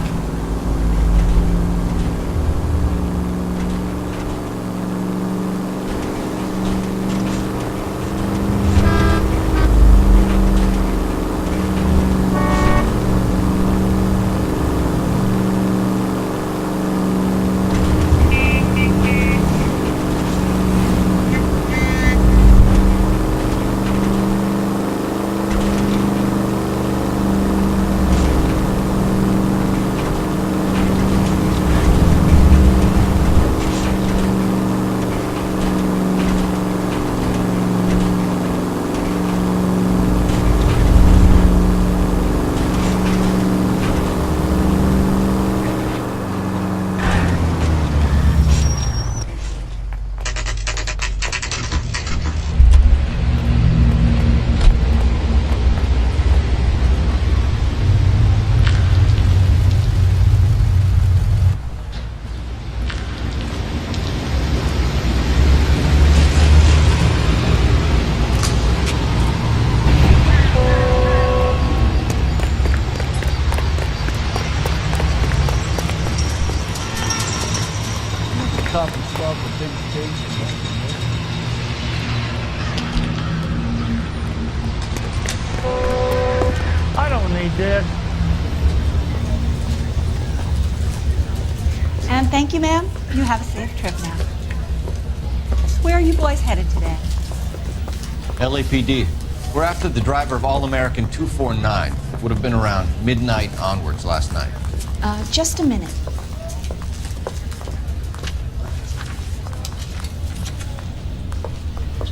I don't need this. And thank you, ma'am. You have a safe trip now. Where are you boys headed today? LAPD. We're after the driver of All-American 249. Would have been around midnight onwards last night. Just a minute.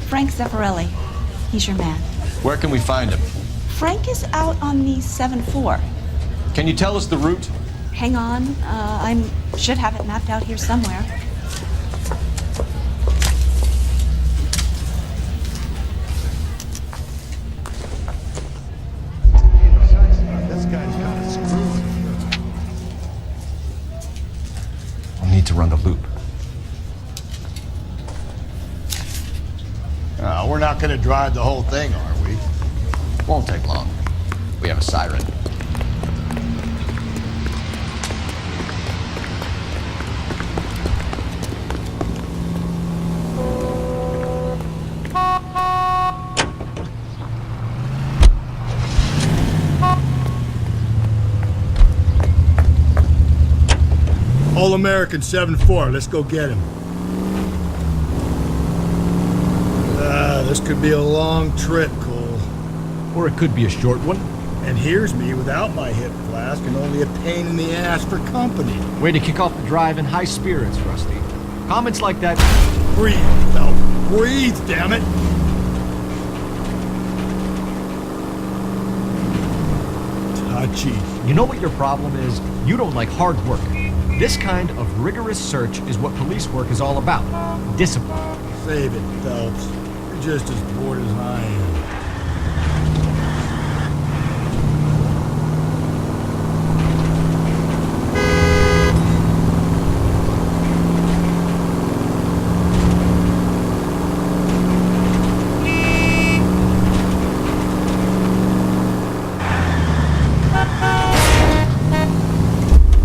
Frank Zeffirelli. He's your man. Where can we find him? Frank is out on the 7-4. Can you tell us the route? Hang on. I should have it mapped out here somewhere. This guy's got a screw. I'll need to run the loop. We're not going to drive the whole thing, are we? Won't take long. We have a siren. All-American 7-4. Let's go get him. This could be a long trip, Cole. Or it could be a short one. And here's me without my hip flask and only a pain in the ass for company. Way to kick off the drive in high spirits, Rusty. Comments like that... Breathe, Phelps. Breathe, damn it! Touchy. You know what your problem is? You don't like hard work. This kind of rigorous search is what police work is all about. Discipline. Save it, Phelps. You're just as bored as I am.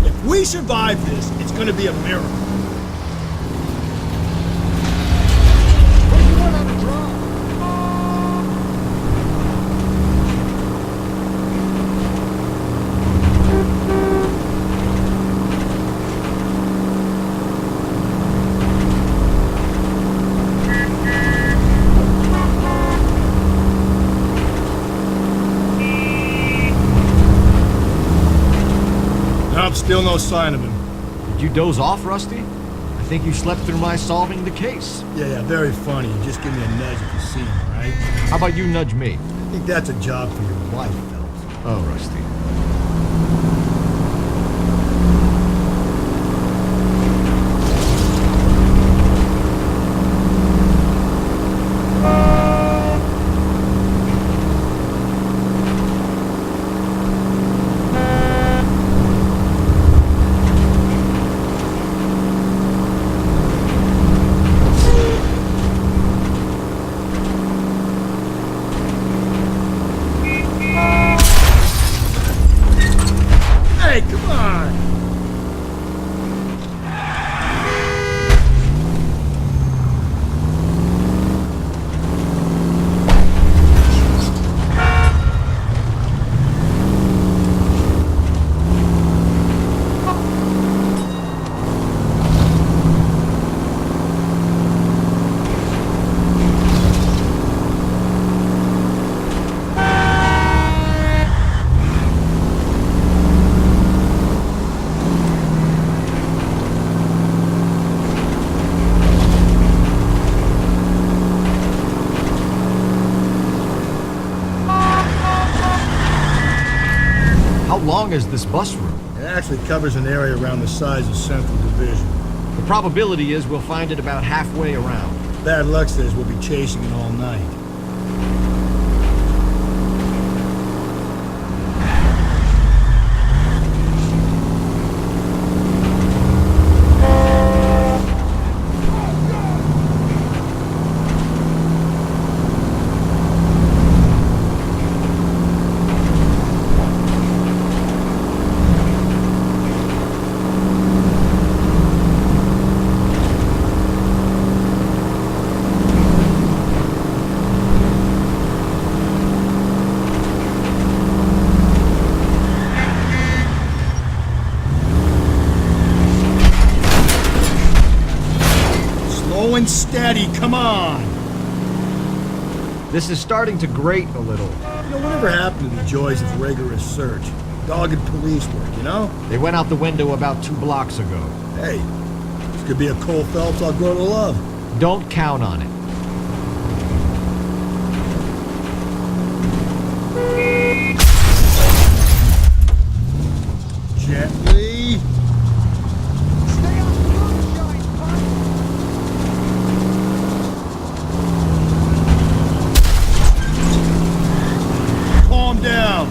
If we survive this, it's going to be a miracle. Nope, still no sign of him. Did you doze off, Rusty? I think you slept through my solving the case. Yeah, very funny. You just give me a nudge if you see him, right? How about you nudge me? I think that's a job for your wife, Phelps. Oh, Rusty. Hey, come on! How long is this bus route? It actually covers an area around the size of Central Division. The probability is we'll find it about halfway around. Bad luck says we'll be chasing it all night. Slow and steady, come on! This is starting to grate a little. You know, whatever happened to the joys of rigorous search? Dogged police work, you know? They went out the window about 2 blocks ago. Hey, this could be a Cole Phelps I'll grow to love. Don't count on it. Gently. Calm down.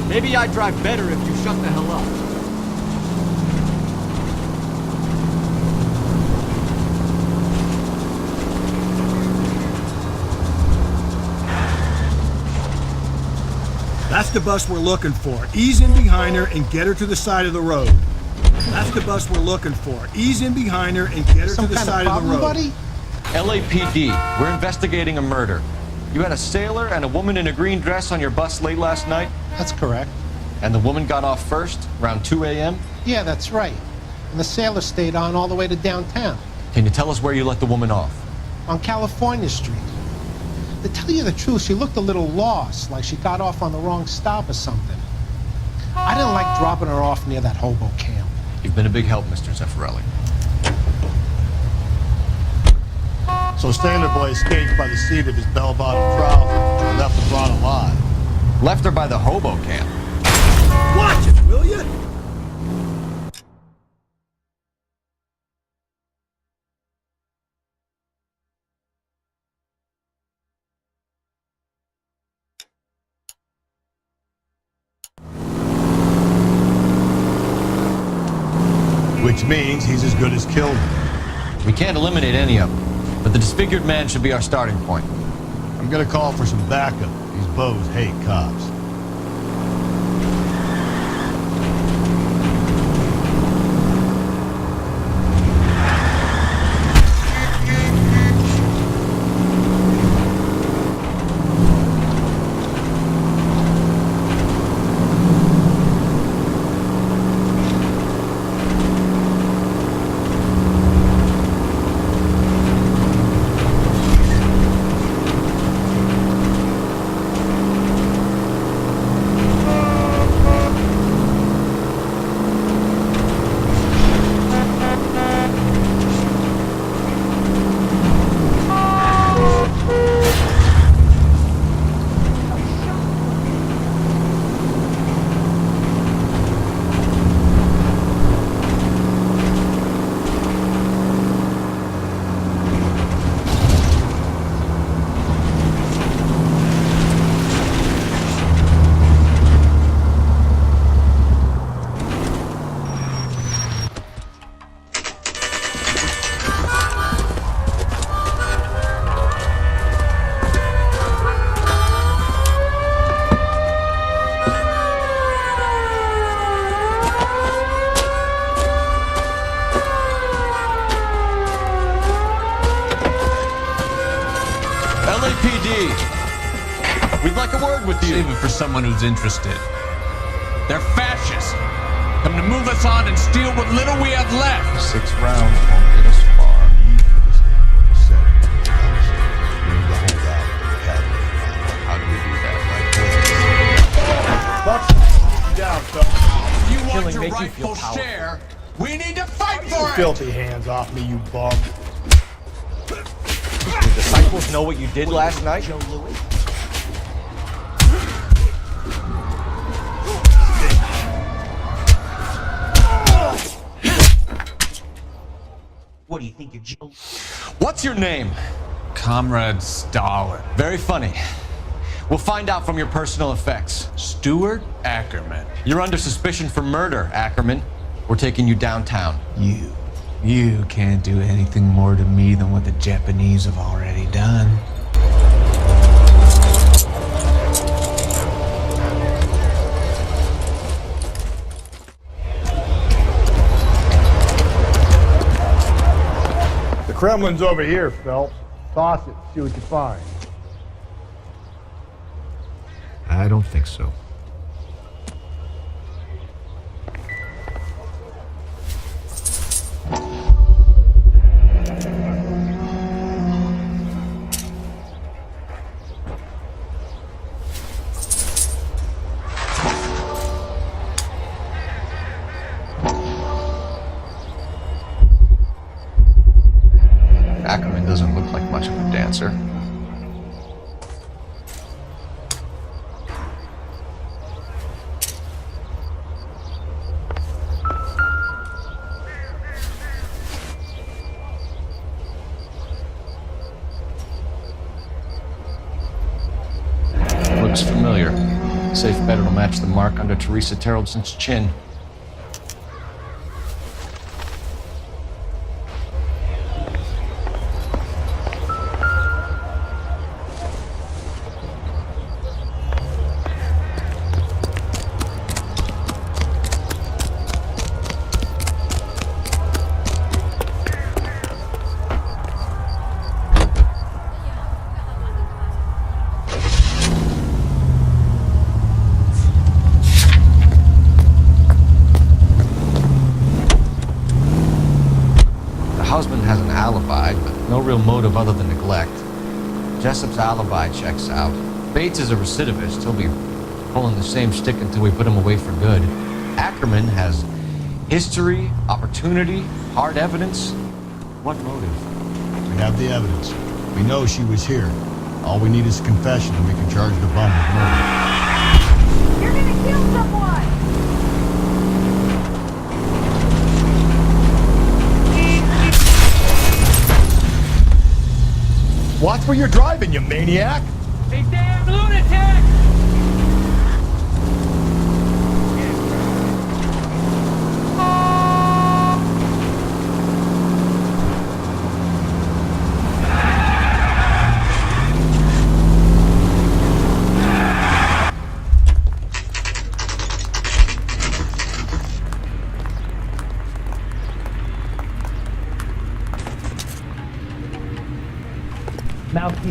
Maybe I'd drive better if you shut the hell up. That's the bus we're looking for. Ease in behind her and get her to the side of the road. That's the bus we're looking for. Ease in behind her and get her to the side of the road. Buddy? LAPD, we're investigating a murder. You had a sailor and a woman in a green dress on your bus late last night? That's correct. And the woman got off first, around 2 a.m.? Yeah, that's right. And the sailor stayed on all the way to downtown. Can you tell us where you let the woman off? On California Street. To tell you the truth, she looked a little lost, like she got off on the wrong stop or something. I didn't like dropping her off near that hobo camp. You've been a big help, Mr. Zeffirelli. So Sailor Boy escaped by the seat of his bell-bottom trousers and left the broad alive. Left her by the hobo camp. Watch it, will you? Which means he's as good as killed her. We can't eliminate any of them, but the disfigured man should be our starting point. I'm gonna call for some backup. These bows hate cops. L.A.P.D. We'd like a word with you. Save it for someone who's interested. They're fascists. Come to move us on and steal what little we have left. 6 rounds won't get us far. How do we do that? Down, fellas. If you want Killing your makes you feel rightful powerful. share, we need to fight for it! Filthy hands off me, you bum. The disciples know what you did last night? Joe Louis? What do you think you're Joe? What's your name? Comrade Stalin. Very funny. We'll find out from your personal effects. Stuart Ackerman. You're under suspicion for murder, Ackerman. We're taking you downtown. You can't do anything more to me than what the Japanese have already done. The Kremlin's over here, Phelps. Toss it, see what you find. I don't think so. Ackerman doesn't look like much of a dancer. Looks familiar. Safe bet it'll match the mark under Teresa Terrelson's chin. The husband has an alibi, but no real motive other than neglect. Jessup's alibi checks out. Bates is a recidivist. He'll be pulling the same stick until we put him away for good. Ackerman has history, opportunity, hard evidence. What motive? We have the evidence. We know she was here. All we need is a confession and we can charge the bum with murder. You're gonna kill someone! Watch where you're driving, you maniac! A damn lunatic!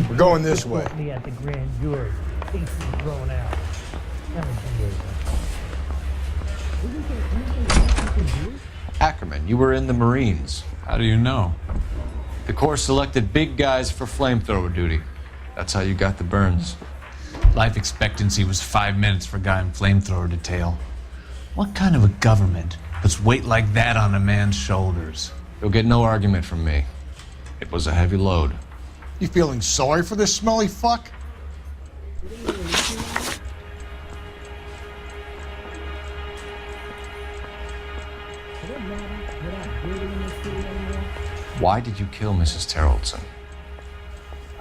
We're going this way. Me at the grand jury. Things thrown out. Ackerman, you were in the Marines. How do you know? The Corps selected big guys for flamethrower duty. That's how you got the burns. Life expectancy was 5 minutes for a guy in flamethrower detail. What kind of a government puts weight like that on a man's shoulders? You'll get no argument from me. It was a heavy load. You feeling sorry for this smelly fuck? Why did you kill Mrs. Terrellson?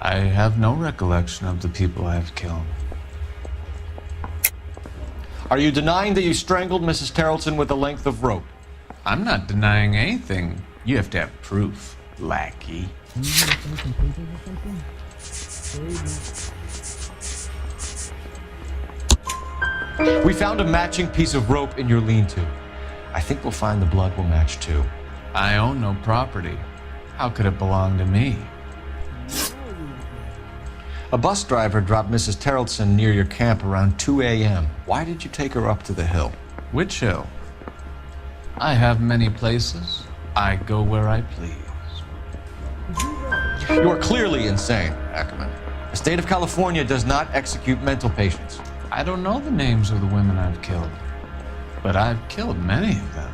I have no recollection of the people I have killed. Are you denying that you strangled Mrs. Terrellson with a length of rope? I'm not denying anything. You have to have proof, lackey. We found a matching piece of rope in your lean-to. I think we'll find the blood will match too. I own no property. How could it belong to me? A bus driver dropped Mrs. Terrellson near your camp around 2 a.m. Why did you take her up to the hill? Which hill? I have many places. I go where I please. You are clearly insane, Ackerman. The state of California does not execute mental patients. I don't know the names of the women I've killed, but I've killed many of them.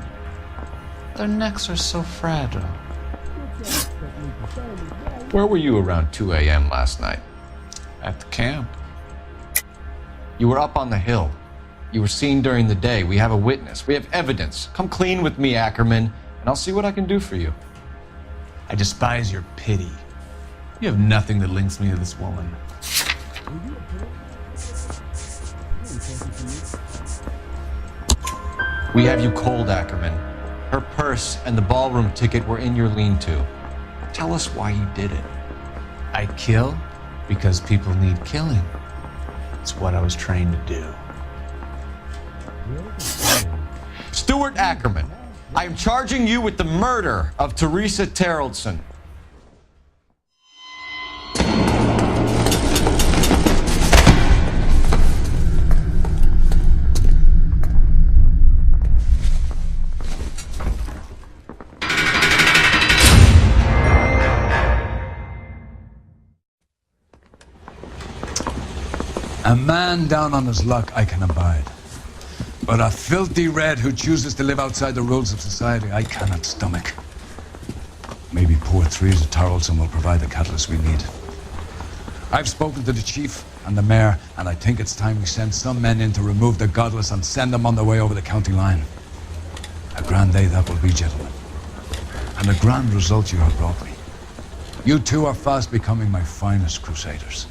Their necks are so fragile. Where were you around 2 a.m. last night? At the camp. You were up on the hill. You were seen during the day. We have a witness. We have evidence. Come clean with me, Ackerman, and I'll see what I can do for you. I despise your pity. You have nothing that links me to this woman. We have you cold, Ackerman. Her purse and the ballroom ticket were in your lean-to. Tell us why you did it. I kill because people need killing. It's what I was trained to do. Stuart Ackerman, I am charging you with the murder of Teresa Terrellson. A man down on his luck I can abide. But a filthy red who chooses to live outside the rules of society, I cannot stomach. Maybe poor Teresa Terrellson will provide the catalyst we need. I've spoken to the chief and the mayor, and I think it's time we send some men in to remove the godless and send them on their way over the county line. A grand day that will be, gentlemen. And a grand result you have brought me. You two are fast becoming my finest crusaders.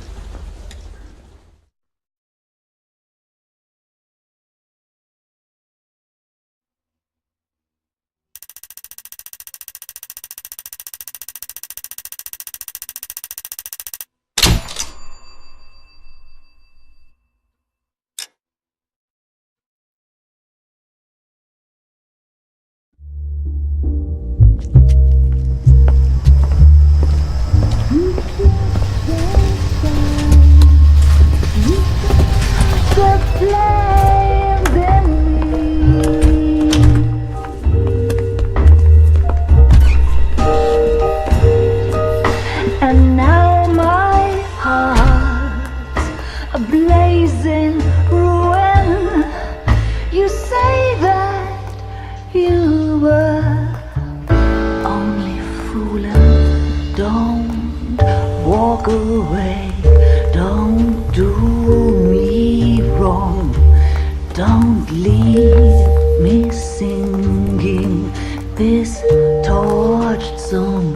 Don't walk away, don't do me wrong, don't leave me singing this torched song.